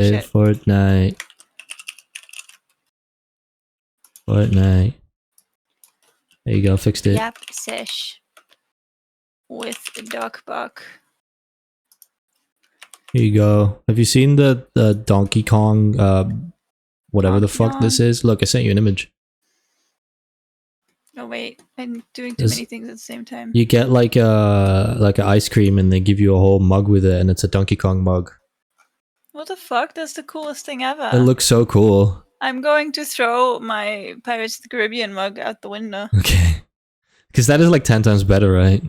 Shit. Fortnite. Fortnite. There you go, fixed it. Yap sesh. With Duckbuck. Here you go. Have you seen the Donkey Kong, whatever the fuck Donkey this Kong? is? Look, I sent you an image. Oh wait, I'm doing too many things at the same time. You get like an ice cream and they give you a whole mug with it and it's a Donkey Kong mug. What the fuck? That's the coolest thing ever. It looks so cool. I'm going to throw my Pirates of the Caribbean mug out the window. Okay. Because that is like 10 times better, right?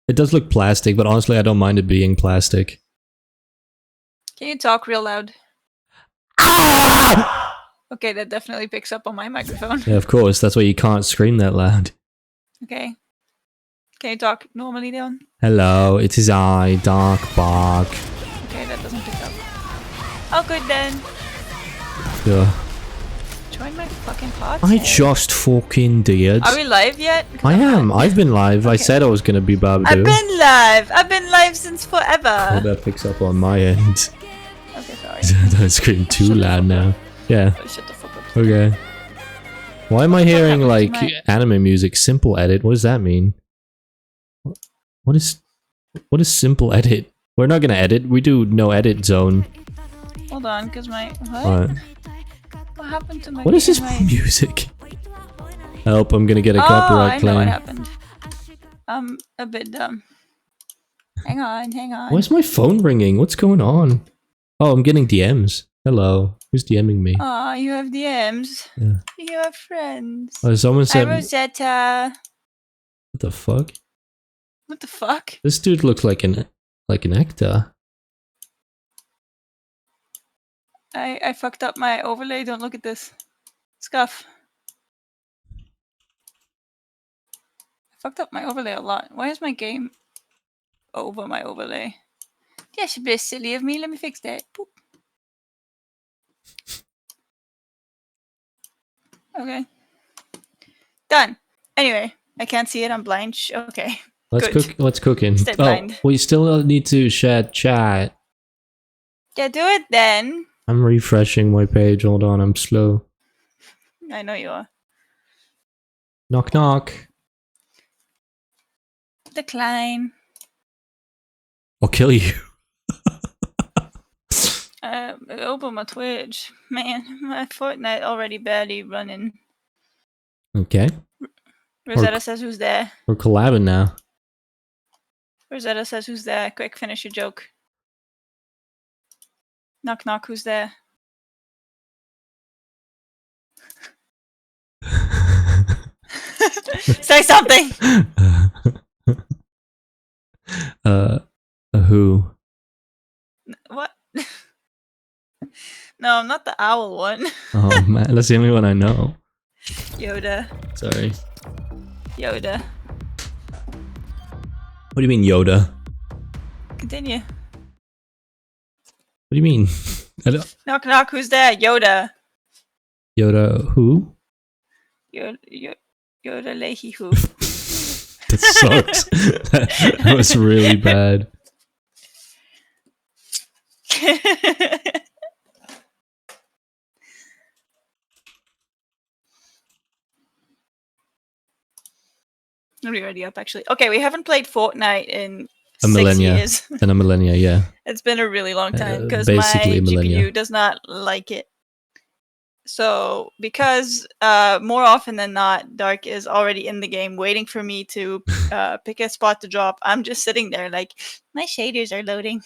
It does look plastic, but honestly I don't mind it being plastic. Can you talk real loud? Ah! Okay, that definitely picks up on my microphone. Yeah, of course. That's why you can't scream that loud. Okay. Can you talk normally, Dylan? Hello, it is I, Dark Bark. Okay, that doesn't pick up. Oh, good then. Yeah. Join my fucking pod. I just fucking did. Are we live yet? I am. I've been live. I said I was going to be Babadoo. I've been live. I've been live since forever. Oh, that picks up on my end. Okay, sorry. Don't scream too loud now. Yeah. Oh, shut the fuck up. Okay. Why am I hearing like happened to anime music? Simple edit. What does that mean? What is simple edit? We're not gonna edit. We do no edit zone. Hold on, cause my What? What happened to my? What is this my... music? Help! I'm gonna get a Oh, copyright I know claim. what happened. I'm a bit dumb. Hang on, hang on. Why's my phone ringing? What's going on? Oh, I'm getting DMs. Hello. Who's DMing me? Oh, you have DMs. Yeah. You have friends. Oh, someone Hi, said. Rosetta. What the fuck? What the fuck? This dude looks like an actor. I fucked up my overlay. Don't look at this. Scuff. I fucked up my overlay a lot. Why is my game over my overlay? Yeah, should be silly of me. Let me fix that. Boop. Okay. Done. Anyway, I can't see it. I'm blind. Okay. Let's Good. cook. What's cooking? Stay blind. We still need to share chat. Yeah, do it then. I'm refreshing my page. Hold on, I'm slow. I know you are. Knock knock. Decline. I'll kill you. Open my Twitch. Man, my Fortnite already barely running. Okay. Rosetta says who's there. We're collabing now. Rosetta says who's there. Quick, finish your joke. Knock knock, who's there? Say something! Who? What? No, I'm not the owl one. Oh man, that's the only one I know. Yoda. Sorry. Yoda. What do you mean Yoda? Continue. What do you mean? I don't... Knock knock, who's there? Yoda. Yoda who? Yoda Leahy who. That sucks. That was really bad. Are we already up actually? Okay, we haven't played Fortnite in A millennia. 6 years. And a millennia, yeah. It's been a really long time because my basically a millennia. GPU does not like it. So because more often than not, Dark is already in the game waiting for me to pick a spot to drop. I'm just sitting there like, my shaders are loading.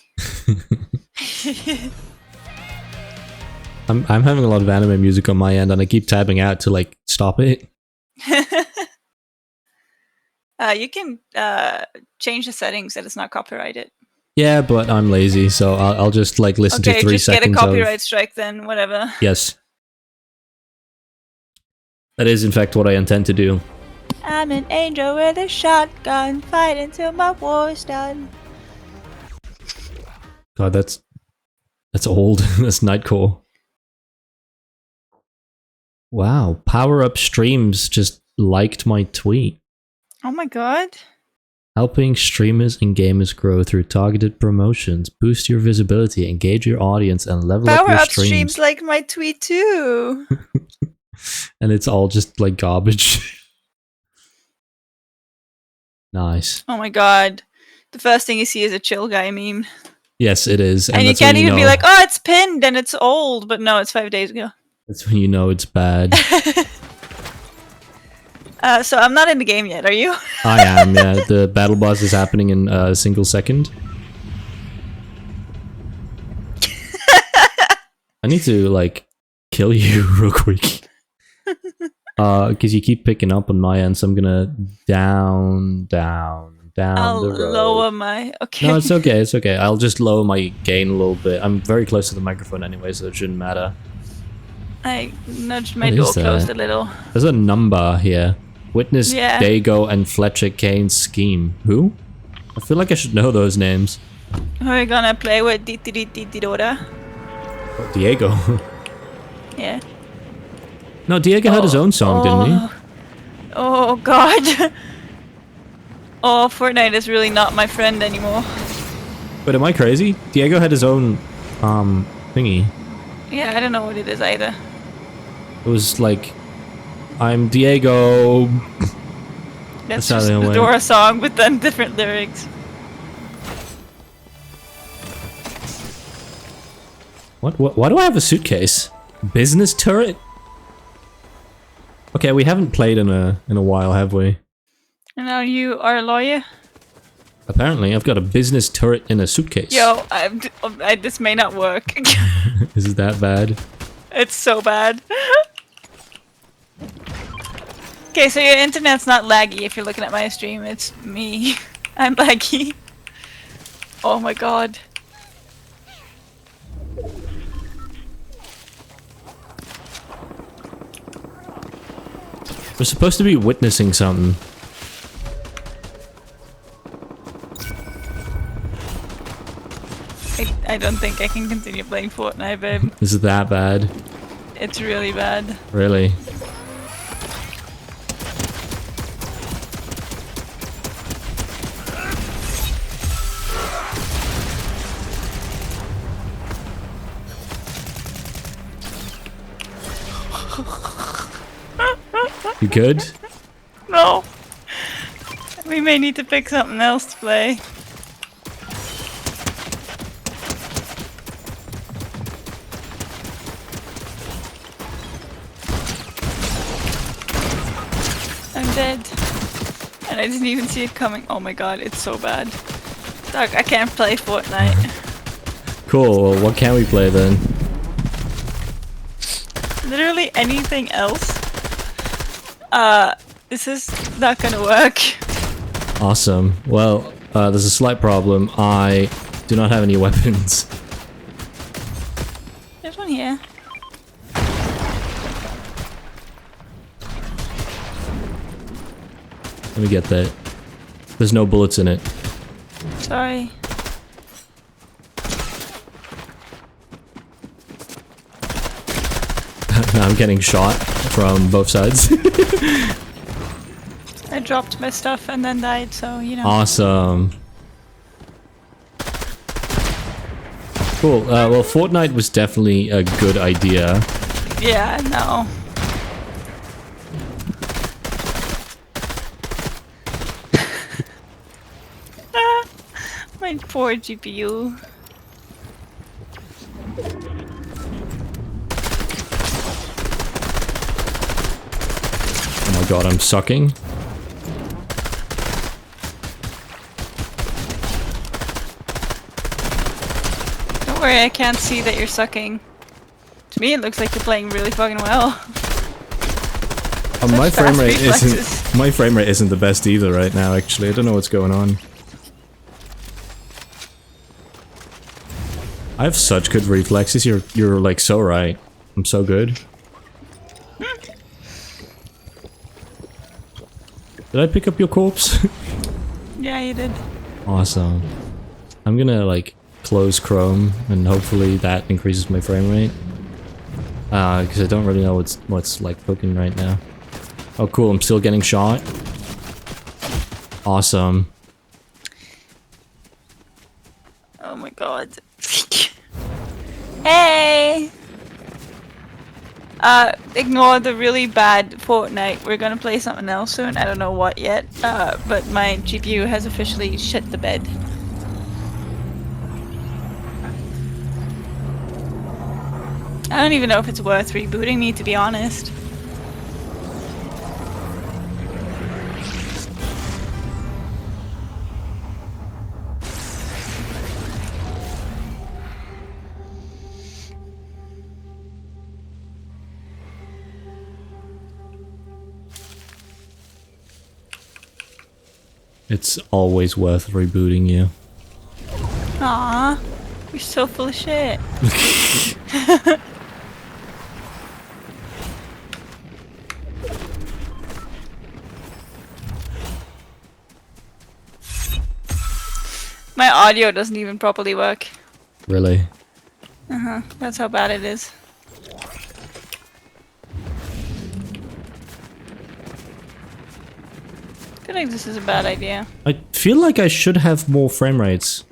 I'm having a lot of anime music on my end and I keep tabbing out to like stop it. You can change the settings that it's not copyrighted. Yeah, but I'm lazy, so I'll just like listen to 3 Okay, just seconds get a copyright of... strike then, whatever. Yes. That is in fact what I intend to do. I'm an angel with a shotgun, fighting till my war's done. God, that's old. That's Nightcore. Wow, Power Up Streams just liked my tweet. Oh my god. Helping streamers and gamers grow through targeted promotions, boost your visibility, engage your audience, and level up Power your up streams. streams like my tweet too. And it's all just like garbage. Nice. Oh my god. The first thing you see is a chill guy meme. Yes, it is. And you that's when can't even be know- like, oh, it's pinned and it's old. But no, it's 5 days ago. That's when you know it's bad. So I'm not in the game yet, are you? I am, yeah. The battle boss is happening in a single second. I need to, like, kill you real quick. Because you keep picking up on my end, so I'm gonna down I'll the road. lower my... Okay. No, it's okay, it's okay. I'll just lower my gain a little bit. I'm very close to the microphone anyway, so it shouldn't matter. I nudged my What door is that? closed a little. There's a number here. Witness Yeah. Dago and Fletcher Kane's scheme. Who? I feel like I should know those names. We're gonna play with Dora. Oh, Diego. Yeah. No, Diego had his own song, didn't he? Oh god. Oh, Fortnite is really not my friend anymore. But am I crazy? Diego had his own, thingy. Yeah, I don't know what it is either. It was like, I'm Diego. That's how just they the went. Dora song, but then different lyrics. What? Why do I have a suitcase? Business turret? Okay, we haven't played in a while, have we? And now you are a lawyer? Apparently, I've got a business turret in a suitcase. Yo, this may not work. Is it that bad? It's so bad. Okay, so your internet's not laggy if you're looking at my stream. It's me. I'm laggy. Oh my god. We're supposed to be witnessing something. I don't think I can continue playing Fortnite, babe. Is it that bad? It's really bad. Really? You good? No. We may need to pick something else to play. I'm dead. And I didn't even see it coming. Oh my god, it's so bad. Doug, I can't play Fortnite. Cool, well, what can we play then? Literally anything else. This is not gonna work. Awesome. Well, there's a slight problem. I do not have any weapons. There's one here. Let me get that. There's no bullets in it. Sorry. Now I'm getting shot from both sides. I dropped my stuff and then died, so you know. Awesome. Cool. Well, Fortnite was definitely a good idea. Yeah, no. My poor GPU. Oh my god, I'm sucking. Don't worry, I can't see that you're sucking. To me, it looks like you're playing really fucking well. My Such frame fast rate reflexes. isn't the best either right now. Actually, I don't know what's going on. I have such good reflexes. You're like so right. I'm so good. Did I pick up your corpse? Yeah, you did. Awesome. I'm gonna like close Chrome and hopefully that increases my frame rate. Because I don't really know what's like cooking right now. Oh cool, I'm still getting shot. Awesome. God. Hey! Ignore the really bad Fortnite. We're gonna play something else soon. I don't know what yet. But my GPU has officially shit the bed. I don't even know if it's worth rebooting me, to be honest. It's always worth rebooting you. Aww. You're so full of shit. My audio doesn't even properly work. Really? Uh-huh. That's how bad it is. I feel like this is a bad idea. I feel like I should have more frame rates.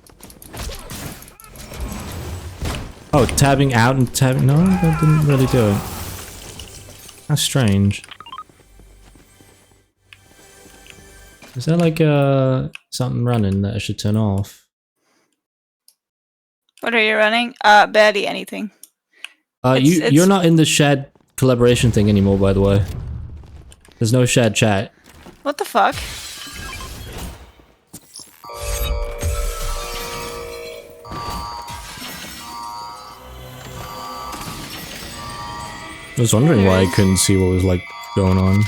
Oh, tabbing out and tabbing... No, that didn't really do it. How strange. Is there like something running that I should turn off? What are you running? Barely anything. You're not in the shared collaboration thing anymore, by the way. There's no shared chat. What the fuck? I was wondering why I couldn't see what was like going on.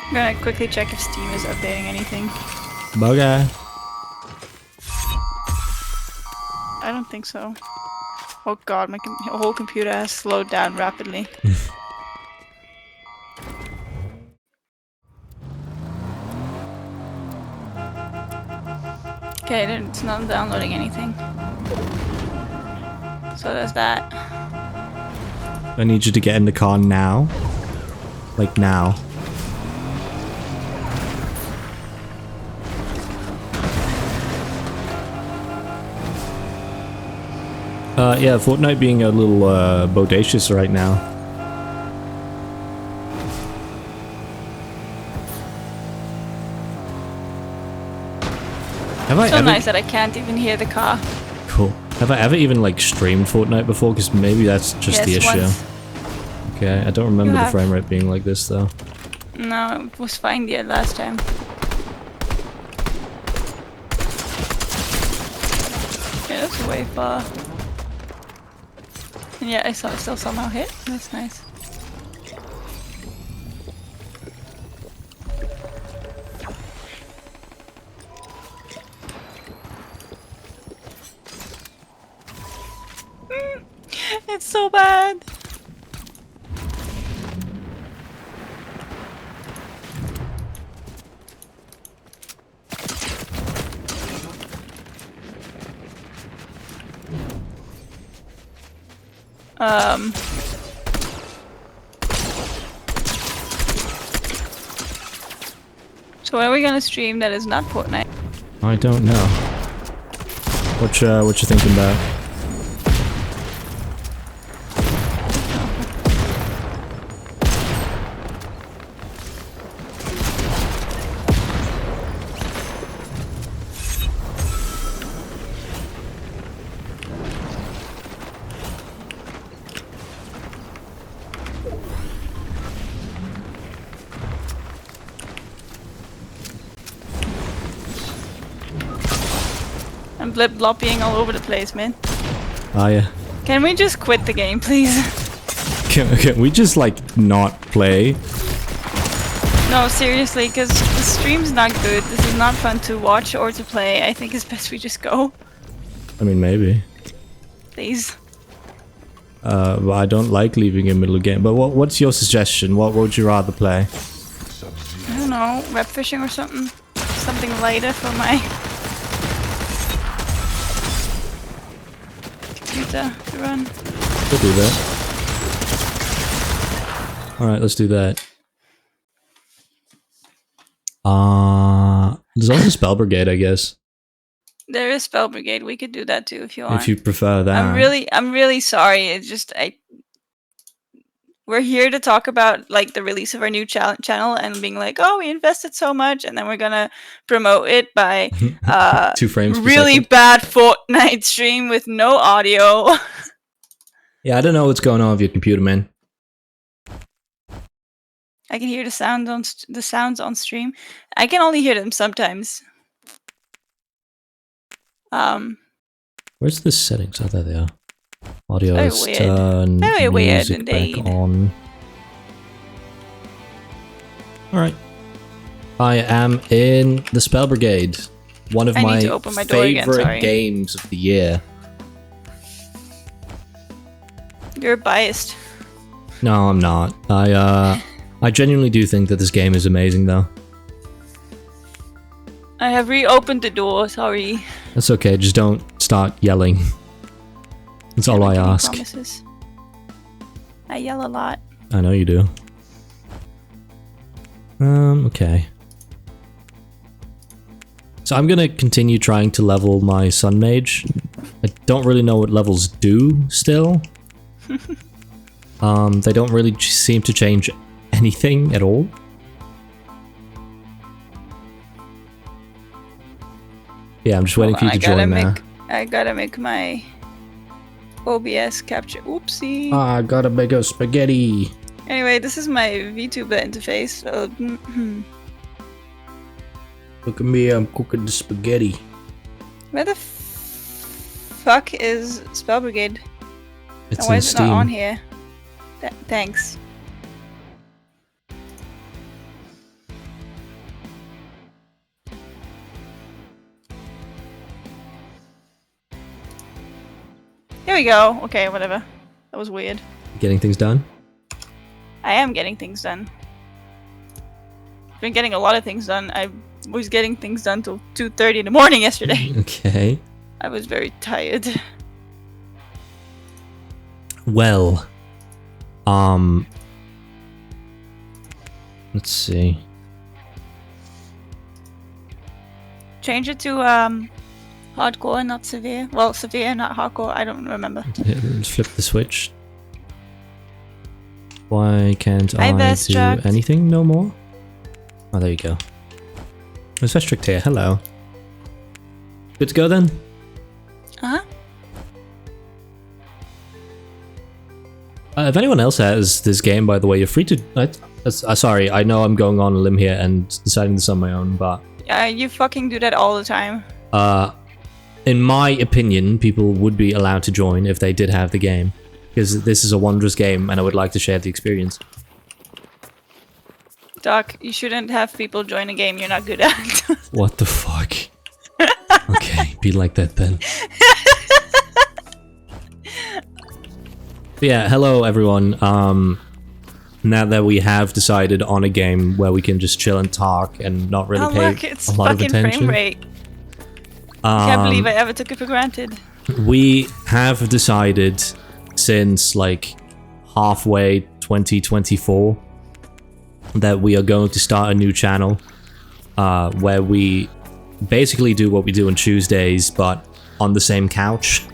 I'm gonna quickly check if Steam is updating anything. Okay. I don't think so. Oh god, my whole computer has slowed down rapidly. Okay, it's not downloading anything. So there's that. I need you to get in the car now. Like now. Yeah, Fortnite being a little bodacious right now. Have I so ever... nice that I can't even hear the car. Cool. Have I ever even like streamed Fortnite before? Because maybe that's just the issue. Once. Okay, I don't remember the frame rate being like this though. No, it was fine the last time. Okay, that's way far. And yeah, I still somehow hit. That's nice. It's so bad. So when are we gonna stream that is not Fortnite? I don't know. What you thinking about? I'm blip-blopping all over the place, man. Ah, yeah. Can we just quit the game, please? Can we just, like, not play? No, seriously, because the stream's not good. This is not fun to watch or to play. I think it's best we just go. I mean, maybe. Please. But I don't like leaving in the middle of the game. But what's your suggestion? What would you rather play? I don't know, web fishing or something? Something lighter for my computer to run. We'll do that. Alright, let's do that. There's also Spell Brigade, I guess. There is Spell Brigade. We could do that too if you want. If you prefer that. I'm really sorry. It's just we're here to talk about like the release of our new channel and being like, oh, we invested so much, and then we're gonna promote it by 2 frames per really second. bad Fortnite stream with no audio. Yeah, I don't know what's going on with your computer, man. I can hear the sounds on stream. I can only hear them sometimes. Where's the settings? Oh, there they are. Audio Very is weird. turned. Very weird Music back indeed. on. Alright. I am in the Spell Brigade. One of my favorite games of the year. You're biased. No, I'm not. I genuinely do think that this game is amazing, though. I have reopened the door, sorry. That's okay, just don't start yelling. That's all I ask. Promises. I yell a lot. I know you do. Okay. So I'm gonna continue trying to level my Sun Mage. I don't really know what levels do still. They don't really seem to change anything at all. Yeah, I'm just waiting for you to join now. I gotta make my OBS capture. Oopsie. I gotta make a spaghetti. Anyway, this is my VTuber interface. So, look at me, I'm cooking the spaghetti. Where the fuck is Spell Brigade? It's and why in is it Steam. not on here? Thanks. Here we go. Okay, whatever. That was weird. Getting things done? I am getting things done. I've been getting a lot of things done. I was getting things done till 2:30 in the morning yesterday. Okay. I was very tired. Well, let's see. Change it to hardcore, not severe. Well, severe, not hardcore. I don't remember. Let's flip the switch. Why can't I do anything no more? Oh, there you go. There's Vestrict here. Hello. Good to go then? Uh-huh. If anyone else has this game, by the way, you're free to... sorry, I know I'm going on a limb here and deciding this on my own, but... You fucking do that all the time. In my opinion, people would be allowed to join if they did have the game. Because this is a wondrous game, and I would like to share the experience. Doc, you shouldn't have people join a game you're not good at. What the fuck? Okay, be like that then. But yeah, hello everyone. Now that we have decided on a game where we can just chill and talk and not really pay a lot of attention. Frame rate. I can't believe I ever took it for granted. We have decided since like halfway 2024 that we are going to start a new channel where we basically do what we do on Tuesdays but on the same couch.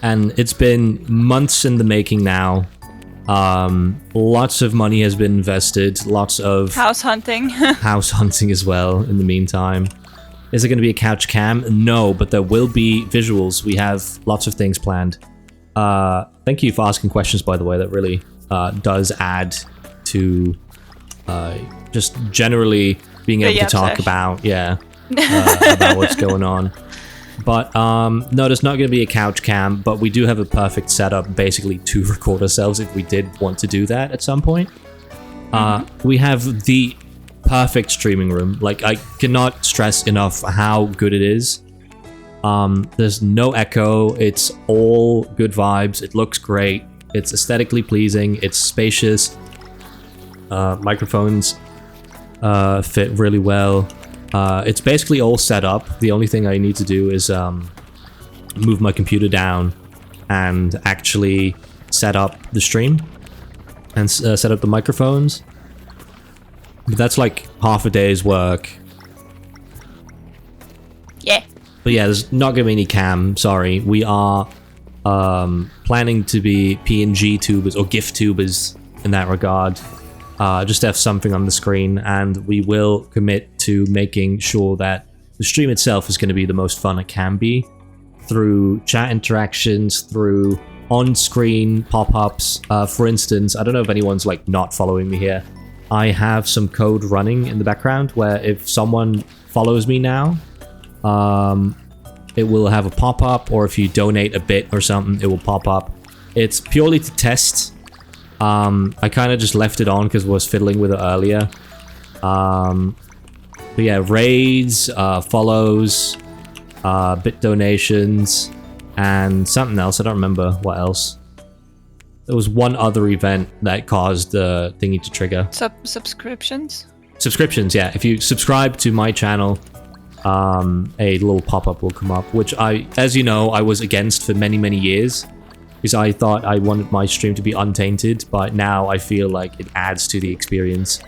And it's been months in the making now. Lots of money has been invested, lots of house hunting. House hunting as well in the meantime. Is there going to be a couch cam? No, but there will be visuals. We have lots of things planned. Thank you for asking questions, by the way. That really does add to just generally being able to talk about, about what's going on. But no, there's not going to be a couch cam, but we do have a perfect setup basically to record ourselves if we did want to do that at some point. We have the perfect streaming room. Like, I cannot stress enough how good it is. There's no echo. It's all good vibes. It looks great. It's aesthetically pleasing. It's spacious. Microphones fit really well. It's basically all set up. The only thing I need to do is move my computer down and actually set up the stream and set up the microphones. But that's like half a day's work. Yeah. But yeah, there's not gonna be any cam, sorry. We are planning to be PNG tubers or GIF tubers in that regard. Just to have something on the screen, and we will commit to making sure that the stream itself is going to be the most fun it can be, through chat interactions, through on-screen pop-ups. For instance, I don't know if anyone's like not following me here. I have some code running in the background where if someone follows me now, it will have a pop-up, or if you donate a bit or something, it will pop up. It's purely to test. I kind of just left it on because I was fiddling with it earlier. But yeah, raids, follows, bit donations, and something else. I don't remember what else. There was one other event that caused the thingy to trigger. Subscriptions? Subscriptions, yeah. If you subscribe to my channel, a little pop-up will come up, which as you know, I was against for many, many years. Because I thought I wanted my stream to be untainted, but now I feel like it adds to the experience.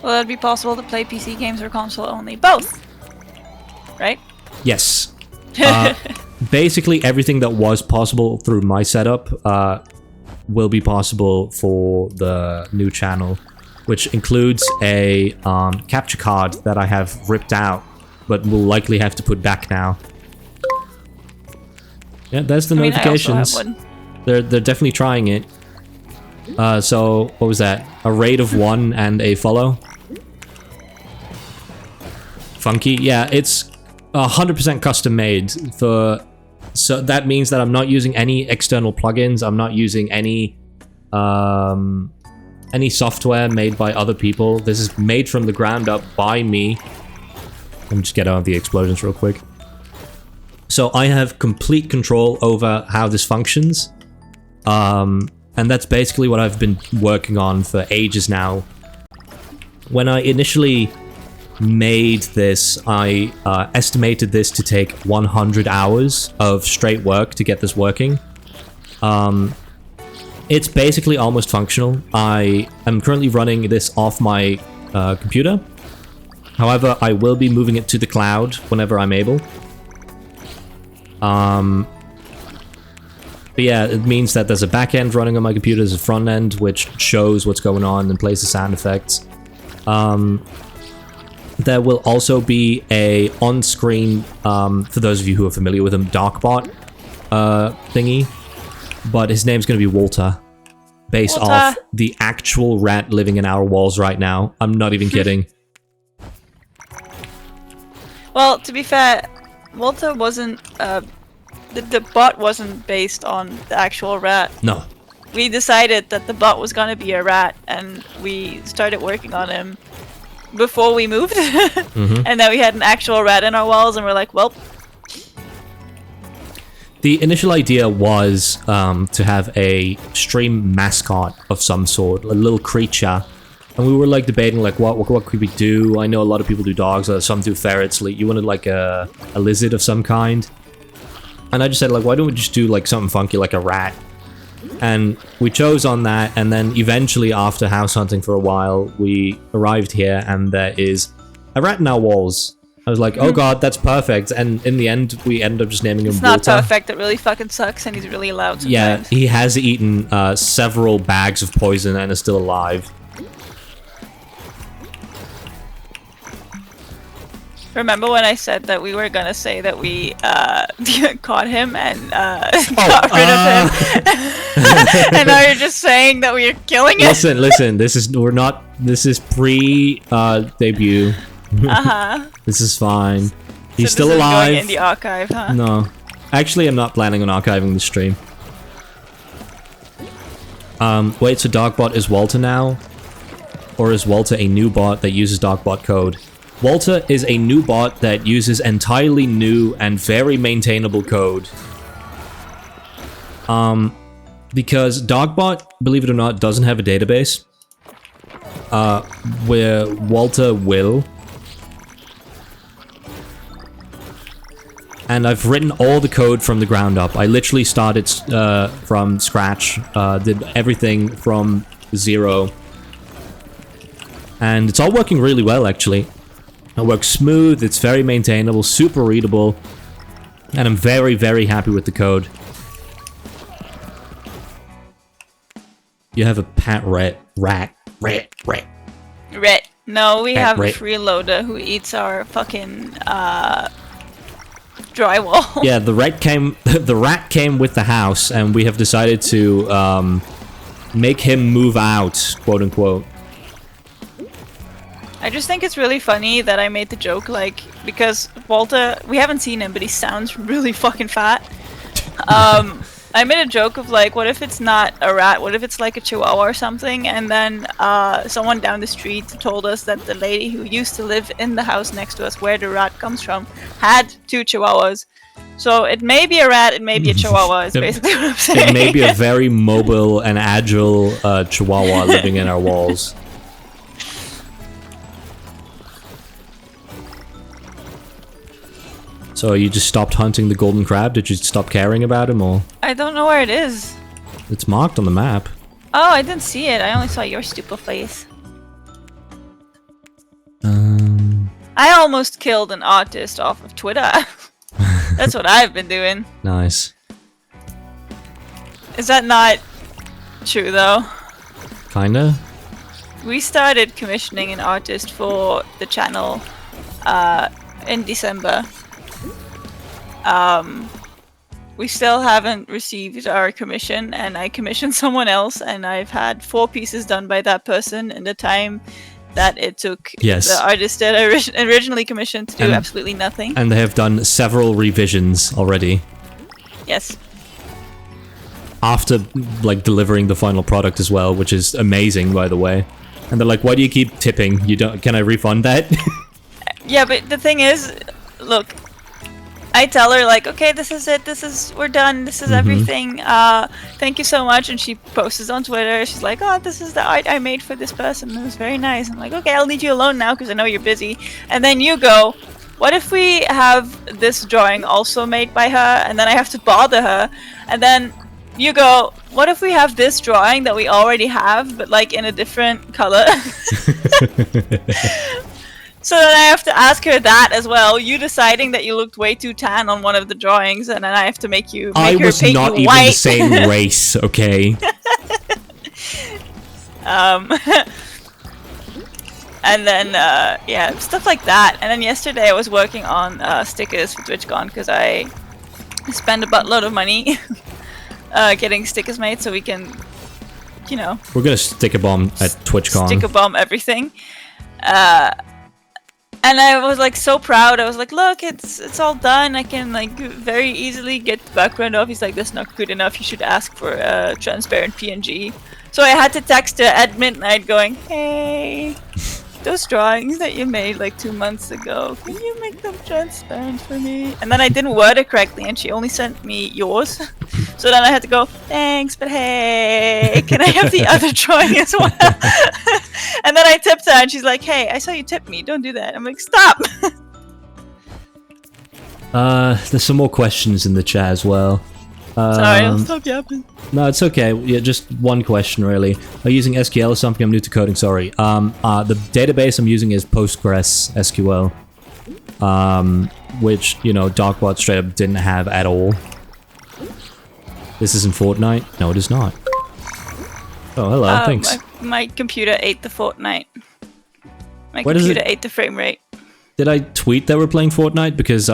Will it be possible to play PC games or console only? Both! Right? Yes. Basically, everything that was possible through my setup will be possible for the new channel, which includes a capture card that I have ripped out, but will likely have to put back now. Yeah, there's the notifications. They're definitely trying it. So what was that? A raid of 1 and a follow. Funky, yeah, it's 100% custom made for. So that means that I'm not using any external plugins. I'm not using any software made by other people. This is made from the ground up by me. Let me just get out of the explosions real quick. So I have complete control over how this functions. And that's basically what I've been working on for ages now. When I initially made this, I estimated this to take 100 hours of straight work to get this working. It's basically almost functional. I am currently running this off my computer. However, I will be moving it to the cloud whenever I'm able. But yeah, it means that there's a back end running on my computer, there's a front end which shows what's going on and plays the sound effects. There will also be a on-screen, for those of you who are familiar with him, Darkbot thingy. But his name's going to be Walter, based off the actual rat living in our walls right now. I'm not even kidding. Well, to be fair, Walter wasn't, the bot wasn't based on the actual rat. No. We decided that the bot was gonna be a rat, and we started working on him before we moved. And then we had an actual rat in our walls, and we're like, well. The initial idea was to have a stream mascot of some sort, a little creature. And we were like debating like what could we do? I know a lot of people do dogs, some do ferrets. Like you wanted like a lizard of some kind. And I just said like, why don't we just do like something funky like a rat? And we chose on that, and then eventually after house hunting for a while, we arrived here and there is a rat in our walls. I was like, oh god, that's perfect. And in the end, we ended up just naming him Walter. It's not perfect, it really fucking sucks, and he's really loud sometimes. Yeah, he has eaten several bags of poison and is still alive. Remember when I said that we were gonna say that we caught him and got rid of him? And now you're just saying that we are killing him? Listen, this is pre-debut. This is fine. He's so still this alive. Is going in the archive, huh? No. Actually, I'm not planning on archiving the stream. Wait, so Darkbot is Walter now? Or is Walter a new bot that uses Darkbot code? Walter is a new bot that uses entirely new and very maintainable code. Because Darkbot, believe it or not, doesn't have a database. Where Walter will. and I've written all the code from the ground up. I literally started from scratch, did everything from zero, and it's all working really well, actually. It works smooth, it's very maintainable, super readable, and I'm very, very happy with the code. You have a pet rat. No, we Rat have rat. a freeloader who eats our fucking drywall. Yeah, the rat came. The rat came with the house, and we have decided to make him move out, quote unquote. I just think it's really funny that I made the joke, like, because Walter, we haven't seen him, but he sounds really fucking fat. I made a joke of, like, what if it's not a rat, what if it's like a chihuahua or something, and then someone down the street told us that the lady who used to live in the house next to us, where the rat comes from, had 2 chihuahuas. So it may be a rat, it may be a chihuahua, is basically what I'm saying. It may be a very mobile and agile chihuahua living in our walls. So you just stopped hunting the golden crab? Did you stop caring about him, or? I don't know where it is. It's marked on the map. Oh, I didn't see it. I only saw your stupid face. I almost killed an artist off of Twitter. That's what I've been doing. Nice. Is that not true, though? Kinda? We started commissioning an artist for the channel in December. We still haven't received our commission, and I commissioned someone else, and I've had 4 pieces done by that person in the time that it took the artist that I originally commissioned to do absolutely nothing. And they have done several revisions already. Yes. After, like, delivering the final product as well, which is amazing, by the way. And they're like, why do you keep tipping? You don't, can I refund that? Yeah, but the thing is, look, I tell her, like, okay, this is it, we're done, this is everything, thank you so much, and she posts it on Twitter. She's like, oh, this is the art I made for this person, it was very nice. I'm like, okay, I'll leave you alone now, because I know you're busy. And then you go, what if we have this drawing also made by her, and then I have to bother her, and then you go, what if we have this drawing that we already have, but, like, in a different color? So then I have to ask her that as well. You deciding that you looked way too tan on one of the drawings, and then I have to make her paint you white. I was not even the same race, okay? And then, yeah, stuff like that. And then yesterday I was working on stickers for TwitchCon, because I spent a buttload of money getting stickers made so we can, you know... We're gonna stick a bomb at TwitchCon. Stick a bomb everything. And I was like so proud. I was like, look, it's all done. I can like very easily get the background off. He's like, that's not good enough. You should ask for a transparent PNG. So I had to text her at midnight going, hey, those drawings that you made like 2 months ago, can you make them transparent for me? And then I didn't word it correctly, and she only sent me yours. So then I had to go, thanks, but hey, can I have the other drawing as well? And then I tipped her, and she's like, hey, I saw you tip me, don't do that. I'm like, stop! There's some more questions in the chat as well. Sorry, I'll stop yapping. No, it's okay. Yeah, just one question, really. Are you using SQL or something? I'm new to coding, sorry. The database I'm using is Postgres SQL. Which, you know, Darkbot straight up didn't have at all. This isn't Fortnite? No, it is not. Oh, hello, thanks. My computer ate the Fortnite. My computer ate the frame rate. Did I tweet that we're playing Fortnite? Because,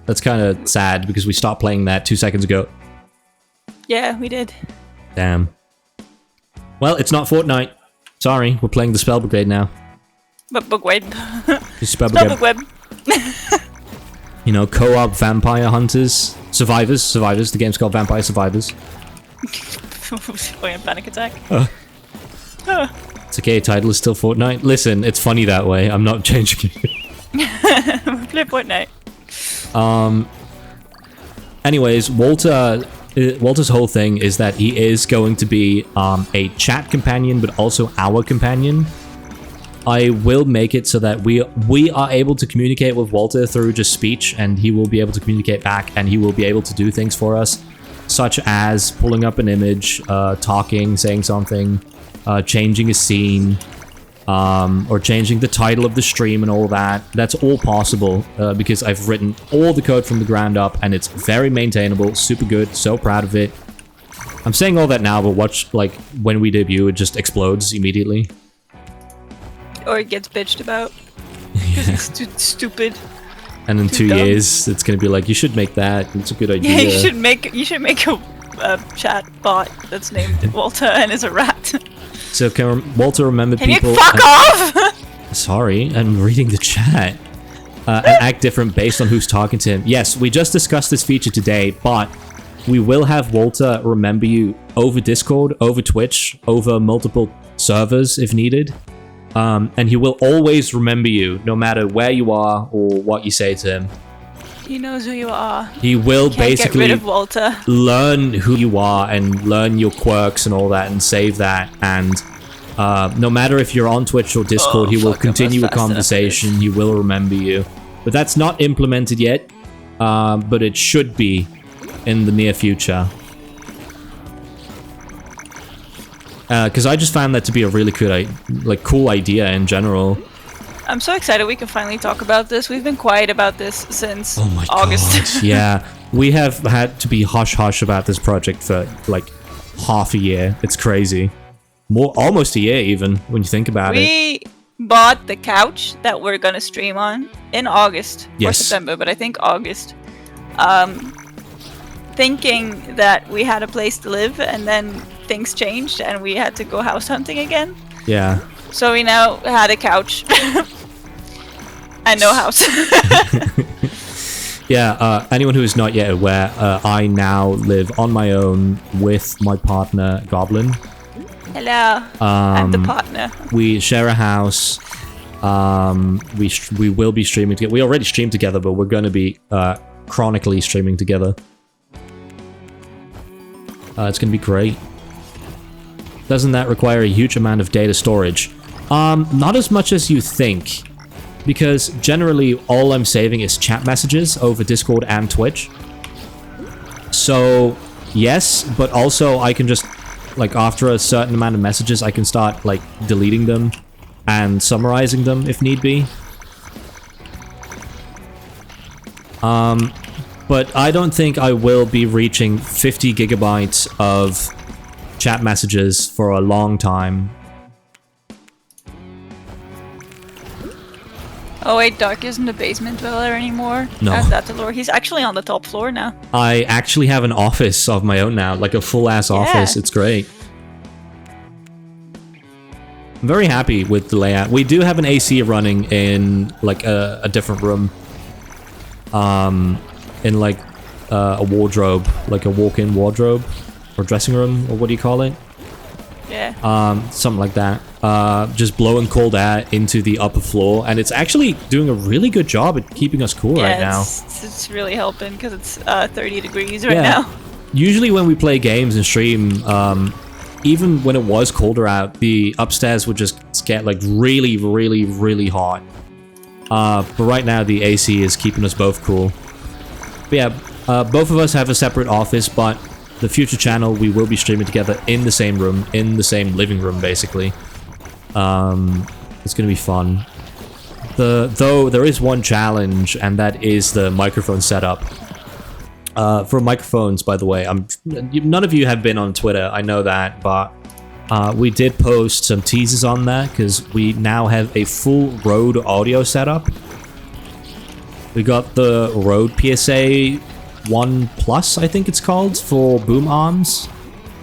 that's kind of sad, because we stopped playing that 2 seconds ago. Yeah, we did. Damn. Well, it's not Fortnite. Sorry, we're playing the Spell Brigade now. But Brigade. Spell Brigade. You know, co-op vampire hunters. Survivors. The game's called Vampire Survivors. Panic attack. It's okay, title is still Fortnite. Listen, it's funny that way. I'm not changing it. Play Fortnite. Anyways, Walter's whole thing is that he is going to be a chat companion, but also our companion. I will make it so that we are able to communicate with Walter through just speech, and he will be able to communicate back, and he will be able to do things for us, such as pulling up an image, talking, saying something, changing a scene, or changing the title of the stream and all that. That's all possible because I've written all the code from the ground up, and it's very maintainable, super good, so proud of it. I'm saying all that now, but watch, like, when we debut, it just explodes immediately. Or it gets bitched about. Because it's too stupid. And in 2 dumb. years, it's gonna be like, you should make that. It's a good idea. Yeah, you should make a chat bot that's named Walter and is a rat. So can Walter remember Can people? you fuck off? Sorry, I'm reading the chat. And act different based on who's talking to him. Yes, we just discussed this feature today, but we will have Walter remember you over Discord, over Twitch, over multiple servers if needed. And he will always remember you, no matter where you are or what you say to him. He knows who you are. He will Can't basically get rid of Walter. learn who you are and learn your quirks and all that and save that. And no matter if you're on Twitch or Discord, he will continue a conversation. He will remember you. But that's not implemented yet, but it should be in the near future. Because I just found that to be a really cool idea in general. I'm so excited we can finally talk about this. We've been quiet about this since August. God, yeah. We have had to be hush-hush about this project for, like, half a year. It's crazy. Almost a year, even, when you think about it. We bought the couch that we're gonna stream on in August. Or September, but I think August. Thinking that we had a place to live, and then things changed, and we had to go house hunting again. Yeah. So we now had a couch. And no house. Yeah, anyone who is not yet aware, I now live on my own with my partner, Goblin. Hello. I'm the partner. We share a house. We will be streaming together. We already stream together, but we're going to be chronically streaming together. It's going to be great. Doesn't that require a huge amount of data storage? Not as much as you think. Because generally, all I'm saving is chat messages over Discord and Twitch. So, yes, but also I can just, like, after a certain amount of messages, I can start, like, deleting them and summarizing them if need be. But I don't think I will be reaching 50 gigabytes of chat messages for a long time. Oh wait, Dark isn't the basement dweller anymore. No. Add that to lore. He's actually on the top floor now. I actually have an office of my own now, like a full-ass office. It's great. I'm very happy with the layout. We do have an AC running in, like, a different room. In, like, a wardrobe, like a walk-in wardrobe, or dressing room, or what do you call it? Yeah. Something like that. Just blowing cold air into the upper floor, and it's actually doing a really good job at keeping us cool right now. It's really helping because it's 30 degrees right now. Usually when we play games and stream, even when it was colder out, the upstairs would just get like really, really, really hot. But right now the AC is keeping us both cool. But yeah, both of us have a separate office, but the future channel, we will be streaming together in the same room, in the same living room, basically. It's gonna be fun. Though there is one challenge, and that is the microphone setup. For microphones, by the way, none of you have been on Twitter, I know that, but we did post some teasers on that, because we now have a full Rode audio setup. We got the Rode PSA 1 Plus, I think it's called, for boom arms,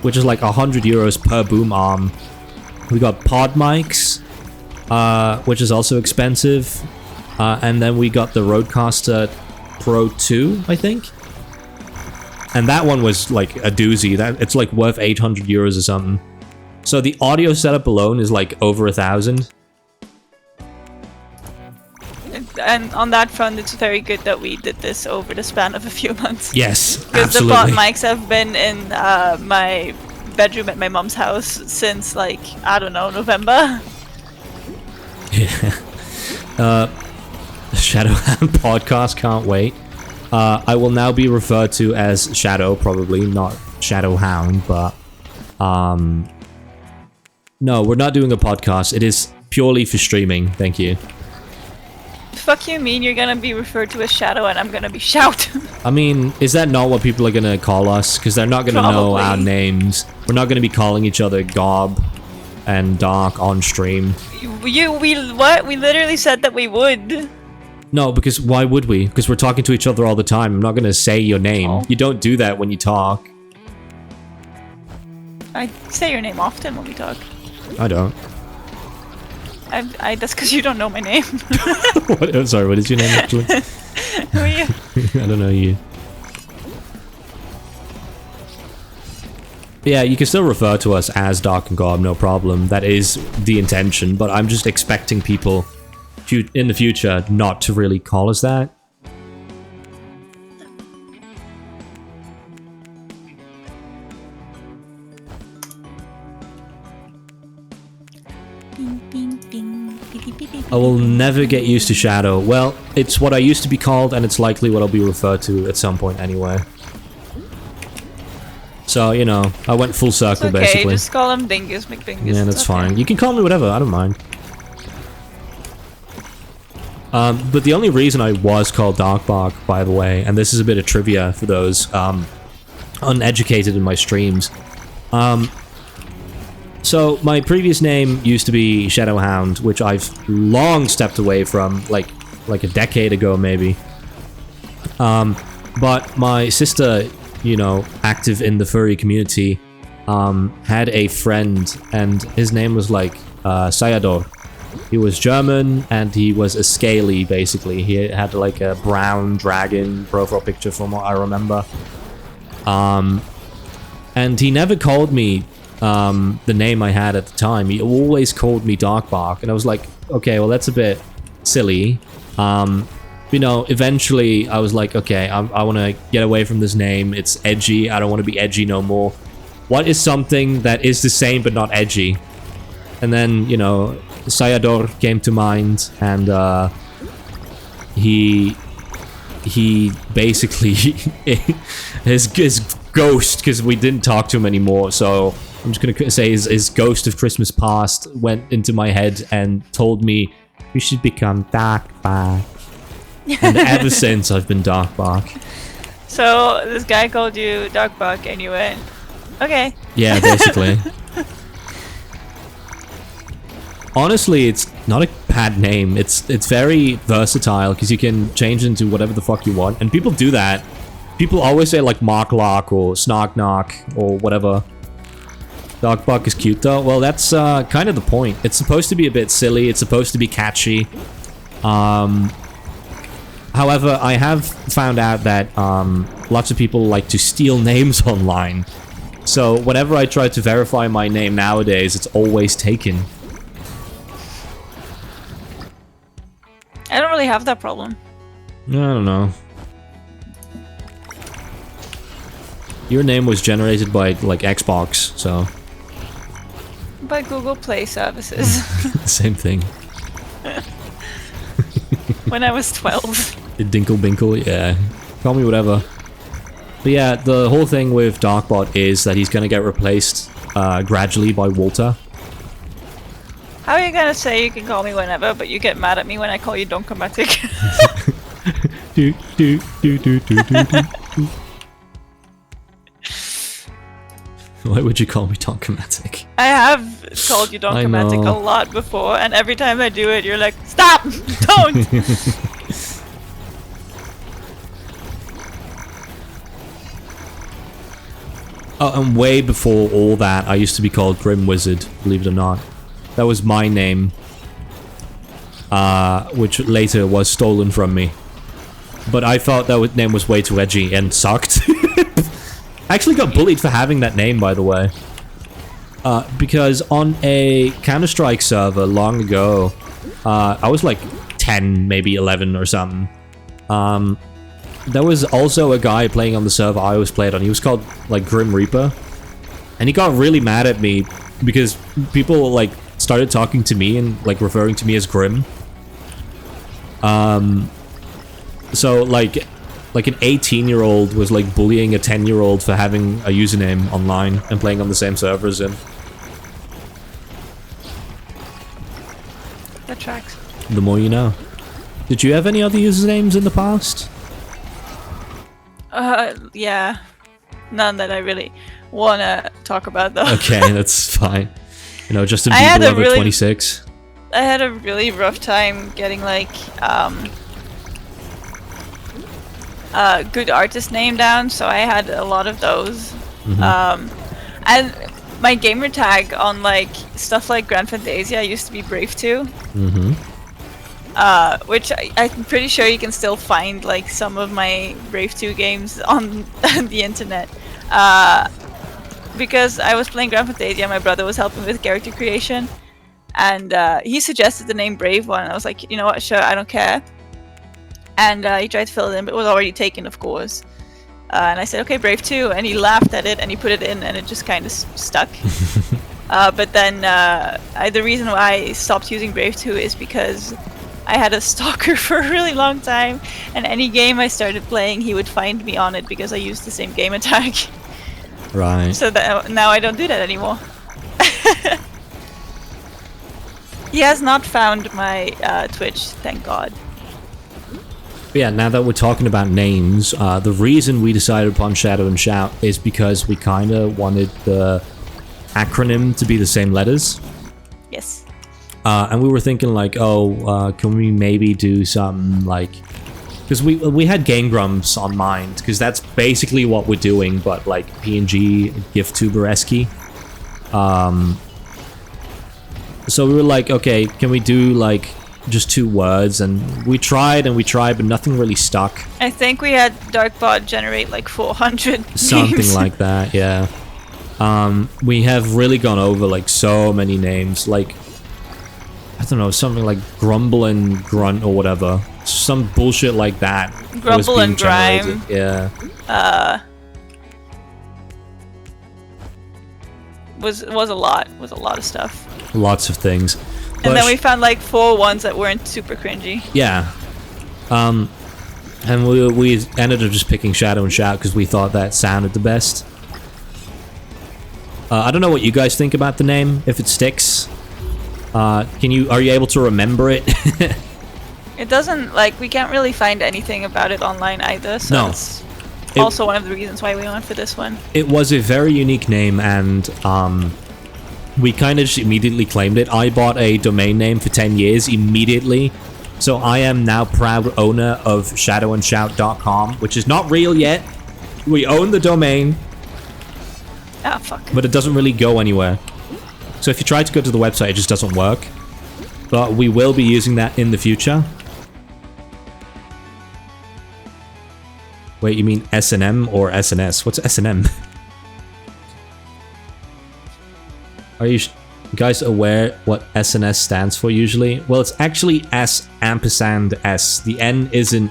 which is like 100 euros per boom arm. We got pod mics, which is also expensive, and then we got the Rodecaster Pro 2, I think, and that one was like a doozy. It's like worth 800 euros or something. So the audio setup alone is like over 1,000. And on that front, it's very good that we did this over the span of a few months. Yes, because the absolutely. pod mics have been in my bedroom at my mom's house since, like, I don't know, November. Shadowhound podcast, can't wait. I will now be referred to as Shadow, probably, not Shadowhound, but... No, we're not doing a podcast. It is purely for streaming, thank you. Fuck you mean you're gonna be referred to as Shadow and I'm gonna be Shout? I mean, is that not what people are gonna call us? Because they're not gonna know our names. We're not gonna be calling each other Gob and Dark on stream. We literally said that we would. No, because why would we? Because we're talking to each other all the time. I'm not gonna say your name. Oh. You don't do that when you talk. I say your name often when we talk. I don't. That's because you don't know my name. What? Oh, sorry, what is your name actually? Who are you? I don't know you. Yeah, you can still refer to us as Dark and Gob, no problem. That is the intention, but I'm just expecting people in the future not to really call us that. I will never get used to Shadow. Well, it's what I used to be called, and it's likely what I'll be referred to at some point anyway. So, you know, I went full circle, It's okay, basically. just call him Dingus McDingus. Yeah, that's fine. You can call me whatever, I don't mind. But the only reason I was called Darkbark, by the way, and this is a bit of trivia for those uneducated in my streams. So my previous name used to be Shadowhound, which I've long stepped away from, like a decade ago maybe. But my sister, you know, active in the furry community, had a friend, and his name was like Sayador. He was German, and he was a scaly, basically. He had like a brown dragon profile picture from what I remember. And he never called me the name I had at the time. He always called me Darkbark, and I was like, okay, well that's a bit silly. You know, eventually I was like, okay, I want to get away from this name. It's edgy. I don't want to be edgy no more. What is something that is the same but not edgy? And then, you know, Sayador came to mind, and he basically his ghost, because we didn't talk to him anymore, so I'm just gonna say his ghost of Christmas past went into my head and told me you should become Darkbark. And ever since I've been Darkbark. So this guy called you Darkbark and you went, okay. Yeah, basically. Honestly, it's not a bad name. It's very versatile because you can change into whatever the fuck you want, and people do that. People always say like Marklock or Snarknock or whatever. Darkbark is cute though. Well, that's kind of the point. It's supposed to be a bit silly. It's supposed to be catchy. However, I have found out that lots of people like to steal names online. So whenever I try to verify my name nowadays, it's always taken. I don't really have that problem. I don't know. Your name was generated by, like, Xbox, so... By Google Play services. Same thing. When I was 12. Dinkle Binkle, yeah. Call me whatever. But yeah, the whole thing with Darkbot is that he's gonna get replaced gradually by Walter. How are you gonna say you can call me whenever, but you get mad at me when I call you Donkomatic? Why would you call me Donkomatic? I have called you Donkomatic a lot before, and every time I do it, you're like, stop! Don't! Oh, and way before all that, I used to be called Grim Wizard, believe it or not. That was my name, which later was stolen from me. But I thought that name was way too edgy and sucked. I actually got bullied for having that name, by the way. Because on a Counter-Strike server long ago, I was like 10, maybe 11 or something. There was also a guy playing on the server I always played on. He was called, like, Grim Reaper. And he got really mad at me because people, like, started talking to me and like referring to me as Grim. So like an 18-year-old was like bullying a 10-year-old for having a username online and playing on the same server as him. That tracks. The more you know. Did you have any other usernames in the past? Yeah. None that I really wanna talk about though. Okay, that's fine. You know, Justin I had Bieber a over really- 26. I had a really rough time getting like good artist name down, so I had a lot of those. And my gamer tag on like stuff like Grand Fantasia used to be Brave2. Which I'm pretty sure you can still find like some of my Brave2 games on the internet. Because I was playing Grand Fantasia, my brother was helping with character creation, and he suggested the name Brave One, and I was like, you know what, sure, I don't care. And he tried to fill it in, but it was already taken, of course. And I said, okay, Brave 2, and he laughed at it, and he put it in, and it just kind of stuck. But then the reason why I stopped using Brave 2 is because I had a stalker for a really long time, and any game I started playing, he would find me on it because I used the same game tag. Right. So that now I don't do that anymore. He has not found my Twitch, thank God. But yeah, now that we're talking about names, the reason we decided upon Shadow and Shout is because we kind of wanted the acronym to be the same letters. Yes. And we were thinking like, oh, can we maybe do something like... Because we had Game Grumps on mind, because that's basically what we're doing, but like PNG, GIFtuber-esque. So we were like, okay, can we do like just 2 words? And we tried, but nothing really stuck. I think we had Darkbot generate like 400 Something names. like that, yeah. We have really gone over like so many names, like I don't know, something like Grumble and Grunt or whatever, some bullshit like that. Grumble and Grime. Yeah. Was a lot of stuff. Lots of things. And then we found like 4 ones that weren't super cringy. Yeah. And we ended up just picking Shadow and Shout because we thought that sounded the best. I don't know what you guys think about the name, if it sticks. Are you able to remember it? It doesn't, like, we can't really find anything about it online either, so No. it's also one of the reasons why we went for this one. It was a very unique name, and we kind of just immediately claimed it. I bought a domain name for 10 years immediately, so I am now proud owner of shadowandshout.com, which is not real yet. We own the domain, Ah, fuck. but it doesn't really go anywhere. So if you try to go to the website, it just doesn't work. But we will be using that in the future. Wait, you mean S&M or SNS? What's S&M? Are you guys aware what SNS stands for usually? Well, it's actually S ampersand S. The N isn't...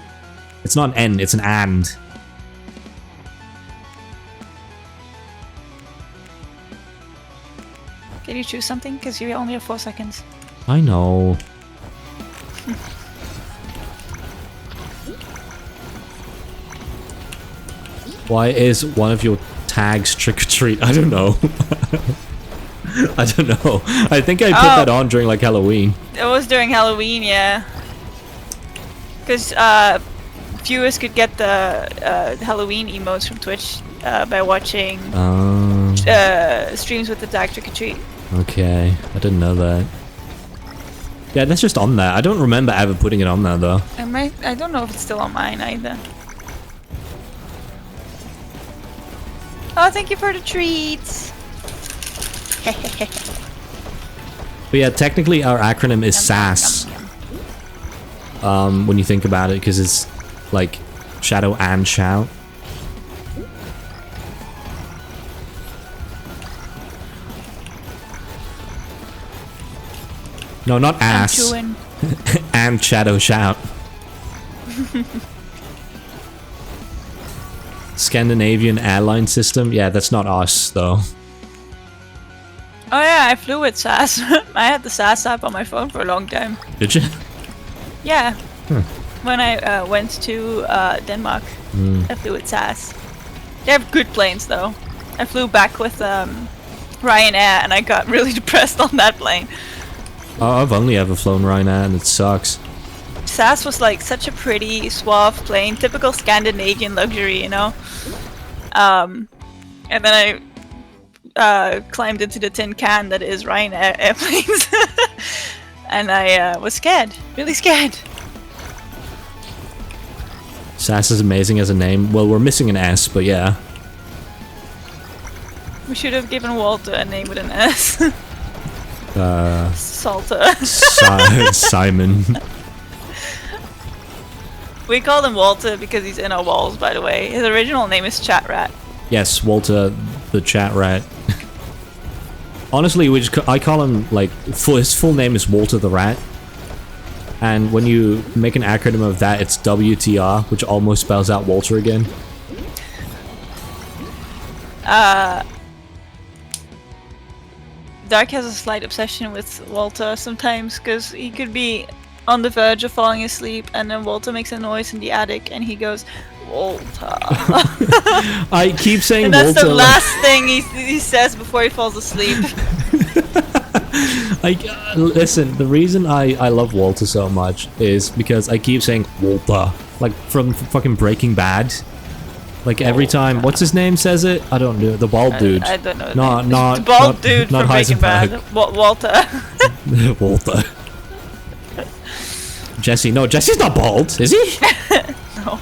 It's not an N, it's an and. Can you choose something? Because you only have 4 seconds. I know. Why is one of your tags trick or treat? I don't know. I don't know. I think I put that on during like Halloween. It was during Halloween, yeah. Because viewers could get the Halloween emotes from Twitch by watching streams with the tag trick or treat. Okay, I didn't know that. Yeah, that's just on there. I don't remember ever putting it on there though. I don't know if it's still on mine either. Oh, thank you for the treats. But yeah, technically our acronym is SAS. When you think about it, because it's like Shadow and Shout. No, not ass. And Shadow Shout. Scandinavian airline system? Yeah, that's not us, though. Oh yeah, I flew with SAS. I had the SAS app on my phone for a long time. Did you? Yeah. When I went to Denmark, I flew with SAS. They have good planes though. I flew back with Ryanair and I got really depressed on that plane. Oh, I've only ever flown Ryanair and it sucks. SAS was like such a pretty, suave plane, typical Scandinavian luxury, you know. And then I climbed into the tin can that is Ryanair airplanes, and I was scared, really scared. SAS is amazing as a name. Well, we're missing an S, but yeah. We should have given Walter a name with an S. Salter. Simon. We call him Walter because he's in our walls, by the way. His original name is Chat Rat. Yes, Walter the Chat Rat. Honestly, I call him, like, his full name is Walter the Rat. And when you make an acronym of that, it's WTR, which almost spells out Walter again. Dark has a slight obsession with Walter sometimes, because he could be on the verge of falling asleep, and then Walter makes a noise in the attic, and he goes, Walter. I keep saying and that's Walter. The last thing he says before he falls asleep. Listen, the reason I love Walter so much is because I keep saying Walter, like from fucking Breaking Bad. Like every time, what's his name says it? I don't know. The bald dude. I don't know. Not the bald dude from Breaking Bad. Walter. Walter. Jesse. No, Jesse's not bald, is he? No.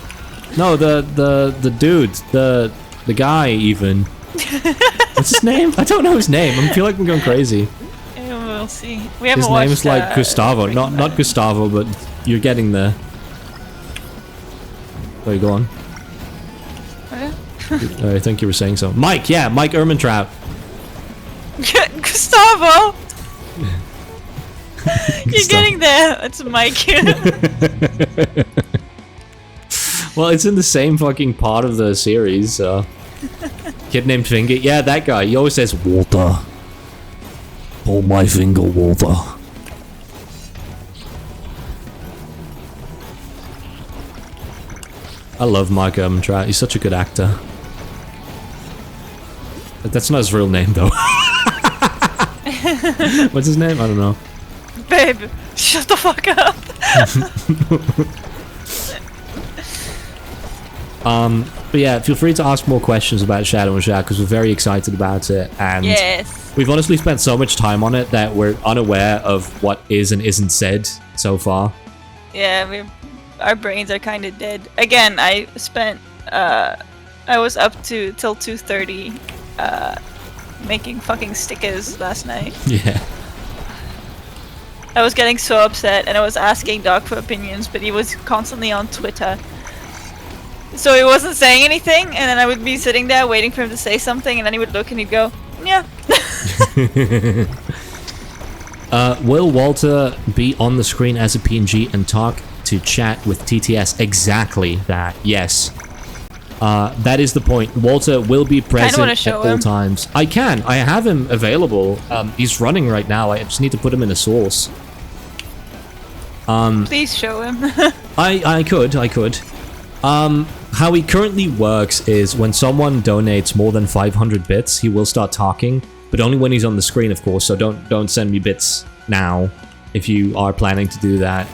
No, the dude, the guy even. What's his name? I don't know his name. I feel like I'm going crazy. We'll see. We haven't his watched, name is like Gustavo. Not Gustavo, but you're getting there. Where you go on? I think you were saying so. Mike, yeah, Mike Ermintrout. Gustavo! You're getting there. It's Mike. Well, it's in the same fucking part of the series, so. Kid named Finger. Yeah, that guy. He always says, Walter. Hold my finger, Walter. I love Mike Ermintrout. He's such a good actor. That's not his real name, though. What's his name? I don't know. Babe, shut the fuck up. But yeah, feel free to ask more questions about Shadow and Shack because we're very excited about it, and yes, we've honestly spent so much time on it that we're unaware of what is and isn't said so far. Yeah, our brains are kind of dead. Again, I spent I was up till 2:30 making fucking stickers last night. Yeah. I was getting so upset and I was asking Doc for opinions, but he was constantly on Twitter. So he wasn't saying anything, and then I would be sitting there waiting for him to say something, and then he would look and he'd go, yeah. Will Walter be on the screen as a PNG and talk to chat with TTS? Exactly that, yes. That is the point. Walter will be present at all times. I can. I have him available. He's running right now. I just need to put him in a source. Please show him. I could. How he currently works is when someone donates more than 500 bits, he will start talking, but only when he's on the screen, of course, so don't send me bits now if you are planning to do that.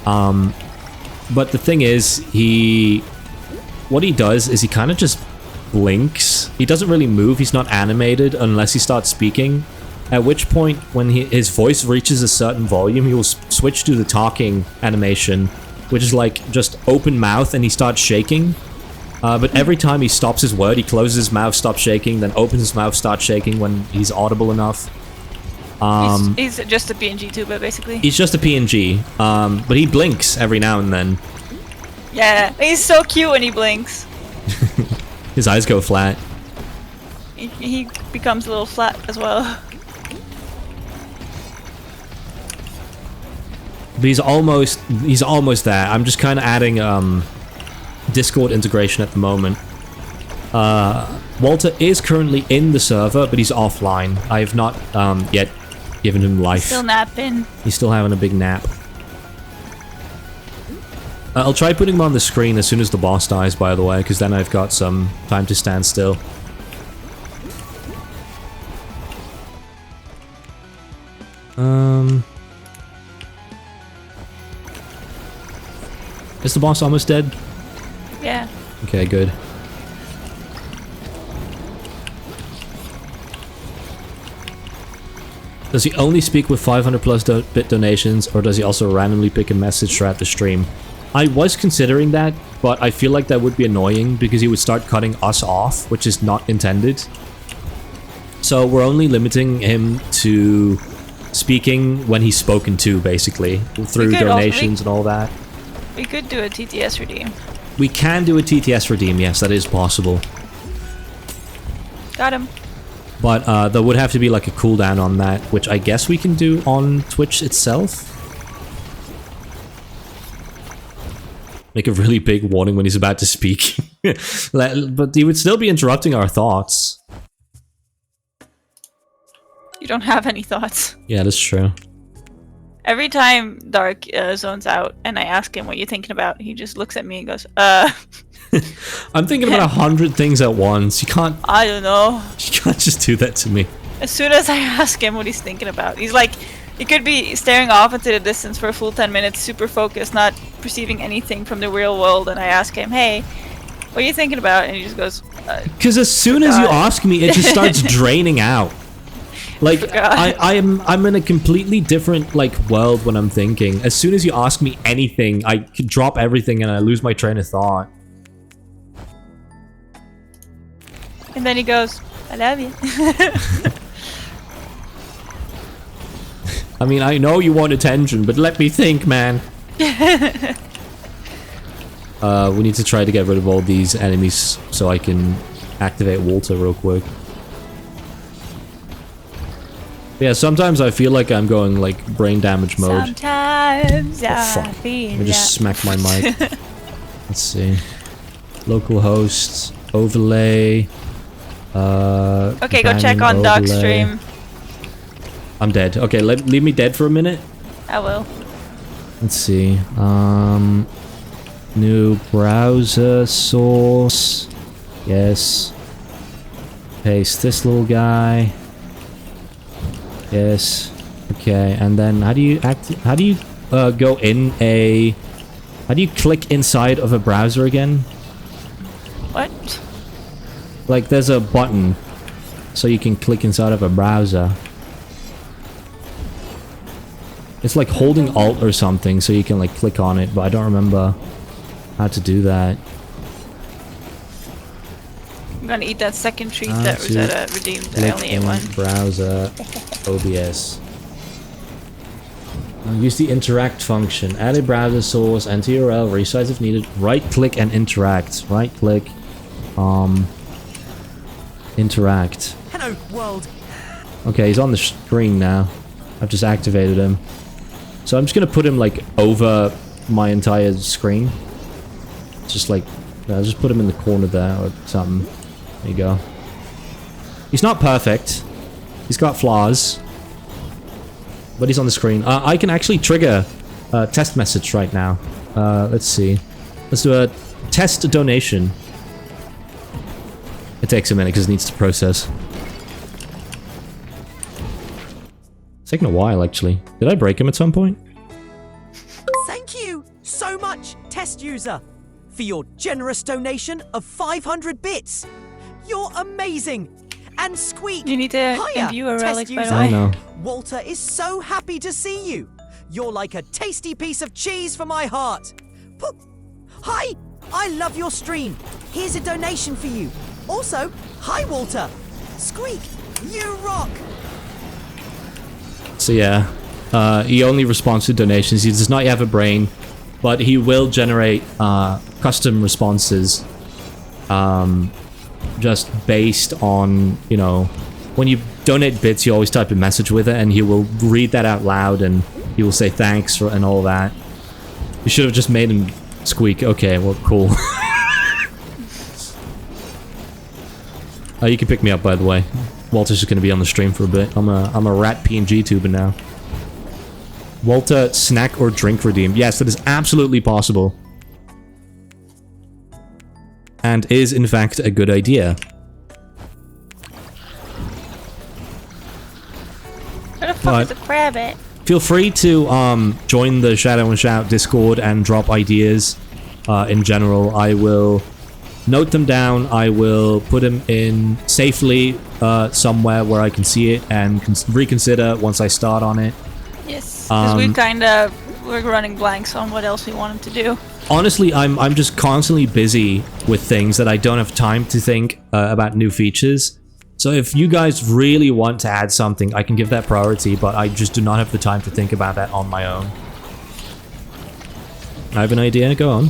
But the thing is, what he does is he kind of just blinks. He doesn't really move, he's not animated unless he starts speaking, at which point, when his voice reaches a certain volume, he will switch to the talking animation, which is like just open mouth and he starts shaking. But every time he stops his word, he closes his mouth, stops shaking, then opens his mouth, starts shaking when he's audible enough. He's just a PNG tuber, basically. He's just a PNG, but he blinks every now and then. Yeah, he's so cute when he blinks. His eyes go flat. He becomes a little flat as well. But he's almost there. I'm just kind of adding Discord integration at the moment. Walter is currently in the server, but he's offline. I have not yet given him life. Still napping. He's still having a big nap. I'll try putting him on the screen as soon as the boss dies, by the way, because then I've got some time to stand still. Is the boss almost dead? Yeah. Okay, good. Does he only speak with 500 plus bit donations, or does he also randomly pick a message throughout the stream? I was considering that, but I feel like that would be annoying because he would start cutting us off, which is not intended. So we're only limiting him to speaking when he's spoken to, basically, through donations and all that. We could do a TTS redeem. We can do a TTS redeem, yes, that is possible. Got him. But there would have to be like a cooldown on that, which I guess we can do on Twitch itself. Make a really big warning when he's about to speak. But he would still be interrupting our thoughts. You don't have any thoughts. Yeah, that's true. Every time Dark zones out and I ask him what you're thinking about, he just looks at me and goes, I'm thinking about 100 things at once. You can't... I don't know. You can't just do that to me. As soon as I ask him what he's thinking about, he's like, he could be staring off into the distance for a full 10 minutes, super focused, not perceiving anything from the real world, and I ask him, hey, what are you thinking about? And he just goes, because as soon as you ask me, it just starts draining out. Like, I'm in a completely different, like, world when I'm thinking. As soon as you ask me anything, I can drop everything and I lose my train of thought. And then he goes, I love you. I mean, I know you want attention, but let me think, man. We need to try to get rid of all these enemies so I can activate Walter real quick. Yeah, sometimes I feel like I'm going like brain damage mode. Sometimes I feel Let me just smack my mic. Let's see. Local hosts, overlay. Okay, go check on Doc's stream. I'm dead. Okay, leave me dead for a minute. I will. Let's see. New browser source. Yes. Paste this little guy. Yes. Okay, and then how do you go in a... How do you click inside of a browser again? What? Like, there's a button, so you can click inside of a browser. It's like holding Alt or something, so you can like click on it, but I don't remember how to do that. I'm gonna eat that second treat that Rosetta redeemed. I only ate one. Browser, OBS. Use the interact function. Add a browser source, enter URL, resize if needed. Right click and interact. Right click. Interact. Hello, world. Okay, he's on the screen now. I've just activated him. So I'm just gonna put him like over my entire screen. Just like, just put him in the corner there or something. There you go. He's not perfect. He's got flaws. But he's on the screen. I can actually trigger a test message right now. Let's see. Let's do a test donation. It takes a minute because it needs to process. It's taking a while, actually. Did I break him at some point? Thank you so much, test user, for your generous donation of 500 bits. You're amazing. And Squeak, You need to hiya, imbue a test relic, by the user. I way. know. Walter is so happy to see you. You're like a tasty piece of cheese for my heart. Hi, I love your stream. Here's a donation for you. Also, hi Walter. Squeak, you rock. So yeah, he only responds to donations. He does not have a brain, but he will generate custom responses just based on, you know, when you donate bits, you always type a message with it, and he will read that out loud, and he will say thanks and all that. You should have just made him squeak. Okay, well, cool. You can pick me up, by the way. Walter's just going to be on the stream for a bit. I'm a rat PNG tuber now. Walter, snack or drink redeem. Yes, that is absolutely possible. And is, in fact, a good idea. Where the fuck is the crab at? Feel free to join the Shadow and Shout Discord and drop ideas in general. I will note them down. I will put them in safely somewhere where I can see it and reconsider once I start on it. Yes, because we're running blanks on what else we wanted to do. Honestly, I'm just constantly busy with things that I don't have time to think about new features. So if you guys really want to add something, I can give that priority, but I just do not have the time to think about that on my own. I have an idea, go on.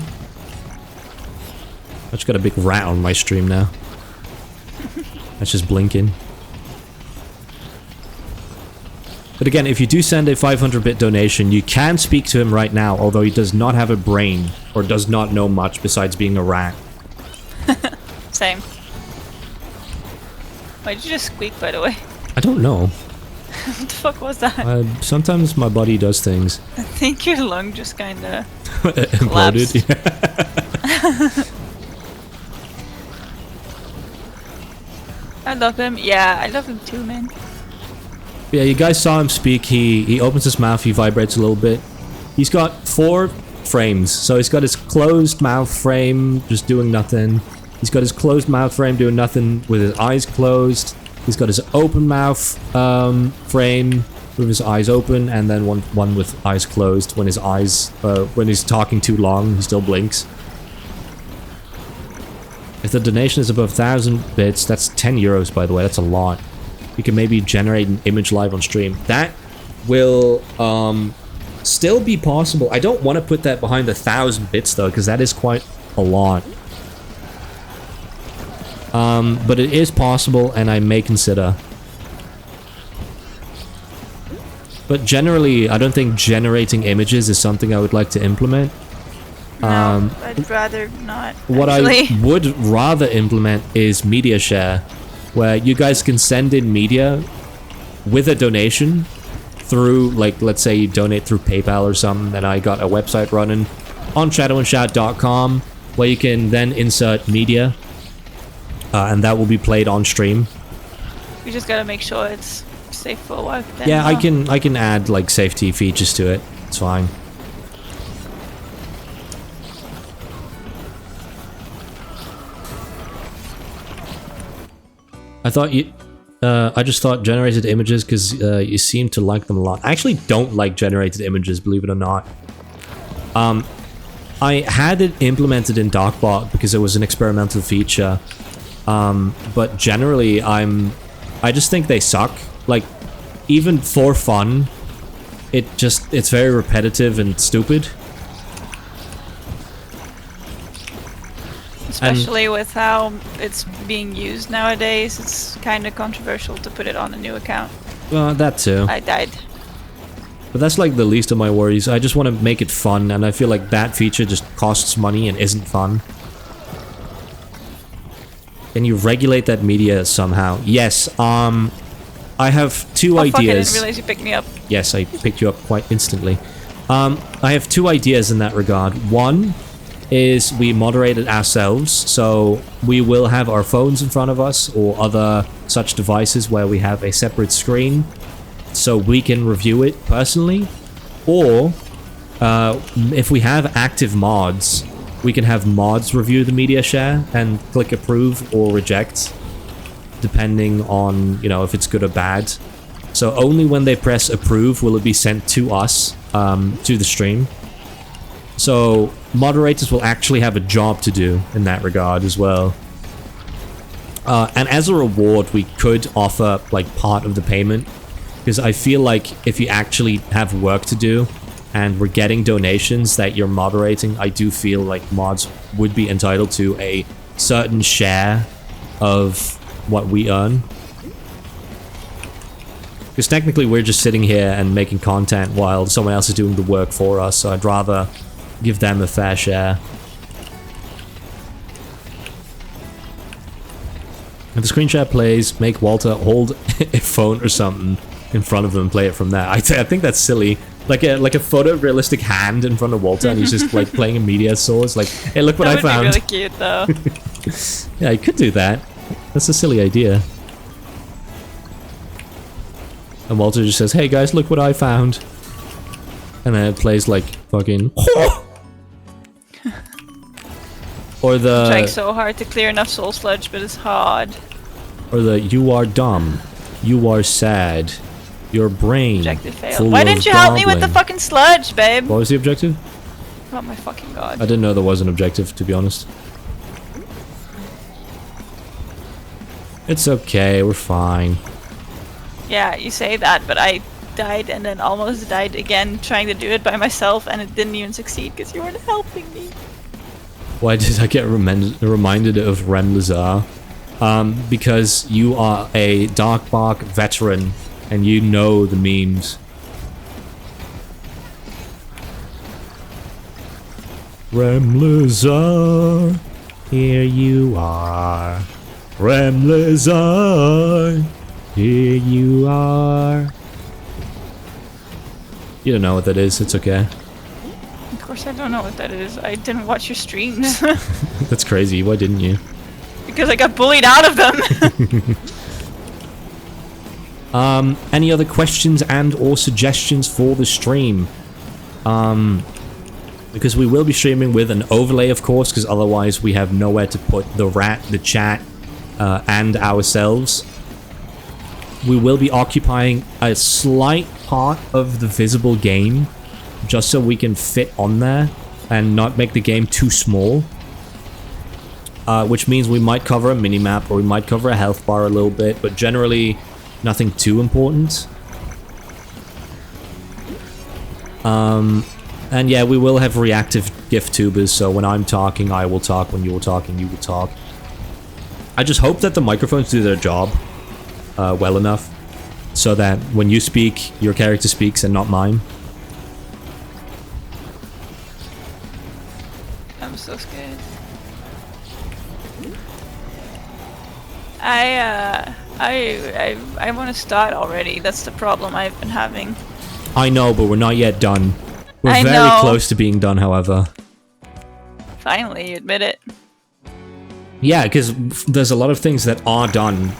I just got a big rat on my stream now. That's just blinking. But again, if you do send a 500-bit donation, you can speak to him right now, although he does not have a brain, or does not know much besides being a rat. Same. Why did you just squeak, by the way? I don't know. What the fuck was that? Sometimes my body does things. I think your lung just kinda imploded. Yeah. I love him. Yeah, I love him too, man. Yeah, you guys saw him speak. He opens his mouth, he vibrates a little bit. He's got 4 frames. So he's got his closed mouth frame, just doing nothing. He's got his closed mouth frame doing nothing with his eyes closed. He's got his open mouth frame with his eyes open, and then one with eyes closed. When his eyes, when he's talking too long, he still blinks. If the donation is above 1,000 bits, that's 10 euros, by the way. That's a lot. You can maybe generate an image live on stream. That will still be possible. I don't want to put that behind 1,000 bits though, because that is quite a lot. But it is possible, and I may consider. But generally, I don't think generating images is something I would like to implement. No, I'd rather not. What actually. I would rather implement is media share, where you guys can send in media with a donation through, like, let's say you donate through PayPal or something, and I got a website running on shadowandshout.com where you can then insert media. And that will be played on stream. We just gotta make sure it's safe for a while. Yeah, I can add like safety features to it. It's fine. I thought you. I just thought generated images because you seem to like them a lot. I actually don't like generated images, believe it or not. I had it implemented in Darkbot because it was an experimental feature. But generally, I just think they suck. Like, even for fun, it's very repetitive and stupid. Especially with how it's being used nowadays, it's kind of controversial to put it on a new account. That too. I died. But that's like the least of my worries. I just want to make it fun, and I feel like that feature just costs money and isn't fun. Can you regulate that media somehow? Yes, I have 2 ideas. Fuck, I didn't realize you picked me up. Yes, I picked you up quite instantly. I have 2 ideas in that regard. One is we moderate it ourselves, so we will have our phones in front of us or other such devices where we have a separate screen so we can review it personally. Or, if we have active mods, we can have mods review the media share and click approve or reject, depending on, you know, if it's good or bad. So only when they press approve will it be sent to us, to the stream. So moderators will actually have a job to do in that regard as well. And as a reward, we could offer like part of the payment, because I feel like if you actually have work to do, and we're getting donations that you're moderating, I do feel like mods would be entitled to a certain share of what we earn. Because technically we're just sitting here and making content while someone else is doing the work for us, so I'd rather give them a fair share. If the screen share plays, make Walter hold a phone or something in front of them and play it from there. I think that's silly. Like a photorealistic hand in front of Walter, and he's just like playing a media source. Like, hey, look what I found. That would be really cute, though. Yeah, you could do that. That's a silly idea. And Walter just says, "Hey guys, look what I found," and then it plays like fucking. Or the. I'm trying so hard to clear enough soul sludge, but it's hard. Or the "You are dumb, you are sad, your brain." Objective failed. Why didn't you help me with the fucking sludge, babe? What was the objective? Oh my fucking god. I didn't know there was an objective, to be honest. It's okay, we're fine. Yeah, you say that, but I died and then almost died again trying to do it by myself, and it didn't even succeed because you weren't helping me. Why did I get reminded of Rem Lazar? Because you are a Dark Bark veteran and you know the memes. Rem Lazar, here you are. Rem Lazar, here you are. You don't know what that is, it's okay. Of course I don't know what that is. I didn't watch your streams. That's crazy, why didn't you? Because I got bullied out of them. Any other questions and or suggestions for the stream? Because we will be streaming with an overlay, of course, because otherwise we have nowhere to put the chat, and ourselves. We will be occupying a slight part of the visible game, just so we can fit on there and not make the game too small. Which means we might cover a minimap or we might cover a health bar a little bit, but generally nothing too important. And yeah, we will have reactive gift tubers, so when I'm talking, I will talk. When you're talking, you will talk. I just hope that the microphones do their job well enough, so that when you speak, your character speaks and not mine. I'm so scared. I want to start already. That's the problem I've been having. I know, but we're not yet done. We're very close to being done, however. Finally, you admit it. Yeah, because there's a lot of things that are done.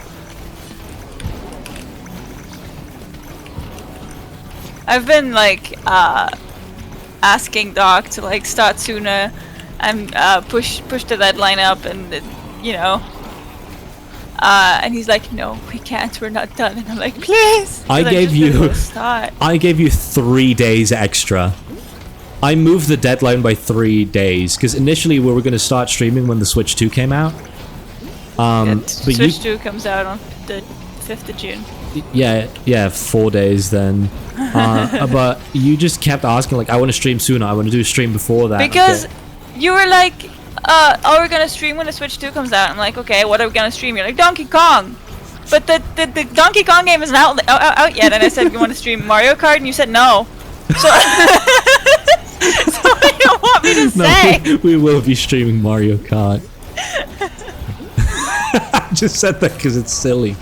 I've been like asking Doc to like start sooner and push the deadline up, and you know. And he's like, "No, we can't. We're not done." And I'm like, "Please." I gave you 3 days extra. I moved the deadline by 3 days because initially we were going to start streaming when the Switch 2 came out. But Switch 2 comes out on the 5th of June. Yeah, 4 days then. But you just kept asking, like, I want to stream sooner. I want to do a stream before that. Because you were like, "Oh, we're gonna stream when the Switch 2 comes out." I'm like, "Okay, what are we gonna stream?" You're like, "Donkey Kong." But the Donkey Kong game isn't out yet. And I said, "You want to stream Mario Kart?" And you said no. So, so what do you want me to say? No, we will be streaming Mario Kart. I just said that because it's silly.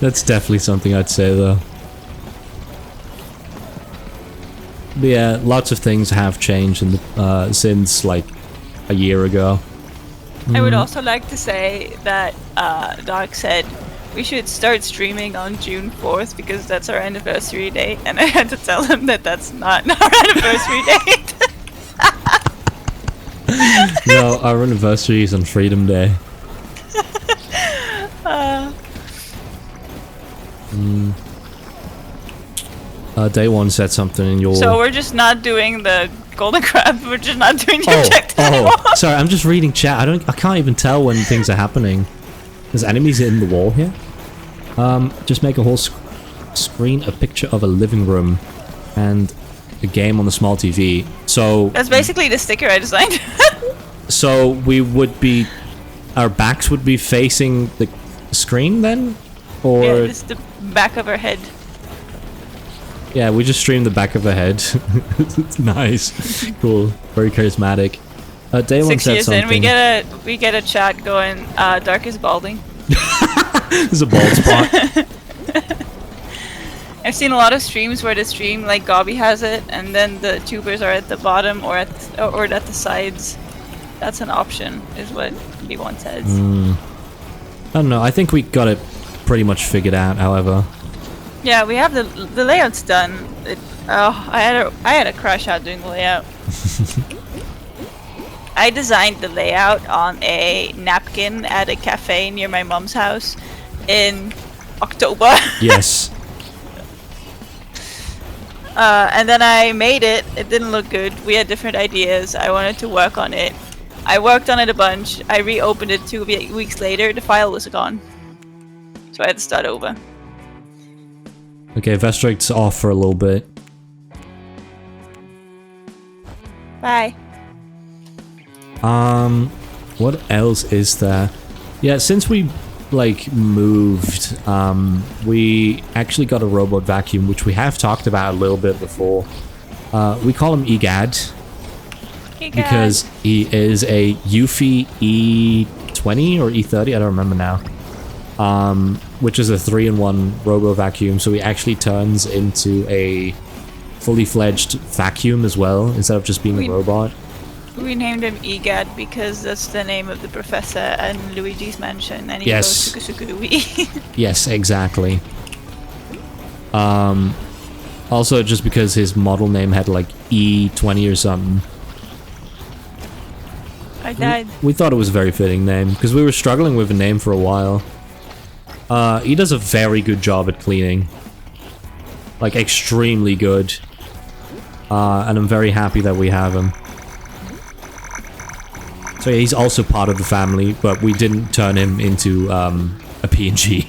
That's definitely something I'd say, though. But yeah, lots of things have changed in the, since like a year ago. I would also like to say that Doc said we should start streaming on June 4th because that's our anniversary date, and I had to tell him that that's not our anniversary date. No, our anniversary is on Freedom Day. Day one said something in your... So we're just not doing the golden crab. We're just not doing the objective anymore. Sorry, I'm just reading chat. I can't even tell when things are happening. There's enemies in the wall here. Just make a whole screen a picture of a living room and a game on the small TV. So that's basically the sticker I designed. So we would be... Our backs would be facing the screen then? Or... Yeah, just the back of our head. Yeah, we just streamed the back of her head. It's nice. Cool. Very charismatic. Day 1 6 said years something. in, we get a chat going, Dark is balding. There's a bald spot. I've seen a lot of streams where the stream, like Gobby has it, and then the tubers are at the bottom or at the sides. That's an option, is what D1 says. I don't know. I think we got it pretty much figured out. However, Yeah, we have the layout's done. I had a crash out doing the layout. I designed the layout on a napkin at a cafe near my mom's house in October. yes. And then I made it. It didn't look good. We had different ideas. I wanted to work on it. I worked on it a bunch. I reopened it 2 weeks later. The file was gone. So I had to start over. Okay, Vestric's off for a little bit. Bye. What else is there? Yeah, since we like moved, we actually got a robot vacuum, which we have talked about a little bit before. We call him EGAD because he is a Eufy E20 or E30, I don't remember now. Which is a 3-in-1 robo vacuum, so he actually turns into a fully fledged vacuum as well, instead of just being a robot. We named him EGAD because that's the name of the professor in Luigi's Mansion, and he goes Sukusukurui. Yes, exactly. Also, just because his model name had like E20 or something. I died. We thought it was a very fitting name, because we were struggling with a name for a while. He does a very good job at cleaning. Like, extremely good. And I'm very happy that we have him. So yeah, he's also part of the family, but we didn't turn him into a PNG.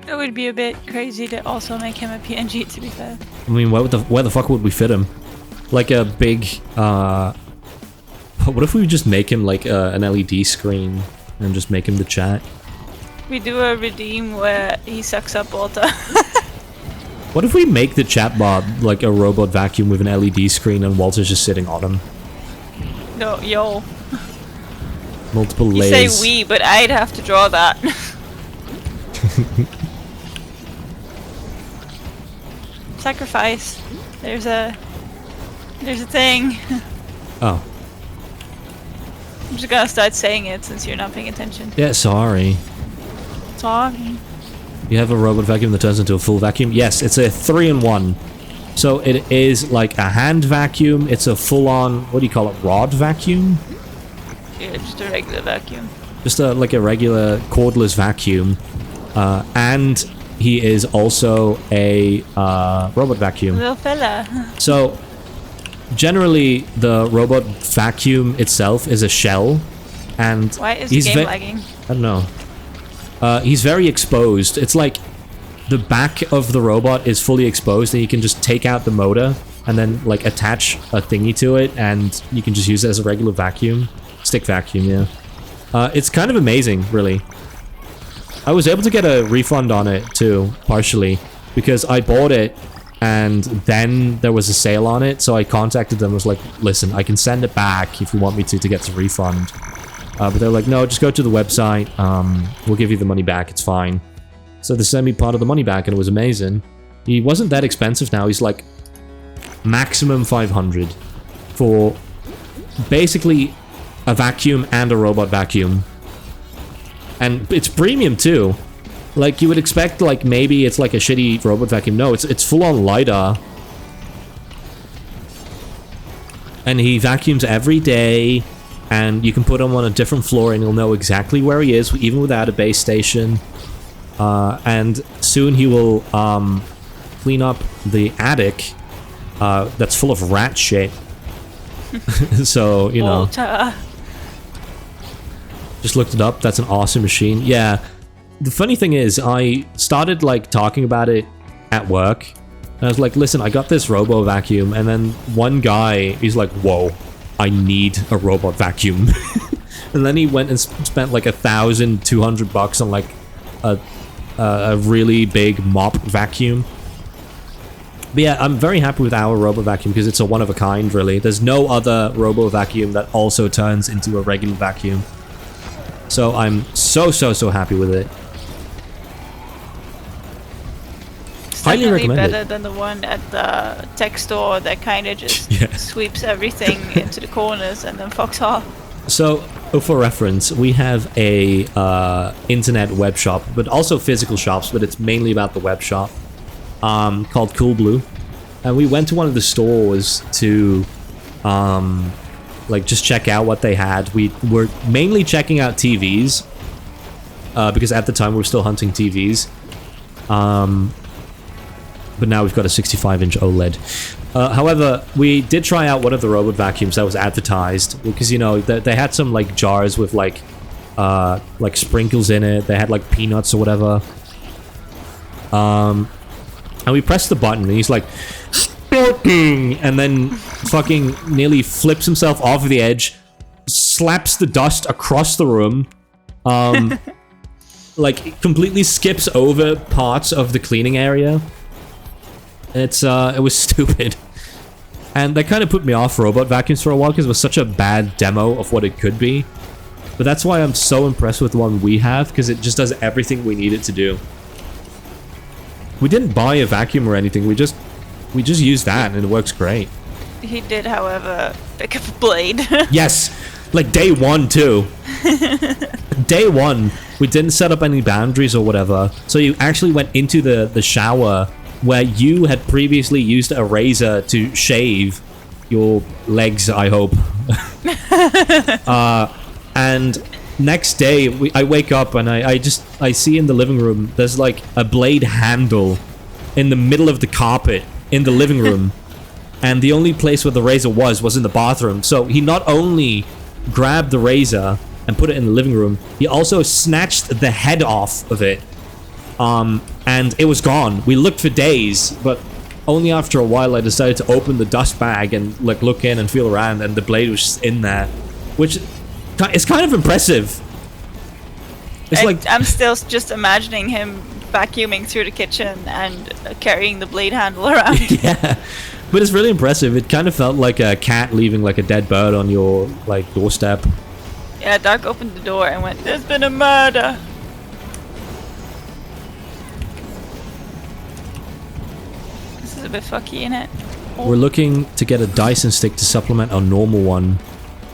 It would be a bit crazy to also make him a PNG, to be fair. I mean, where the fuck would we fit him? Like a big, what if we just make him like an LED screen and just make him the chat? We do a redeem where he sucks up water. What if we make the chatbot like a robot vacuum with an LED screen and Walter's just sitting on him? No, yo. Multiple You layers. say we, but I'd have to draw that. Sacrifice. There's a thing. Oh. I'm just gonna start saying it since you're not paying attention. Yeah, sorry. Sorry. You have a robot vacuum that turns into a full vacuum? Yes, it's a 3-in-1. So it is like a hand vacuum, it's a full-on, what do you call it, rod vacuum? Yeah, just a regular vacuum. Just like a regular cordless vacuum. And he is also a robot vacuum. Little fella. So, generally, the robot vacuum itself is a shell, and Why is the game lagging? I don't know. He's very exposed. It's like the back of the robot is fully exposed, and you can just take out the motor and then like attach a thingy to it, and you can just use it as a regular vacuum, stick vacuum. Yeah, it's kind of amazing, really. I was able to get a refund on it too, partially, because I bought it and then there was a sale on it, so I contacted them and was like, listen, I can send it back if you want me to get the refund. But they're like, no, just go to the website, we'll give you the money back, it's fine. So they sent me part of the money back and it was amazing. He wasn't that expensive now, he's like maximum 500 for basically a vacuum and a robot vacuum. And it's premium too. Like, you would expect, like, maybe it's like a shitty robot vacuum. No, it's full-on LiDAR. And he vacuums every day, and you can put him on a different floor and he'll know exactly where he is, even without a base station. And soon he will clean up the attic that's full of rat shit. So, you know. Walter. Just looked it up. That's an awesome machine. Yeah. The funny thing is, I started, like, talking about it at work. And I was like, listen, I got this robo vacuum. And then one guy, he's like, whoa, I need a robot vacuum. And then he went and spent, like, $1,200 on, like, a a really big mop vacuum. But yeah, I'm very happy with our robo vacuum because it's a one of a kind, really. There's no other robo vacuum that also turns into a regular vacuum. So I'm so happy with it. It's Highly definitely recommend better it. than the one at the tech store that kind of just Yeah. sweeps everything into the corners and then fucks off. So, for reference, we have a internet web shop, but also physical shops, but it's mainly about the web shop, called Cool Blue. And we went to one of the stores to, like, just check out what they had. We were mainly checking out TVs, because at the time we were still hunting TVs. But now we've got a 65-inch OLED. However, we did try out one of the robot vacuums that was advertised because, you know, they had some like jars with like sprinkles in it. They had like peanuts or whatever. And we pressed the button and he's like, "Sparking!" and then fucking nearly flips himself off the edge, slaps the dust across the room, like completely skips over parts of the cleaning area. It was stupid. And that kind of put me off robot vacuums for a while because it was such a bad demo of what it could be. But that's why I'm so impressed with the one we have, because it just does everything we need it to do. We didn't buy a vacuum or anything, we just used that and it works great. He did, however, pick up a blade. Yes! Like day one too. Day one, we didn't set up any boundaries or whatever, so you actually went into the shower where you had previously used a razor to shave your legs, I hope. And next day, I wake up and I see in the living room, there's like a blade handle in the middle of the carpet in the living room. And the only place where the razor was in the bathroom. So he not only grabbed the razor and put it in the living room, he also snatched the head off of it. And it was gone. We looked for days, but only after a while I decided to open the dust bag and like look in and feel around, and the blade was just in there, which is kind of impressive. It's like I'm still just imagining him vacuuming through the kitchen and carrying the blade handle around. yeah, but it's really impressive. It kind of felt like a cat leaving like a dead bird on your like doorstep. Yeah, Dark opened the door and went, "There's been a murder." This is a bit fucky, innit? Oh. We're looking to get a Dyson stick to supplement our normal one,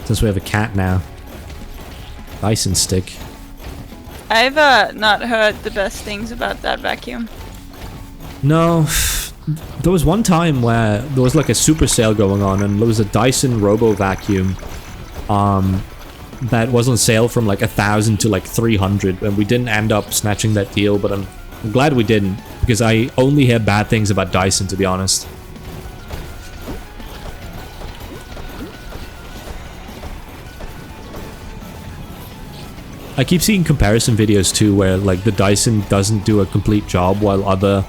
since we have a cat now. Dyson stick. I've not heard the best things about that vacuum. No, there was one time where there was like a super sale going on, and there was a Dyson Robo vacuum, that was on sale from like 1,000 to like 300, and we didn't end up snatching that deal. But I'm glad we didn't, because I only hear bad things about Dyson, to be honest. I keep seeing comparison videos too where like the Dyson doesn't do a complete job while other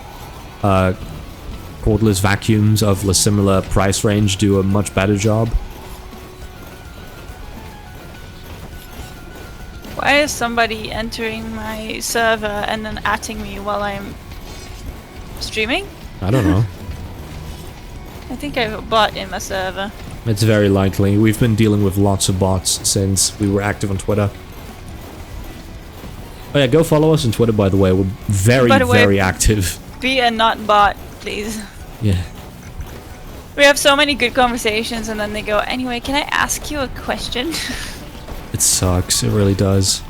cordless vacuums of a similar price range do a much better job. Why is somebody entering my server and then atting me while I'm streaming? I don't know. I think I have a bot in my server. It's very likely. We've been dealing with lots of bots since we were active on Twitter. Oh yeah, go follow us on Twitter, by the way. We're very, By the way, very active. Be a not bot, please. Yeah. We have so many good conversations and then they go, "Anyway, can I ask you a question?" It sucks. It really does.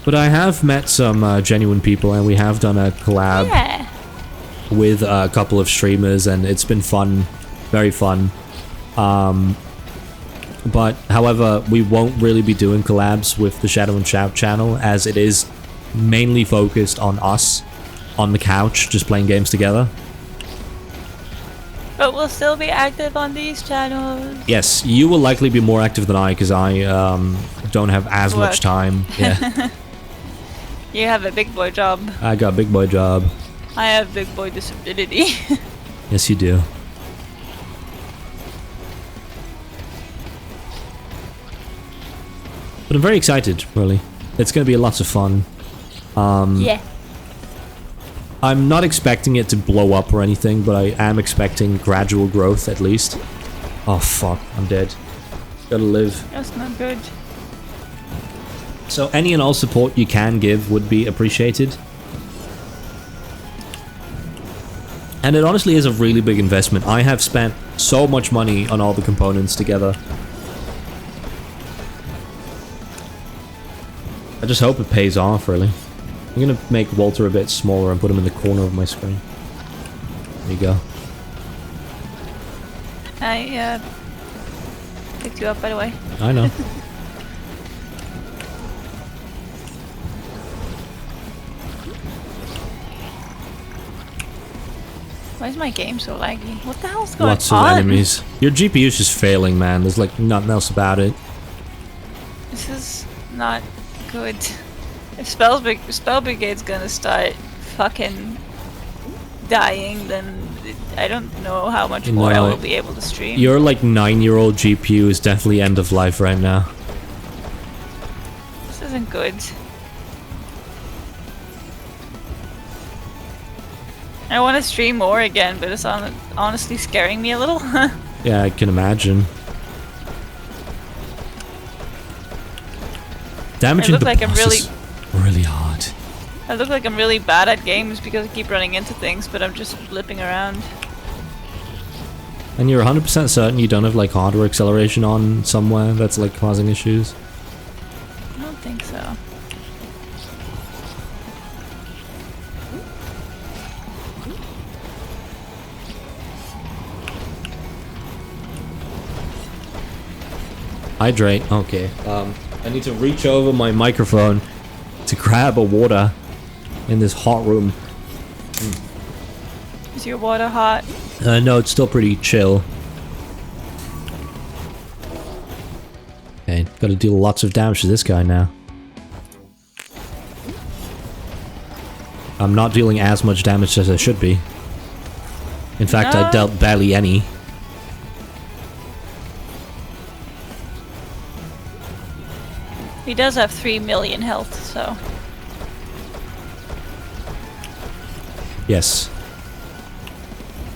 But I have met some genuine people, and we have done a collab. Yeah. With a couple of streamers, and it's been fun, very fun. But however, we won't really be doing collabs with the Shadow and Shout channel, as it is mainly focused on us on the couch just playing games together. But we'll still be active on these channels. Yes, you will likely be more active than I, because I don't have as much time. Yeah. You have a big boy job. I got a big boy job. I have big boy disability. Yes, you do. But I'm very excited, really. It's going to be lots of fun. Yeah. I'm not expecting it to blow up or anything, but I am expecting gradual growth at least. Oh fuck, I'm dead. Gotta live. That's not good. So any and all support you can give would be appreciated. And it honestly is a really big investment. I have spent so much money on all the components together. I just hope it pays off, really. I'm gonna make Walter a bit smaller and put him in the corner of my screen. There you go. I picked you up, by the way. I know. Why is my game so laggy? What the hell's going on? Lots of enemies. Your GPU's just failing, man. There's like nothing else about it. This is not good. If Spell Brigade's gonna start fucking dying, then I don't know how much more I will be able to stream. Your like 9-year-old GPU is definitely end of life right now. This isn't good. I want to stream more again, but it's honestly scaring me a little. Yeah, I can imagine. Damaging the boss is really hard. I look like I'm really bad at games because I keep running into things, but I'm just flipping around. And you're 100% certain you don't have like hardware acceleration on somewhere that's like causing issues? I don't think so. Hydrate. Okay. I need to reach over my microphone to grab a water in this hot room. Is your water hot? No, it's still pretty chill. Okay, gotta deal lots of damage to this guy now. I'm not dealing as much damage as I should be. In fact, I dealt barely any. He does have 3 million health, so... Yes.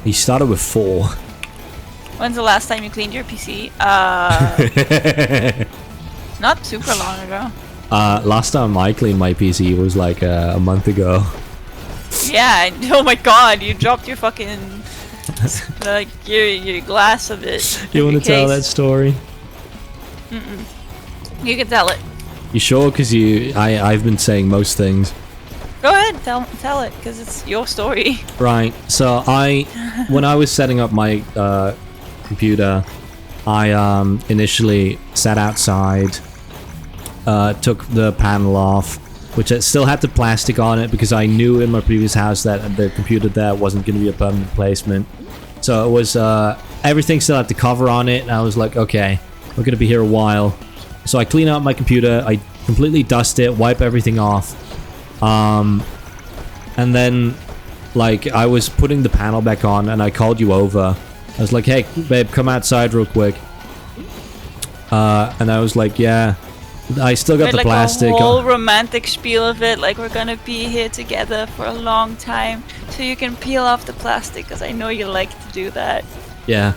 He started with 4. When's the last time you cleaned your PC? Not super long ago. Last time I cleaned my PC was like a month ago. Yeah, oh my god, you dropped your fucking... like, your glass of it. You want to tell that story? You can tell it. You sure? Because I've been saying most things. Go ahead, tell it, because it's your story. Right, so when I was setting up my computer, I initially sat outside, took the panel off, which it still had the plastic on it because I knew in my previous house that the computer there wasn't going to be a permanent placement. So it was, everything still had the cover on it, and I was like, okay, we're going to be here a while. So I clean out my computer, I completely dust it, wipe everything off. And then, like, I was putting the panel back on, and I called you over. I was like, hey, babe, come outside real quick. And I was like, yeah, I still got the plastic. Like a whole romantic spiel of it, like we're gonna be here together for a long time, so you can peel off the plastic, because I know you like to do that. Yeah.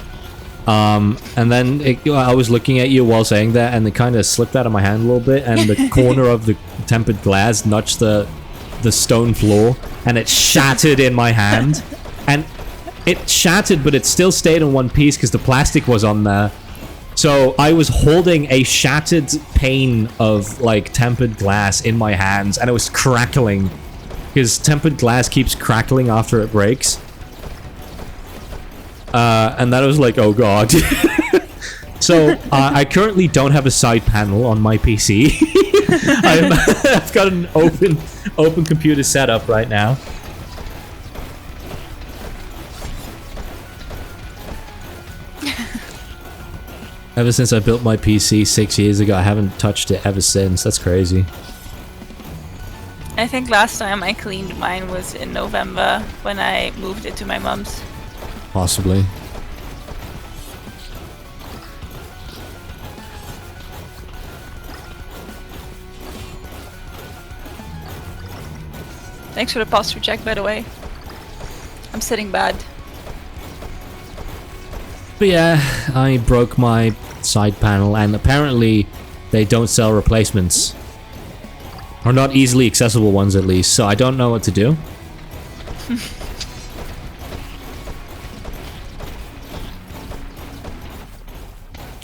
And then I was looking at you while saying that, and it kind of slipped out of my hand a little bit, and the corner of the tempered glass nudged the stone floor, and it shattered in my hand. And it shattered, but it still stayed in one piece because the plastic was on there. So I was holding a shattered pane of like tempered glass in my hands, and it was crackling because tempered glass keeps crackling after it breaks. And that was like, oh god. So I currently don't have a side panel on my PC. I've got an open computer setup right now. Ever since I built my PC 6 years ago, I haven't touched it ever since. That's crazy. I think last time I cleaned mine was in November when I moved it to my mum's. Possibly. Thanks for the posture check, by the way. I'm sitting bad. But yeah, I broke my side panel, and apparently they don't sell replacements. Or not easily accessible ones, at least, so I don't know what to do.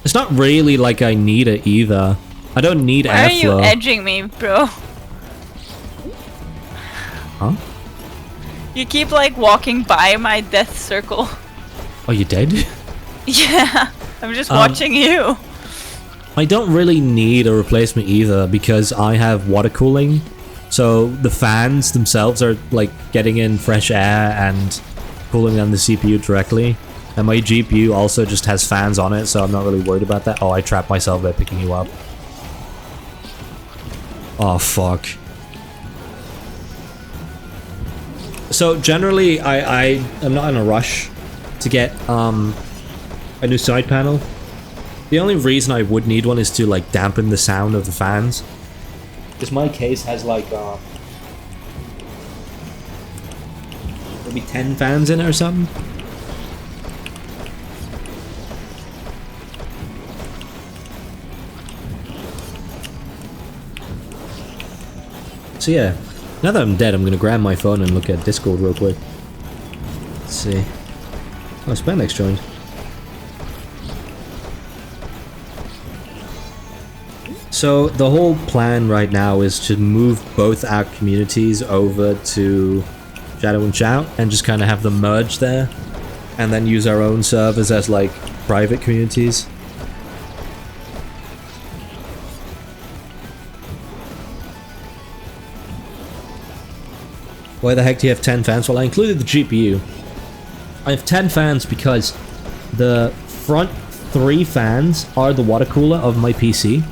It's not really like I need it either. I don't need Why airflow. are you edging me, bro? Huh? You keep like walking by my death circle. Oh, you dead? Yeah, I'm just watching you. I don't really need a replacement either because I have water cooling. So the fans themselves are like getting in fresh air and cooling down the CPU directly. And my GPU also just has fans on it, so I'm not really worried about that. Oh, I trapped myself by picking you up. Oh, fuck. So generally, I'm not in a rush to get a new side panel. The only reason I would need one is to like dampen the sound of the fans. Because my case has like maybe 10 fans in it or something. So yeah, now that I'm dead, I'm gonna grab my phone and look at Discord real quick. Let's see. Oh, Spandex joined. So the whole plan right now is to move both our communities over to Shadow and Shout and just kind of have them merge there, and then use our own servers as like private communities. Why the heck do you have 10 fans? Well, I included the GPU. I have 10 fans because the front 3 fans are the water cooler of my PC.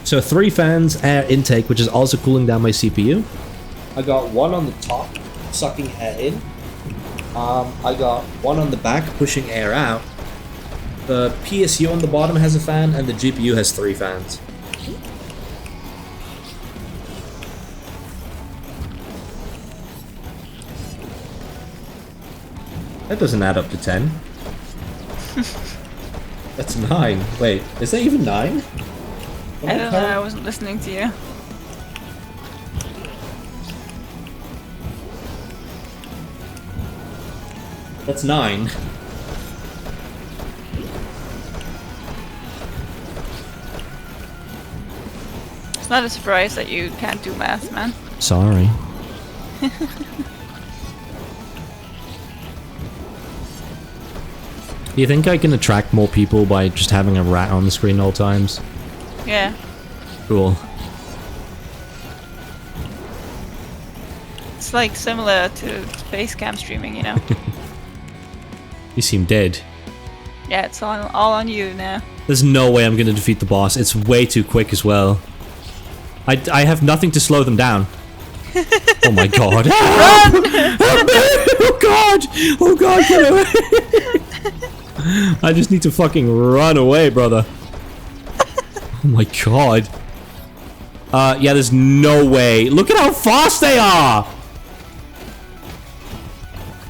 So 3 fans, air intake, which is also cooling down my CPU. I got 1 on the top, sucking air in. I got 1 on the back, pushing air out. The PSU on the bottom has a fan, and the GPU has 3 fans. That doesn't add up to 10. That's 9. Wait, is that even 9? I don't know, I wasn't listening to you. That's 9. It's not a surprise that you can't do math, man. Sorry. Do you think I can attract more people by just having a rat on the screen all times? Yeah. Cool. It's like similar to face cam streaming, you know? You seem dead. Yeah, it's all on you now. There's no way I'm gonna defeat the boss. It's way too quick as well. I have nothing to slow them down. Oh my god. Run! Help me! Oh god! Oh god, get away! I just need to fucking run away, brother. Oh my god. Yeah, there's no way. Look at how fast they are!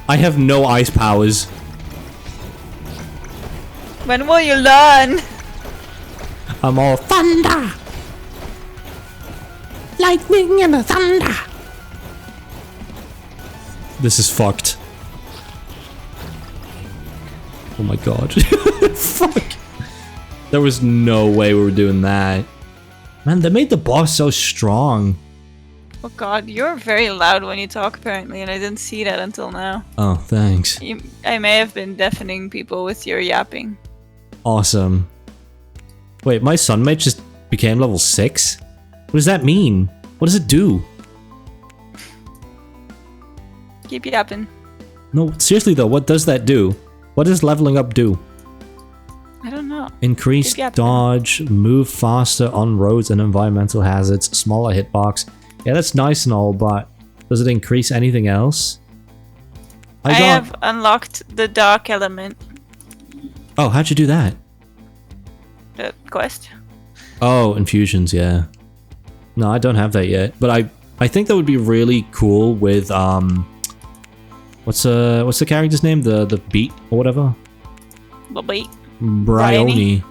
I have no ice powers. When will you learn? I'm all thunder! Lightning and the thunder! This is fucked. Oh my god. Fuck. There was no way we were doing that. Man, they made the boss so strong. Oh god, you're very loud when you talk apparently, and I didn't see that until now. Oh, thanks. I may have been deafening people with your yapping. Awesome. Wait, my sunmate just became level 6? What does that mean? What does it do? Keep yapping. No, seriously though, what does that do? What does leveling up do? I don't know. Increased dodge, move faster on roads and environmental hazards, smaller hitbox. Yeah, that's nice and all, but does it increase anything else? I have unlocked the dark element. Oh, how'd you do that? The quest. Oh, infusions, yeah. No, I don't have that yet, but I think that would be really cool with what's the character's name? The beat or whatever. The beat. Bryony.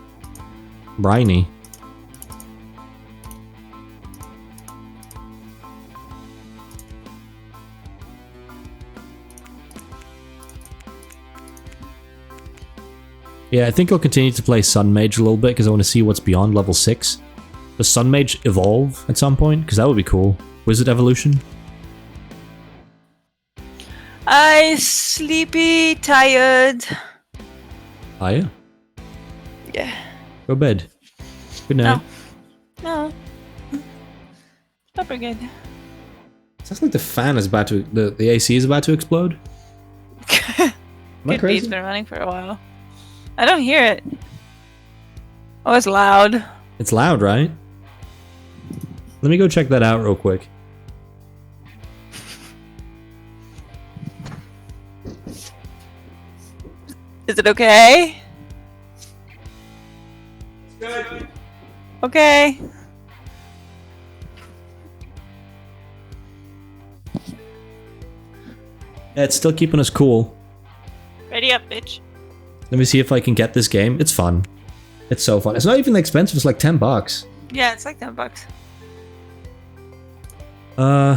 Bryony. Yeah, I think I'll continue to play Sun Mage a little bit because I want to see what's beyond level 6. Does Sun Mage evolve at some point? Because that would be cool. Wizard evolution? I sleepy, tired. Are you? Yeah. Go bed. Good night. No. Not brigade. Sounds like the fan is about to... The AC is about to explode. Am I Good crazy? beat's been running for a while. I don't hear it. Oh, it's loud. It's loud, right? Let me go check that out real quick. Is it okay? Good. Okay. Yeah, it's still keeping us cool. Ready up, bitch. Let me see if I can get this game. It's fun. It's so fun. It's not even expensive. It's like $10. Yeah, it's like $10.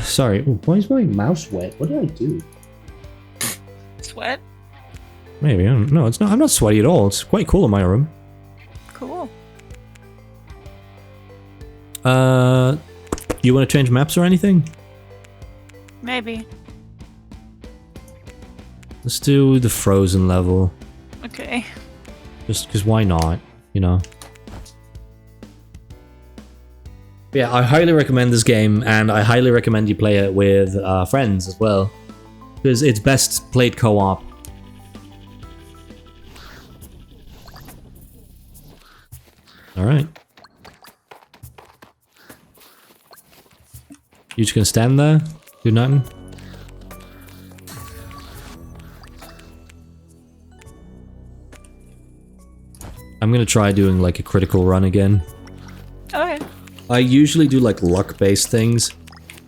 Sorry. Ooh, why is my mouse wet? What did I do? Sweat? Maybe. I don't know. It's not. I'm not sweaty at all. It's quite cool in my room. Cool. You want to change maps or anything? Maybe. Let's do the frozen level. Okay. Just because why not? You know? Yeah, I highly recommend this game, and I highly recommend you play it with friends as well. Because it's best played co-op. Alright. You just gonna stand there? Do nothing? I'm gonna try doing like a critical run again. Okay. I usually do like luck-based things.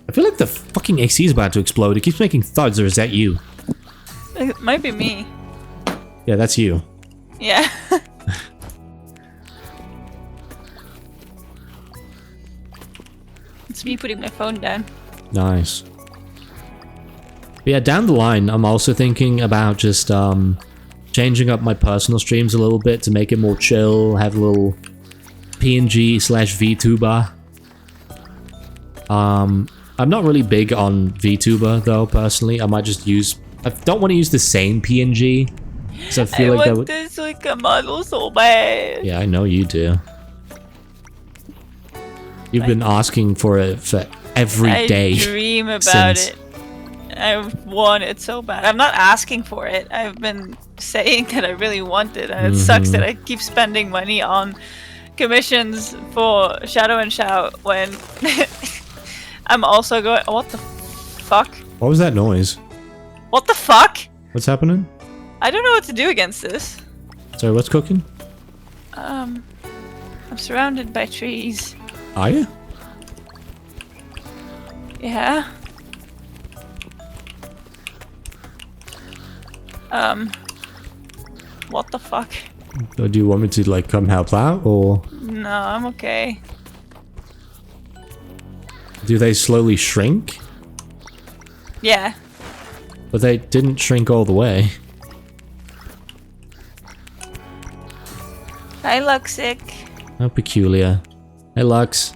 I feel like the fucking AC is about to explode. It keeps making thuds, or is that you? It might be me. Yeah, that's you. Yeah. It's me putting my phone down. Nice. But yeah, down the line, I'm also thinking about just changing up my personal streams a little bit to make it more chill, have a little PNG/VTuber. I'm not really big on VTuber though, personally. I might just use... I don't want to use the same PNG. So I feel like that would... this like a model so bad. Yeah, I know you do. You've been asking for it for every day. I dream about since. it. I want it so bad. I'm not asking for it. I've been saying that I really want it, and it sucks that I keep spending money on commissions for Shadow and Shout when I'm also going. What the fuck? What was that noise? What the fuck? What's happening? I don't know what to do against this. Sorry, what's cooking? I'm surrounded by trees. Are you? Yeah. What the fuck? Or do you want me to like come help out, or No, I'm okay. do they slowly shrink? Yeah. But they didn't shrink all the way. Hi, Luxic. How peculiar. Hey, Lux.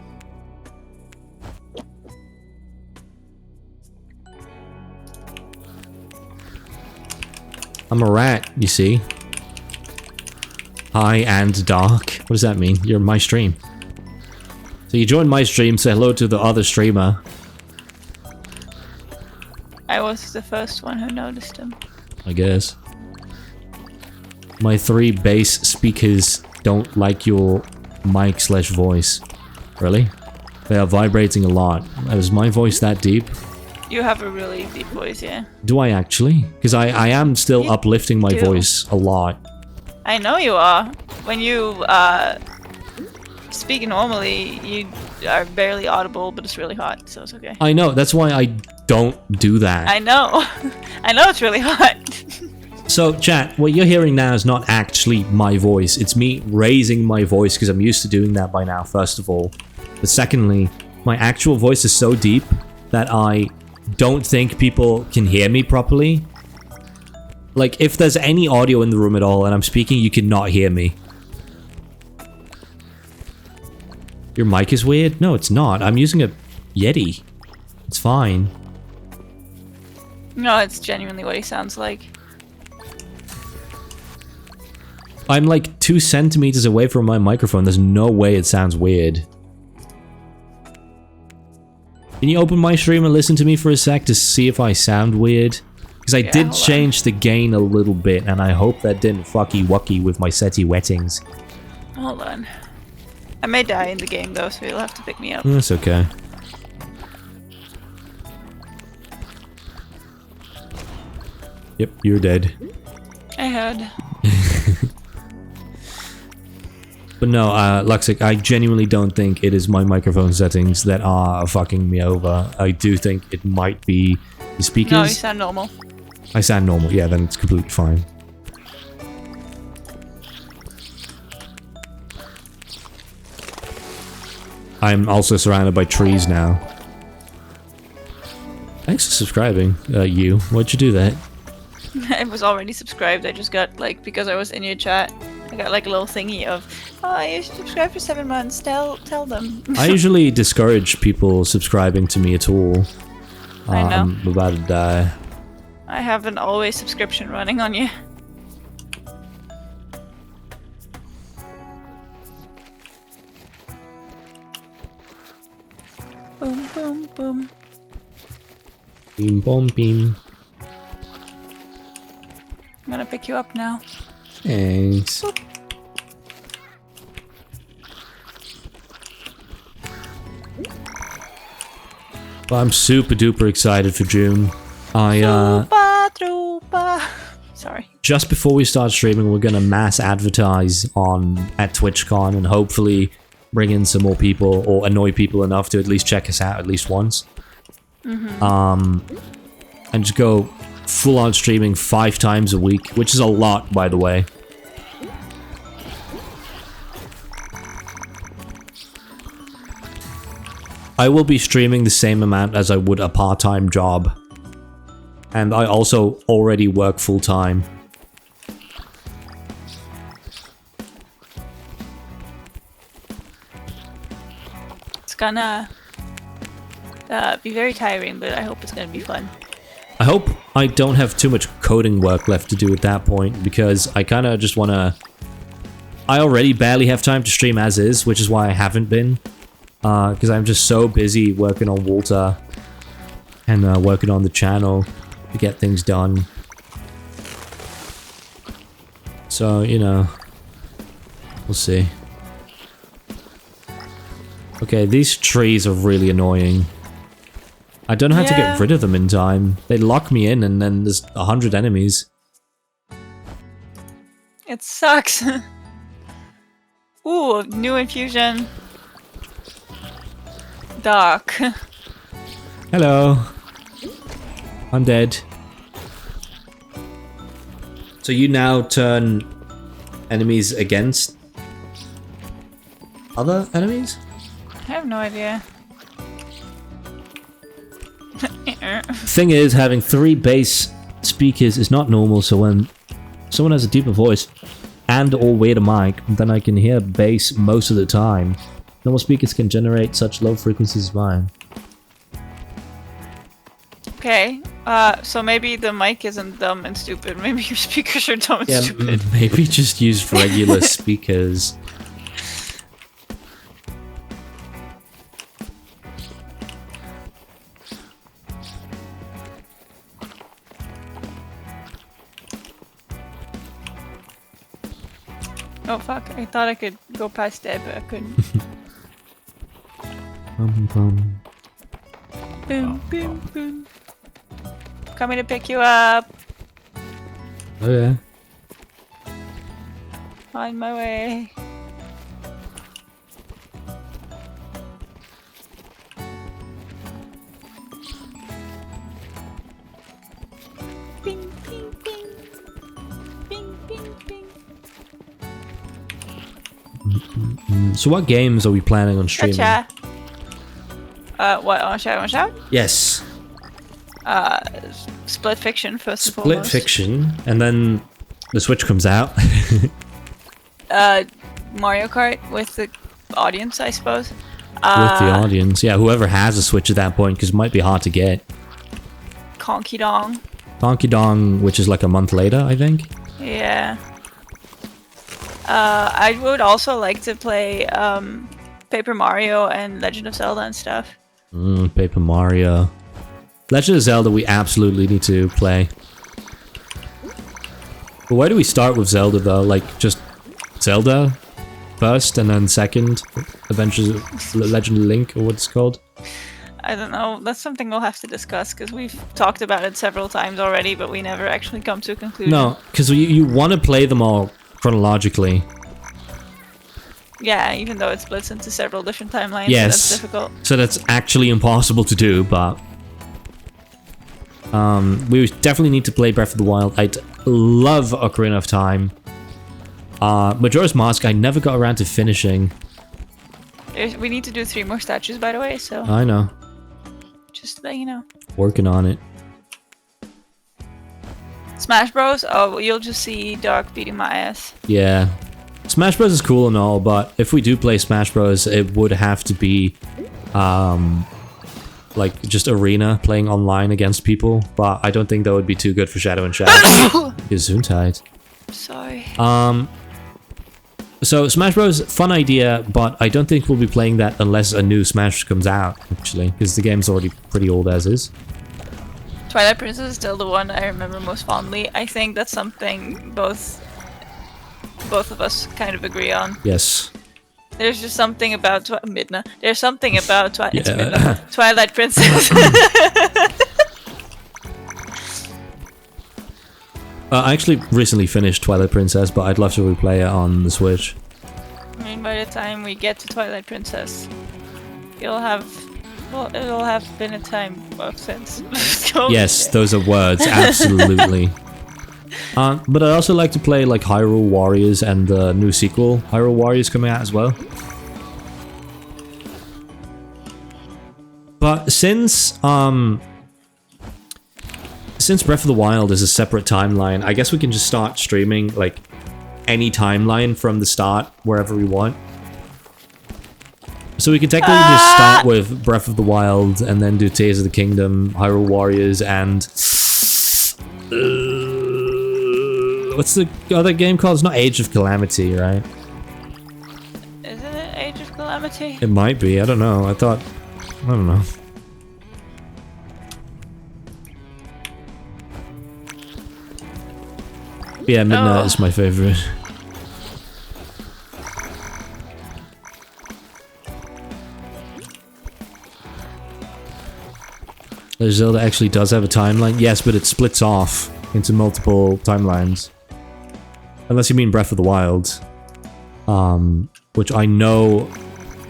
I'm a rat, you see. High and dark. What does that mean? You're in my stream. So you joined my stream, say hello to the other streamer. I was the first one who noticed him. I guess. My 3 bass speakers don't like your mic/voice. Really? They are vibrating a lot. Is my voice that deep? You have a really deep voice, yeah. Do I actually? Because I am still You uplifting my do. voice a lot. I know you are. When you speak normally, you are barely audible, but it's really hot, so it's okay. I know, that's why I don't do that. I know. I know it's really hot. So, chat, what you're hearing now is not actually my voice. It's me raising my voice because I'm used to doing that by now, first of all. But secondly, my actual voice is so deep that I don't think people can hear me properly. Like, if there's any audio in the room at all and I'm speaking, you cannot hear me. Your mic is weird? No, it's not. I'm using a Yeti. It's fine. No, it's genuinely what he sounds like. I'm like 2 centimeters away from my microphone. There's no way it sounds weird. Can you open my stream and listen to me for a sec to see if I sound weird? Because I did change the gain a little bit, and I hope that didn't fucky wucky with my SETI wettings. Hold on. I may die in the game though, so you'll have to pick me up. That's okay. Yep, you're dead. I heard. But no, Luxic, I genuinely don't think it is my microphone settings that are fucking me over. I do think it might be the speakers. No, you sound normal. I sound normal, yeah, then it's completely fine. I'm also surrounded by trees now. Thanks for subscribing, you. Why'd you do that? I was already subscribed. I just got, like, because I was in your chat, I got like a little thingy of, oh, you subscribed for 7 months. Tell them. I usually discourage people subscribing to me at all. I know. I'm about to die. I have an always subscription running on you. Boom, boom, boom. Beam, boom, beam. I'm gonna pick you up now. Thanks. Boop. Well, I'm super duper excited for June. Sorry. Just before we start streaming, we're gonna mass advertise at TwitchCon and hopefully bring in some more people or annoy people enough to at least check us out at least once. And just go full-on streaming 5 times a week, which is a lot, by the way. I will be streaming the same amount as I would a part-time job. And I also already work full-time. It's gonna be very tiring, but I hope it's gonna be fun. I hope I don't have too much coding work left to do at that point, because I kind of just want to... I already barely have time to stream as is, which is why I haven't been. Because I'm just so busy working on Walter and working on the channel to get things done. So, you know, we'll see. Okay, these trees are really annoying. I don't know how to get rid of them in time. They lock me in and then there's 100 enemies. It sucks. Ooh, new infusion. Doc. Hello. I'm dead. So you now turn enemies against other enemies? I have no idea. Thing is, having 3 bass speakers is not normal, so when someone has a deeper voice and or weirder mic, then I can hear bass most of the time. Normal speakers can generate such low frequencies as mine. Okay, so maybe the mic isn't dumb and stupid. Maybe your speakers are dumb and stupid. Maybe just use regular speakers. Oh fuck, I thought I could go past that, but I couldn't. Bum. Boom, boom, boom. Coming to pick you up. Oh yeah. On my way. So what games are we planning on streaming? Gotcha. What, on shout? Yes. Split Fiction, first and Split foremost. Fiction, and then the Switch comes out. Mario Kart with the audience, I suppose. With the audience. Yeah, whoever has a Switch at that point, because it might be hard to get. Conky Dong. Donkey Dong, which is like a month later, I think. Yeah. I would also like to play Paper Mario and Legend of Zelda and stuff. Paper Mario. Legend of Zelda we absolutely need to play. But where do we start with Zelda though? Like, just Zelda first, and then second, Adventures of Legend of Link, or what it's called? I don't know. That's something we'll have to discuss, because we've talked about it several times already, but we never actually come to a conclusion. No, because you want to play them all chronologically. Yeah, even though it splits into several different timelines, Yes. so that's difficult. So that's actually impossible to do, but... we definitely need to play Breath of the Wild. I'd love Ocarina of Time. Majora's Mask, I never got around to finishing. We need to do 3 more statues, by the way, so I know. just let you know. Working on it. Smash Bros? Oh, you'll just see Dark beating my ass. Yeah. Smash Bros is cool and all, but if we do play Smash Bros, it would have to be, like, just arena, playing online against people. But I don't think that would be too good for Shadow and Shadow. Gesundheit. Sorry. So Smash Bros, fun idea, but I don't think we'll be playing that unless a new Smash comes out, actually, because the game's already pretty old as is. Twilight Princess is still the one I remember most fondly. I think that's something both of us kind of agree on. Yes. There's just something about Midna. There's something about it's Yeah. Midna. Twilight Princess. I actually recently finished Twilight Princess, but I'd love to replay it on the Switch. I mean, by the time we get to Twilight Princess, it'll have been a time of sense. Yes, those are words, absolutely. But I'd also like to play like Hyrule Warriors and the new sequel, Hyrule Warriors, coming out as well. But since Breath of the Wild is a separate timeline, I guess we can just start streaming like any timeline from the start, wherever we want. So we can technically just start with Breath of the Wild and then do Tears of the Kingdom, Hyrule Warriors, and... what's the other game called? It's not Age of Calamity, right? Isn't it Age of Calamity? It might be, I don't know. I don't know. Yeah, Midnight is my favorite. Zelda actually does have a timeline. Yes, but it splits off into multiple timelines. Unless you mean Breath of the Wild. Which I know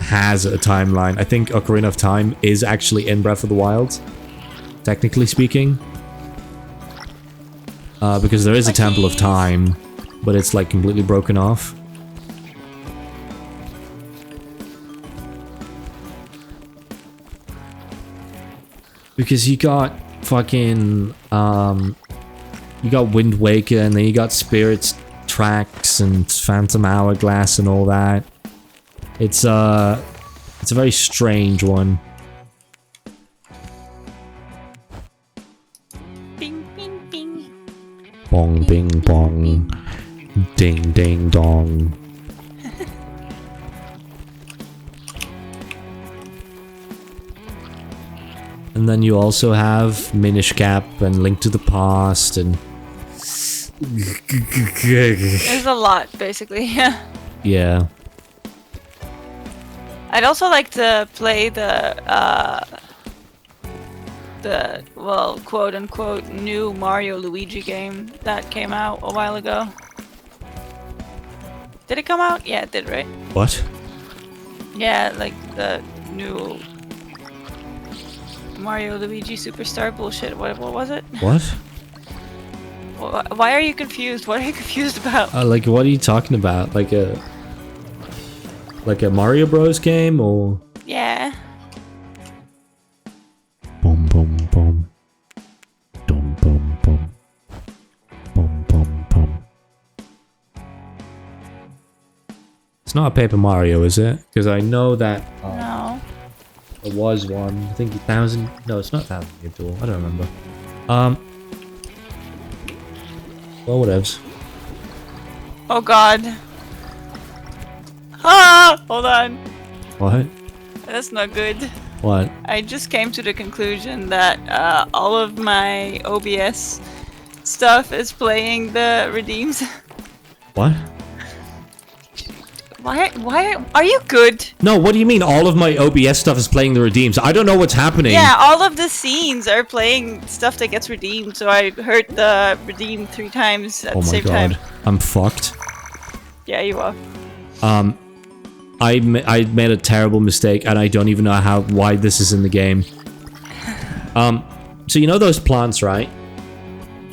has a timeline. I think Ocarina of Time is actually in Breath of the Wild. Technically speaking. Because there is a Temple of Time, but it's like completely broken off. Because you got fucking, you got Wind Waker, and then you got Spirit's Tracks and Phantom Hourglass and all that. It's a very strange one. Bing, bing, bing. Bong, bing, bong. Ding, ding, dong. And then you also have Minish Cap and Link to the Past and... There's a lot, basically. yeah. I'd also like to play the well, quote unquote new Mario Luigi game that came out a while ago. Did it come out? Yeah, it did, right? What? Yeah, like the new Mario Luigi Superstar bullshit. What was it? What? Why are you confused? What are you confused about? Like, what are you talking about? Like a Like a Mario Bros game, or? Yeah. Boom, boom, boom. Dum, boom, boom. Boom, boom, boom. It's not a Paper Mario, is it? Because I know that... No. There was one. I think 1,000... No, it's not 1,000 Year Door. I don't remember. Well, whatevs. Oh god. Ah! Hold on. What? That's not good. What? I just came to the conclusion that all of my OBS stuff is playing the redeems. What? Why are you good? No, what do you mean all of my OBS stuff is playing the redeems? I don't know what's happening. Yeah, all of the scenes are playing stuff that gets redeemed, so I heard the redeem 3 times at the same time. I'm fucked. Yeah, you are. I made a terrible mistake, and I don't even know why this is in the game. So you know those plants, right?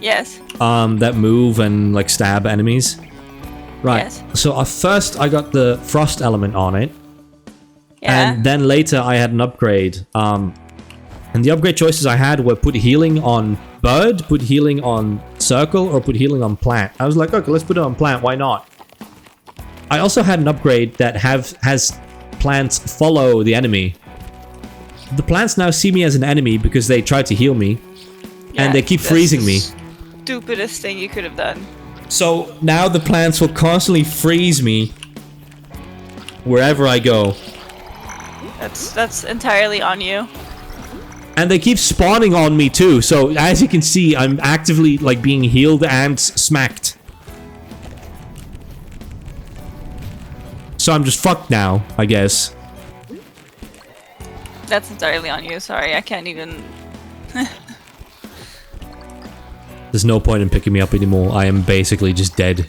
Yes. That move and like stab enemies? Right. Yes. So first I got the frost element on it. Yeah. And then later I had an upgrade. And the upgrade choices I had were put healing on bird, put healing on circle, or put healing on plant. I was like, okay, let's put it on plant, why not? I also had an upgrade that has plants follow the enemy. The plants now see me as an enemy because they tried to heal me. And they keep freezing me. Stupidest thing you could have done. So now the plants will constantly freeze me wherever I go. That's entirely on you. And they keep spawning on me too, so as you can see, I'm actively like being healed and smacked. So I'm just fucked now, I guess. That's entirely on you, sorry, I can't even... There's no point in picking me up anymore, I am basically just dead.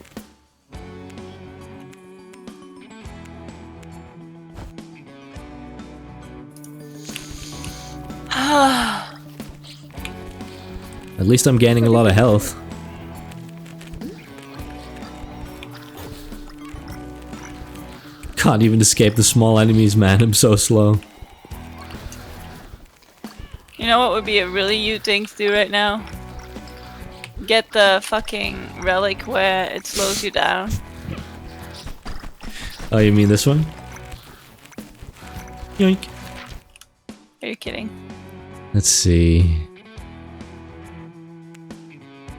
At least I'm gaining a lot of health. Can't even escape the small enemies, man. I'm so slow. You know what would be a really you thing to do right now? Get the fucking relic where it slows you down. Oh, you mean this one? Yoink. Are you kidding? Let's see.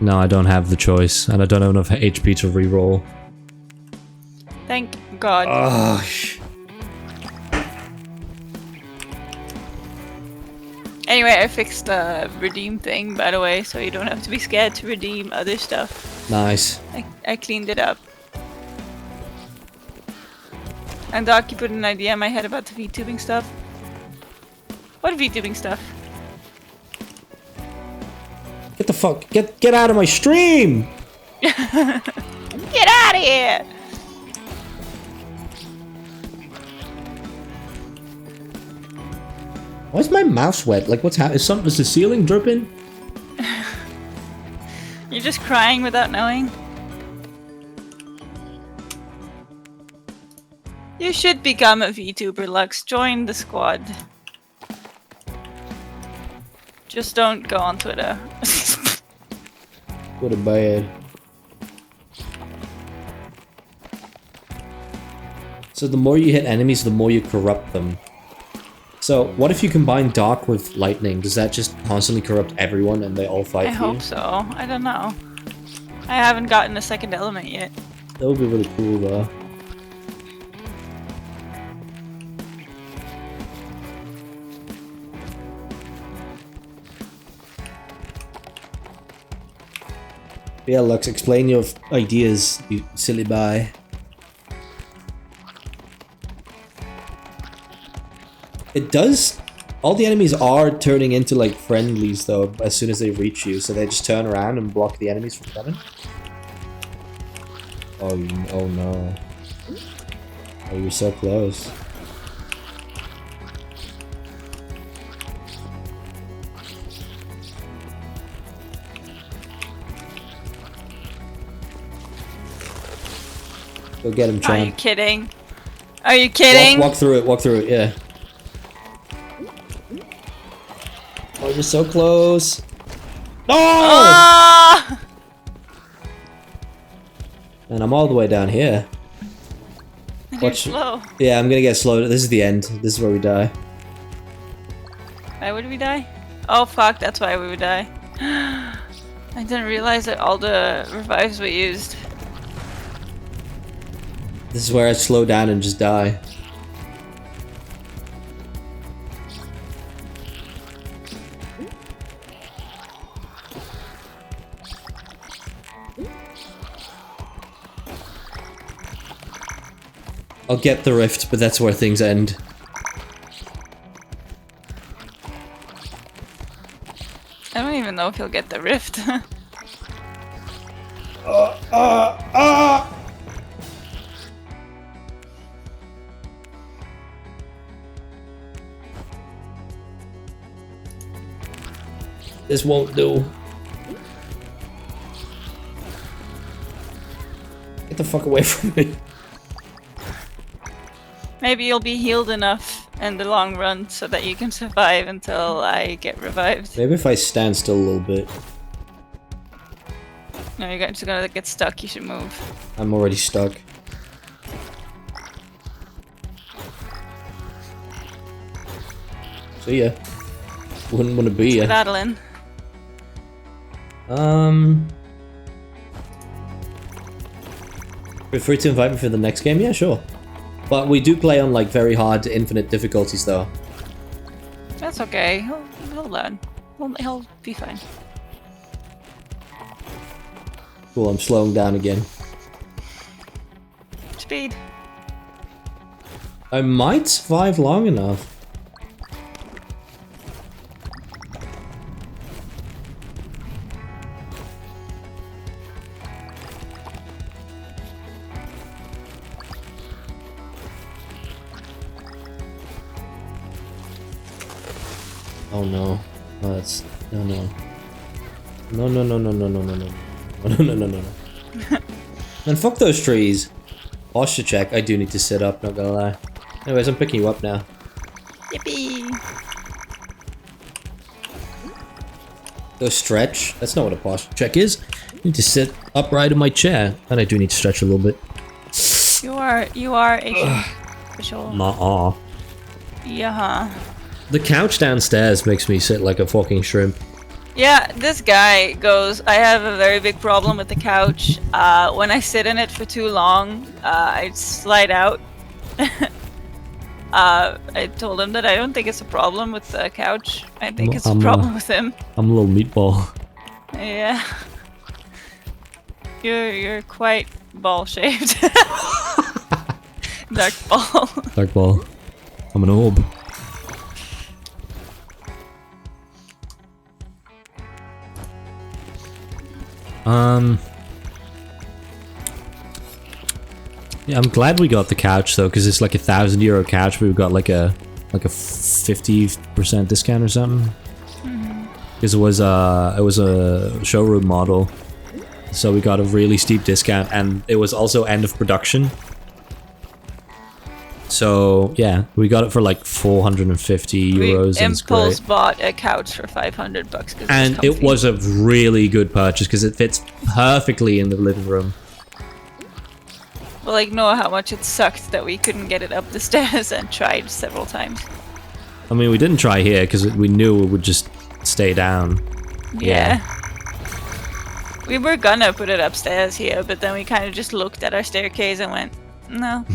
No, I don't have the choice, and I don't have enough HP to reroll. Thank God. Oh, Anyway, I fixed the redeem thing, by the way, so you don't have to be scared to redeem other stuff. nice. I cleaned it up. And Doc, you put an idea in my head about the VTubing stuff. What VTubing stuff? Get the fuck, get out of my stream! Get out of here! Why is my mouse wet? Like, what's happening? Is the ceiling dripping? You're just crying without knowing? You should become a VTuber, Lux. Join the squad. Just don't go on Twitter. What a bad. So the more you hit enemies, the more you corrupt them. So, what if you combine Dark with Lightning? Does that just constantly corrupt everyone and they all fight I for you? hope so. I don't know. I haven't gotten a second element yet. That would be really cool, though. Yeah, Lux, explain your ideas, you silly boy. It does... All the enemies are turning into, like, friendlies, though, as soon as they reach you. So they just turn around and block the enemies from coming. Oh no. Oh, you're so close. Go get him, Are you Chan. kidding? Are you kidding? Walk through it, yeah. Oh, you're so close. No! Ah! And I'm all the way down here. You're slow. Yeah, I'm gonna get slowed. This is the end. This is where we die. Why would we die? Oh fuck, that's why we would die. I didn't realize that all the revives we used. This is where I slow down and just die. I'll get the rift, but that's where things end. I don't even know if he'll get the rift. This won't do. Get the fuck away from me. Maybe you'll be healed enough in the long run so that you can survive until I get revived. Maybe if I stand still a little bit. No, you're just gonna get stuck. You should move. I'm already stuck. See ya. Wouldn't want to be ya. Adeline. Feel free to invite me for the next game? Yeah, sure. But we do play on like very hard infinite difficulties though. That's okay. He'll learn. He'll be fine. Cool, I'm slowing down again. Speed. I might survive long enough. Oh no. Oh, that's... No, no. No, no, no, no, no, no, no, no. No, no, no, no, no. Man, fuck those trees. Posture check. I do need to sit up, not gonna lie. Anyways, I'm picking you up now. Yippee! Go stretch. That's not what a posture check is. I need to sit upright in my chair. And I do need to stretch a little bit. You are a for sure. Nuh-uh. Yeah. The couch downstairs makes me sit like a fucking shrimp. Yeah, this guy goes, I have a very big problem with the couch. When I sit in it for too long, I slide out. I told him that I don't think it's a problem with the couch. I think it's a problem with him. I'm a little meatball. Yeah. You're quite ball-shaped. Dark ball. Dark ball. I'm an orb. Yeah, I'm glad we got the couch though, because it's like €1,000 couch. We've got like a 50% discount or something. Because it was a showroom model, so we got a really steep discount, and it was also end of production. So yeah, we got it for like €450. We and impulse bought a couch for $500. And it was a really good purchase because it fits perfectly in the living room. Well, like, know how much it sucked that we couldn't get it up the stairs and tried several times. I mean, we didn't try here because we knew it would just stay down. Yeah. We were gonna put it upstairs here, but then we kind of just looked at our staircase and went, no.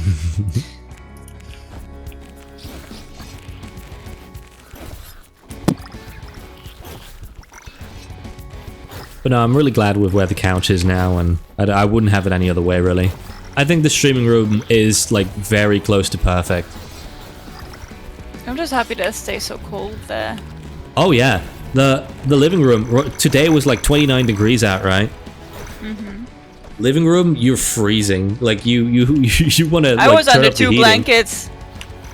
But no, I'm really glad with where the couch is now, and I wouldn't have it any other way, really. I think the streaming room is, like, very close to perfect. I'm just happy to stay so cold there. Oh, yeah. The living room, today was, like, 29 degrees out, right? Mm-hmm. Living room, you're freezing. Like, you want to, like, I was turn under up the 2 heating. blankets.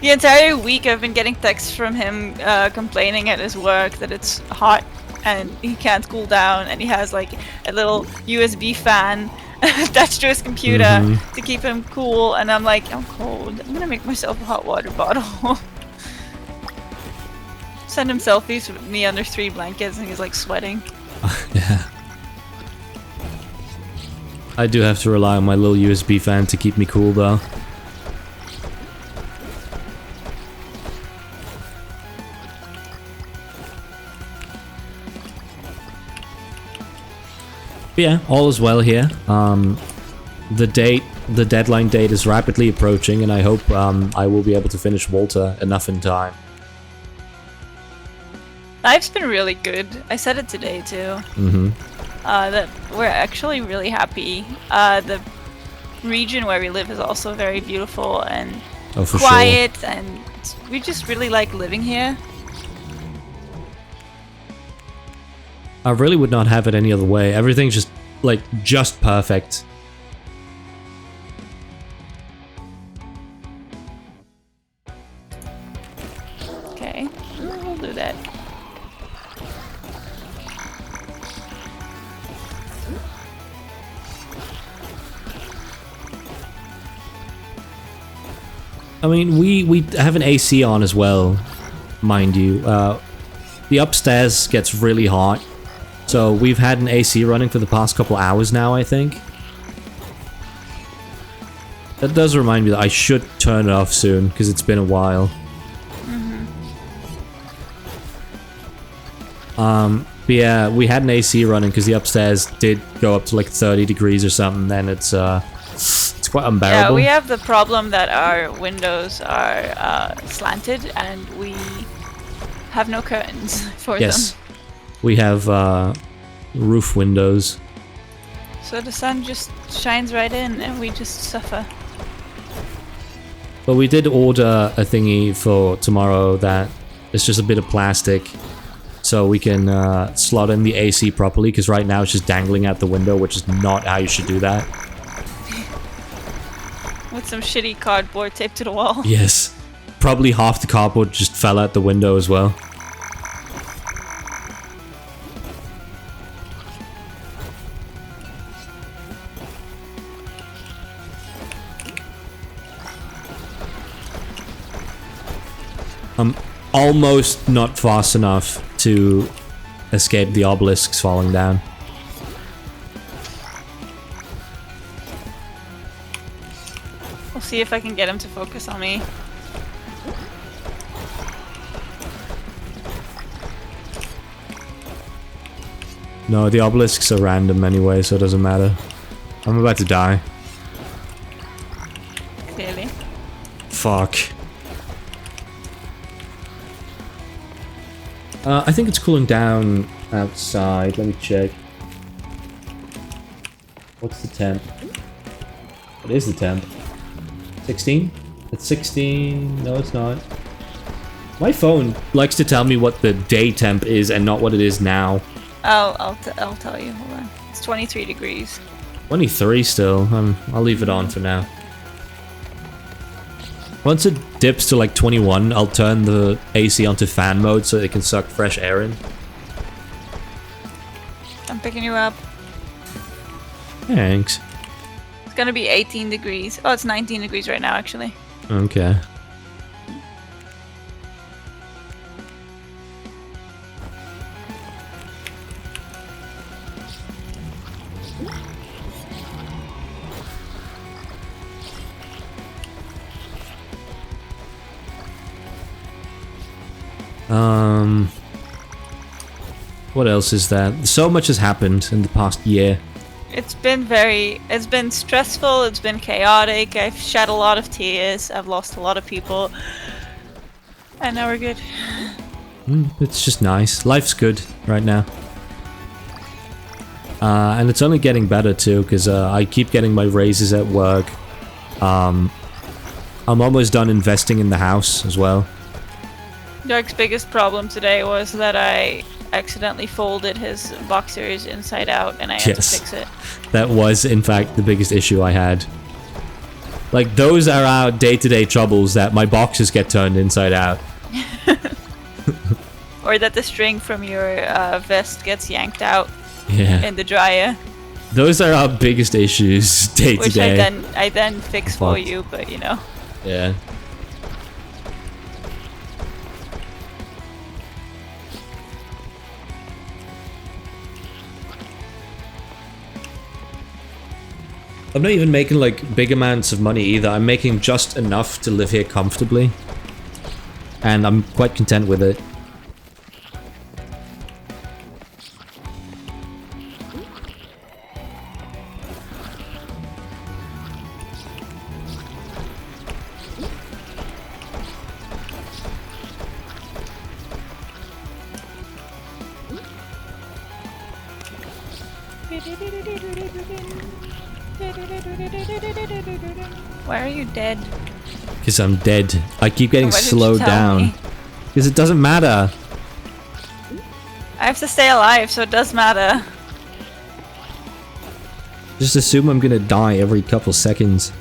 The entire week I've been getting texts from him complaining at his work that it's hot and he can't cool down, and he has like a little USB fan attached to his computer to keep him cool. And I'm like, I'm cold. I'm gonna make myself a hot water bottle. Send him selfies with me under 3 blankets and he's like sweating. Yeah. I do have to rely on my little USB fan to keep me cool though. But yeah, all is well here. The deadline date is rapidly approaching, and I hope I will be able to finish Walter enough in time. Life's been really good. I said it today too. That we're actually really happy. The region where we live is also very beautiful and quiet, and we just really like living here. I really would not have it any other way. Everything's just, like, just perfect. Okay, we'll do that. I mean, we have an AC on as well, mind you. The upstairs gets really hot. So we've had an AC running for the past couple hours now, I think. That does remind me that I should turn it off soon, because it's been a while. But yeah, we had an AC running because the upstairs did go up to like 30 degrees or something, and it's quite unbearable. Yeah, we have the problem that our windows are slanted, and we have no curtains for them. We have roof windows. So the sun just shines right in and we just suffer. But we did order a thingy for tomorrow that is just a bit of plastic so we can slot in the AC properly, because right now it's just dangling out the window, which is not how you should do that. With some shitty cardboard taped to the wall. Yes. Probably half the cardboard just fell out the window as well. I'm almost not fast enough to escape the obelisks falling down. We'll see if I can get him to focus on me. No, the obelisks are random anyway, so it doesn't matter. I'm about to die. Clearly. Fuck. I think it's cooling down outside. Let me check. What's the temp? What is the temp? 16? It's 16. No, it's not. My phone likes to tell me what the day temp is and not what it is now. I'll tell you. Hold on. It's 23 degrees. 23 still. I'll leave it on for now. Once it dips to like 21, I'll turn the AC onto fan mode so it can suck fresh air in. I'm picking you up. Thanks. It's gonna be 18 degrees. Oh, it's 19 degrees right now, actually. Okay. What else is that? So much has happened in the past year. It's been stressful, it's been chaotic, I've shed a lot of tears, I've lost a lot of people. And now we're good. It's just nice. Life's good right now. And it's only getting better too, because I keep getting my raises at work. I'm almost done investing in the house as well. Dark's biggest problem today was that I accidentally folded his boxers inside out and I had to fix it. That was in fact the biggest issue I had. Like, those are our day-to-day troubles, that my boxers get turned inside out. Or that the string from your vest gets yanked out in the dryer. Those are our biggest issues day to Which day. I then fix for you, but you know. Yeah. I'm not even making like big amounts of money either. I'm making just enough to live here comfortably. And I'm quite content with it. Why are you dead? Because I'm dead. I keep getting Why didn't you slowed tell down. me? Because it doesn't matter. I have to stay alive, so it does matter. Just assume I'm gonna die every couple seconds.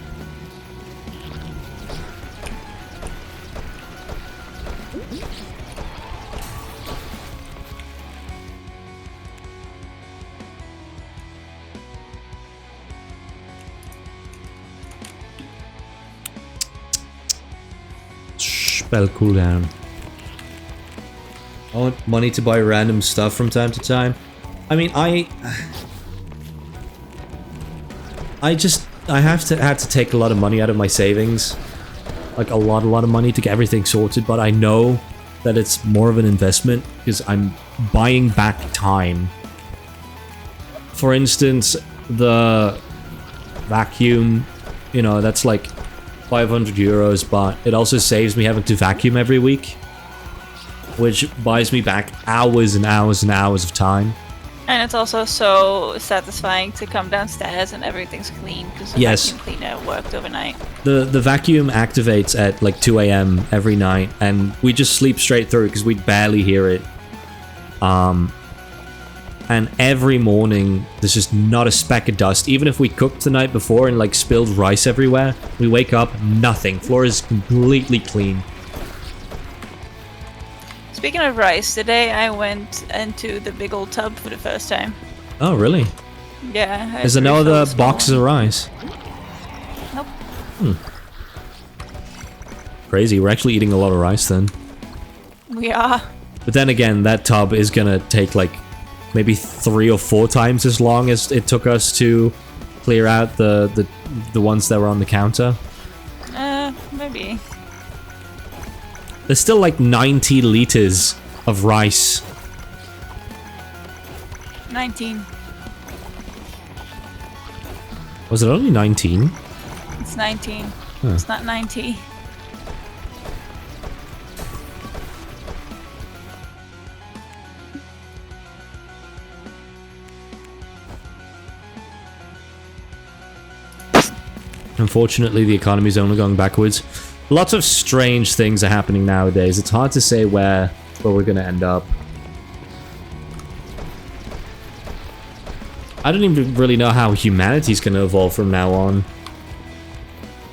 Spell cooldown. I want money to buy random stuff from time to time. I mean, I had to take a lot of money out of my savings. Like a lot of money to get everything sorted, but I know that it's more of an investment because I'm buying back time. For instance, the vacuum, you know, that's like 500 euros, but it also saves me having to vacuum every week, which buys me back hours and hours and hours of time. And it's also so satisfying to come downstairs and everything's clean because the Yes. vacuum cleaner worked overnight. The vacuum activates at like 2 a.m. every night, and we just sleep straight through because we barely hear it. And every morning, there's just not a speck of dust. Even if we cooked the night before and like spilled rice everywhere, we wake up, nothing. Floor is completely clean. Speaking of rice, today I went into the big old tub for the first time. Oh, really? Yeah. Is there no other boxes of rice? Nope. Crazy, we're actually eating a lot of rice then. We are. But then again, that tub is gonna take like maybe 3 or 4 times as long as it took us to clear out the ones that were on the counter. Maybe. There's still like 90 liters of rice. 19. Was it only 19? It's 19. Huh. It's not 90. Unfortunately, the economy is only going backwards. Lots of strange things are happening nowadays. It's hard to say where we're going to end up. I don't even really know how humanity's going to evolve from now on.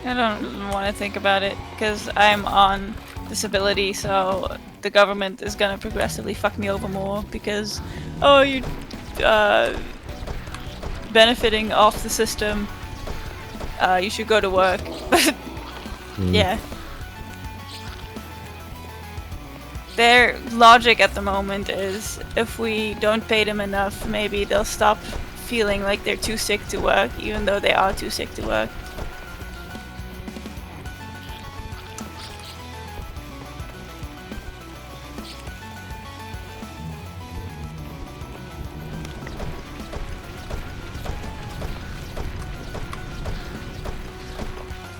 I don't want to think about it because I'm on disability, so the government is gonna progressively fuck me over more because, oh, you're benefiting off the system. You should go to work. Yeah. Their logic at the moment is if we don't pay them enough, maybe they'll stop feeling like they're too sick to work, even though they are too sick to work.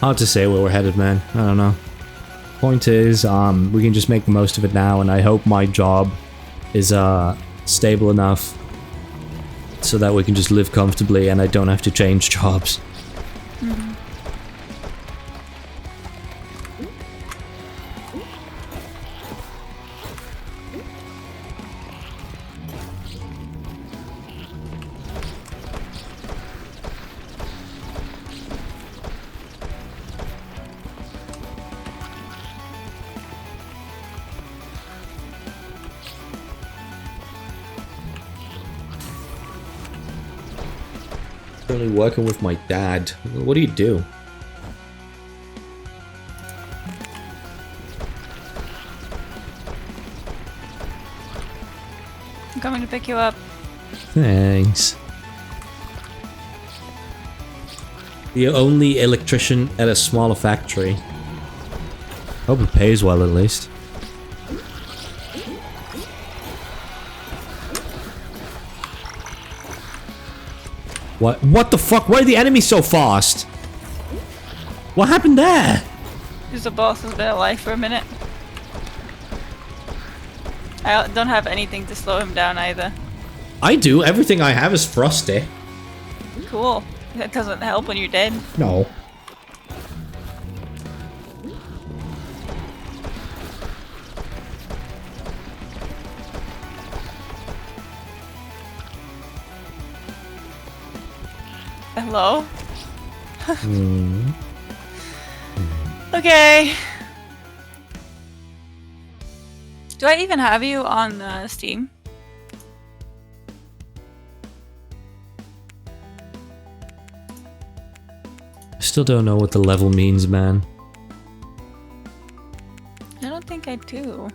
Hard to say where we're headed, man. I don't know. Point is, we can just make the most of it now, and I hope my job is stable enough so that we can just live comfortably and I don't have to change jobs. Mm-hmm. currently working with my dad. What do you do? I'm coming to pick you up. Thanks. The only electrician at a smaller factory. Hope it pays well at least. What the fuck? Why are the enemies so fast? What happened there? Because the boss has been alive for a minute. I don't have anything to slow him down either. I do. Everything I have is frosty. Cool. That doesn't help when you're dead. No. Hello? Okay. Do I even have you on Steam? I still don't know what the level means, man. I don't think I do.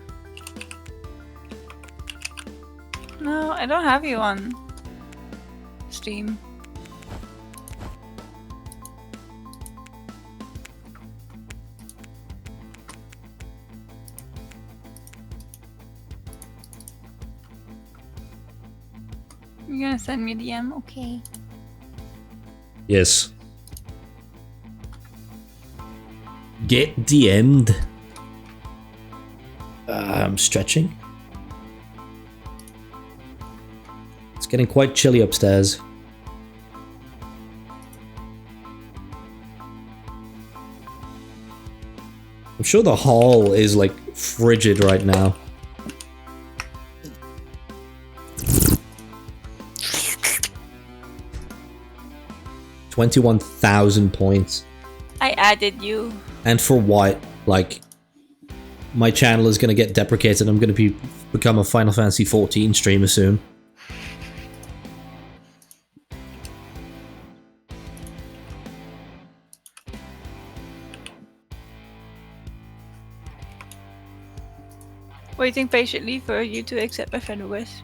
No, I don't have you on Steam. You're gonna send me a DM? Okay. Yes. Get DM'd. I'm stretching. It's getting quite chilly upstairs. I'm sure the hall is like frigid right now. 21,000 points. I added you. And for what? Like, my channel is gonna get deprecated. I'm gonna become a Final Fantasy 14 streamer soon. Waiting patiently for you to accept my friend request.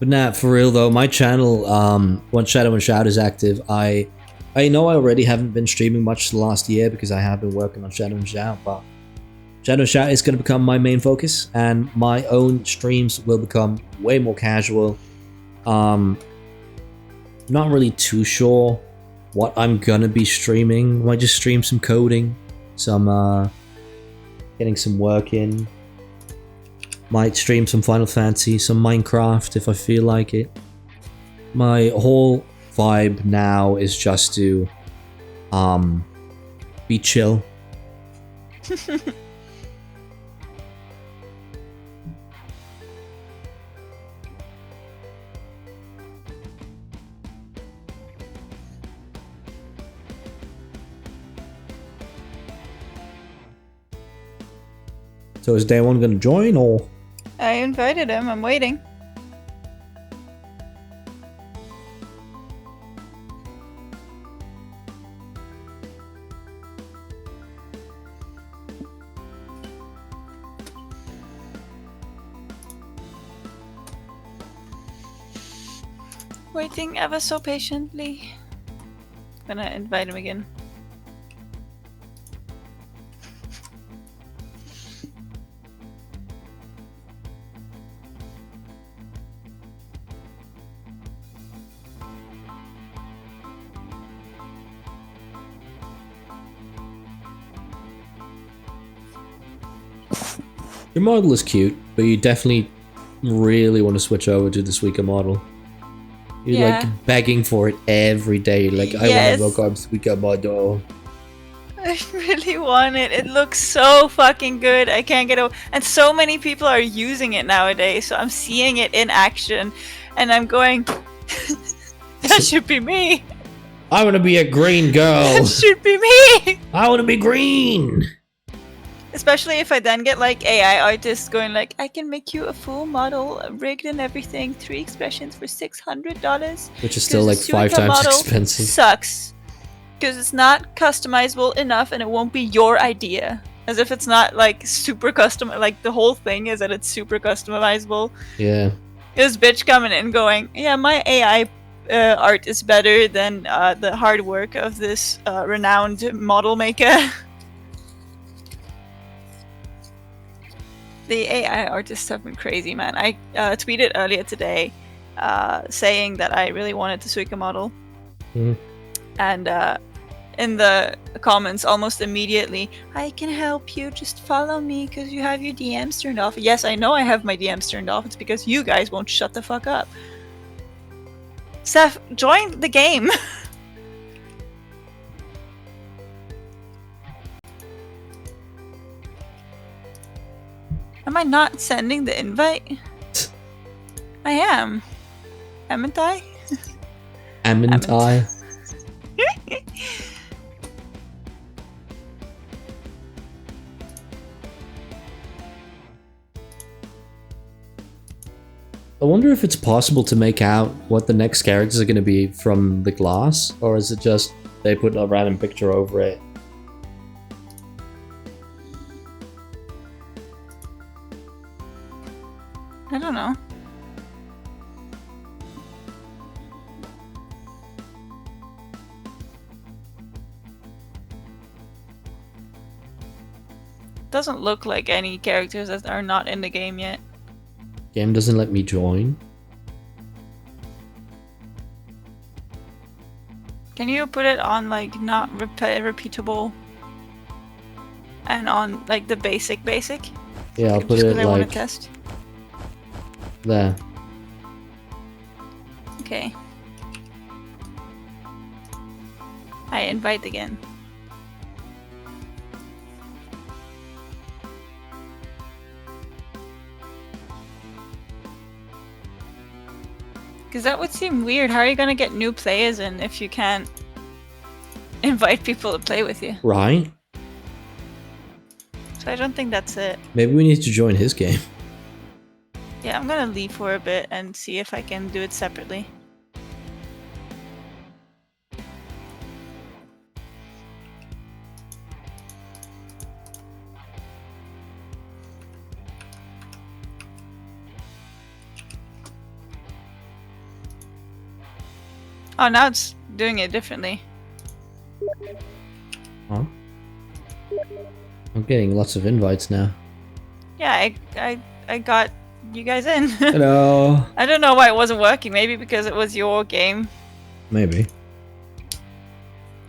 But nah, for real though, my channel, once Shadow and Shout is active, I know I already haven't been streaming much the last year because I have been working on Shadow and Shout, but Shadow and Shout is going to become my main focus, and my own streams will become way more casual. Not really too sure what I'm gonna be streaming. Might just stream some coding, some getting some work in. Might stream some Final Fantasy, some Minecraft if I feel like it. My whole vibe now is just to be chill. So is Day One gonna join, or? I invited him, I'm waiting. Waiting ever so patiently. Gonna invite him again. Your model is cute, but you definitely really want to switch over to the Suica model. You're like begging for it every day. Like, I want to work on Suica model. I really want it. It looks so fucking good. I can't get over. And so many people are using it nowadays, so I'm seeing it in action, and I'm going, that should be me. I want to be a green girl. That should be me. I want to be green. Especially if I then get like AI artists going like, I can make you a full model, rigged and everything, 3 expressions for $600. Which is still like 5 times expensive. Sucks. Because it's not customizable enough and it won't be your idea. As if it's not like super custom, like the whole thing is that it's super customizable. Yeah. This bitch coming in going, yeah, my AI art is better than the hard work of this renowned model maker. The AI artists have been crazy, man. I tweeted earlier today saying that I really wanted to Suica model. And in the comments, almost immediately, I can help you, just follow me because you have your DMs turned off. Yes, I know I have my DMs turned off. It's because you guys won't shut the fuck up. Seth, join the game. Am I not sending the invite? I am. Amn't I? Amn't I? I wonder if it's possible to make out what the next characters are going to be from the glass, or is it just they put a random picture over it? I don't know. Doesn't look like any characters that are not in the game yet. Game doesn't let me join. Can you put it on like not repeatable and on like the basic? Yeah, I'll put it I want like to test. there. Okay. I invite again. Because that would seem weird. How are you gonna get new players in if you can't invite people to play with you? Right? So I don't think that's it. Maybe we need to join his game. Yeah, I'm gonna leave for a bit and see if I can do it separately. Oh, now it's doing it differently. Huh? I'm getting lots of invites now. Yeah, I got you guys in. Hello. I don't know why it wasn't working. Maybe because it was your game. Maybe.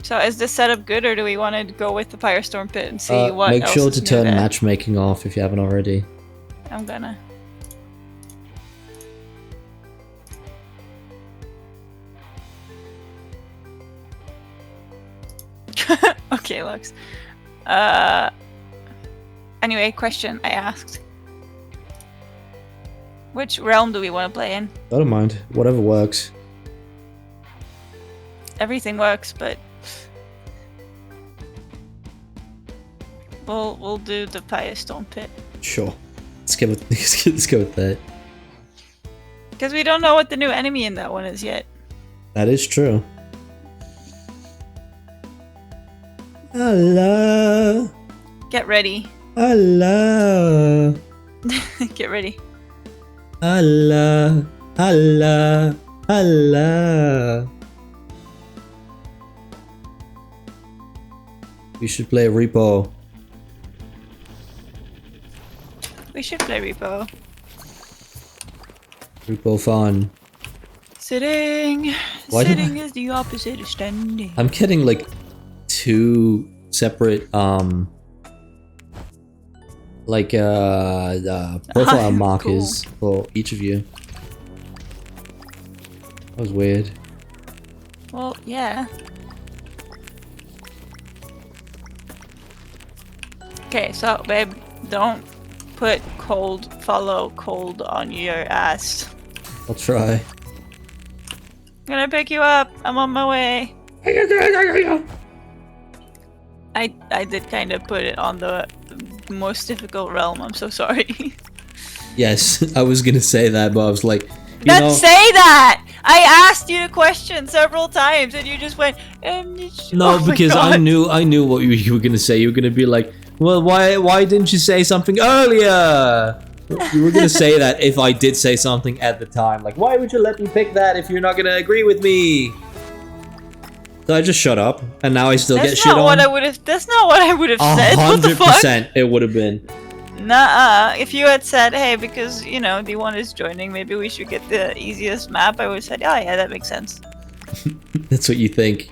So is this setup good, or do we want to go with the Firestorm Pit and see what Make else sure is to new turn there? matchmaking off if you haven't already. I'm gonna. Okay, Lux. Anyway, question I asked. Which realm do we want to play in? I don't mind. Whatever works. Everything works, but we'll do the Firestorm Pit. Sure. Let's go with let's go with that. Because we don't know what the new enemy in that one is yet. That is true. Hello. Get ready. Hello. Get ready. Hello. Hello. Hello. We should play Repo. We should play Repo. Repo fun. Sitting. Why do Sitting is the opposite of standing. I'm getting like 2 separate profile markers for each of you. That was weird. Well, yeah. Okay, so babe, don't put follow cold on your ass. I'll try. I'm gonna pick you up. I'm on my way. I did kind of put it on the the most difficult realm. I'm so sorry. Yes, I was gonna say that, but I was like, Don't say that! I asked you the question several times and you just went, no, oh my because God. I knew what you were gonna say. You were gonna be like, well, why didn't you say something earlier? You were gonna say that if I did say something at the time. Like, why would you let me pick that if you're not gonna agree with me? So I just shut up, and now I still get shit on. That's not what I would have said. What the fuck? 100% it would have been. Nuh-uh. If you had said, hey, because, you know, D1 is joining, maybe we should get the easiest map, I would have said, oh yeah, that makes sense. That's what you think.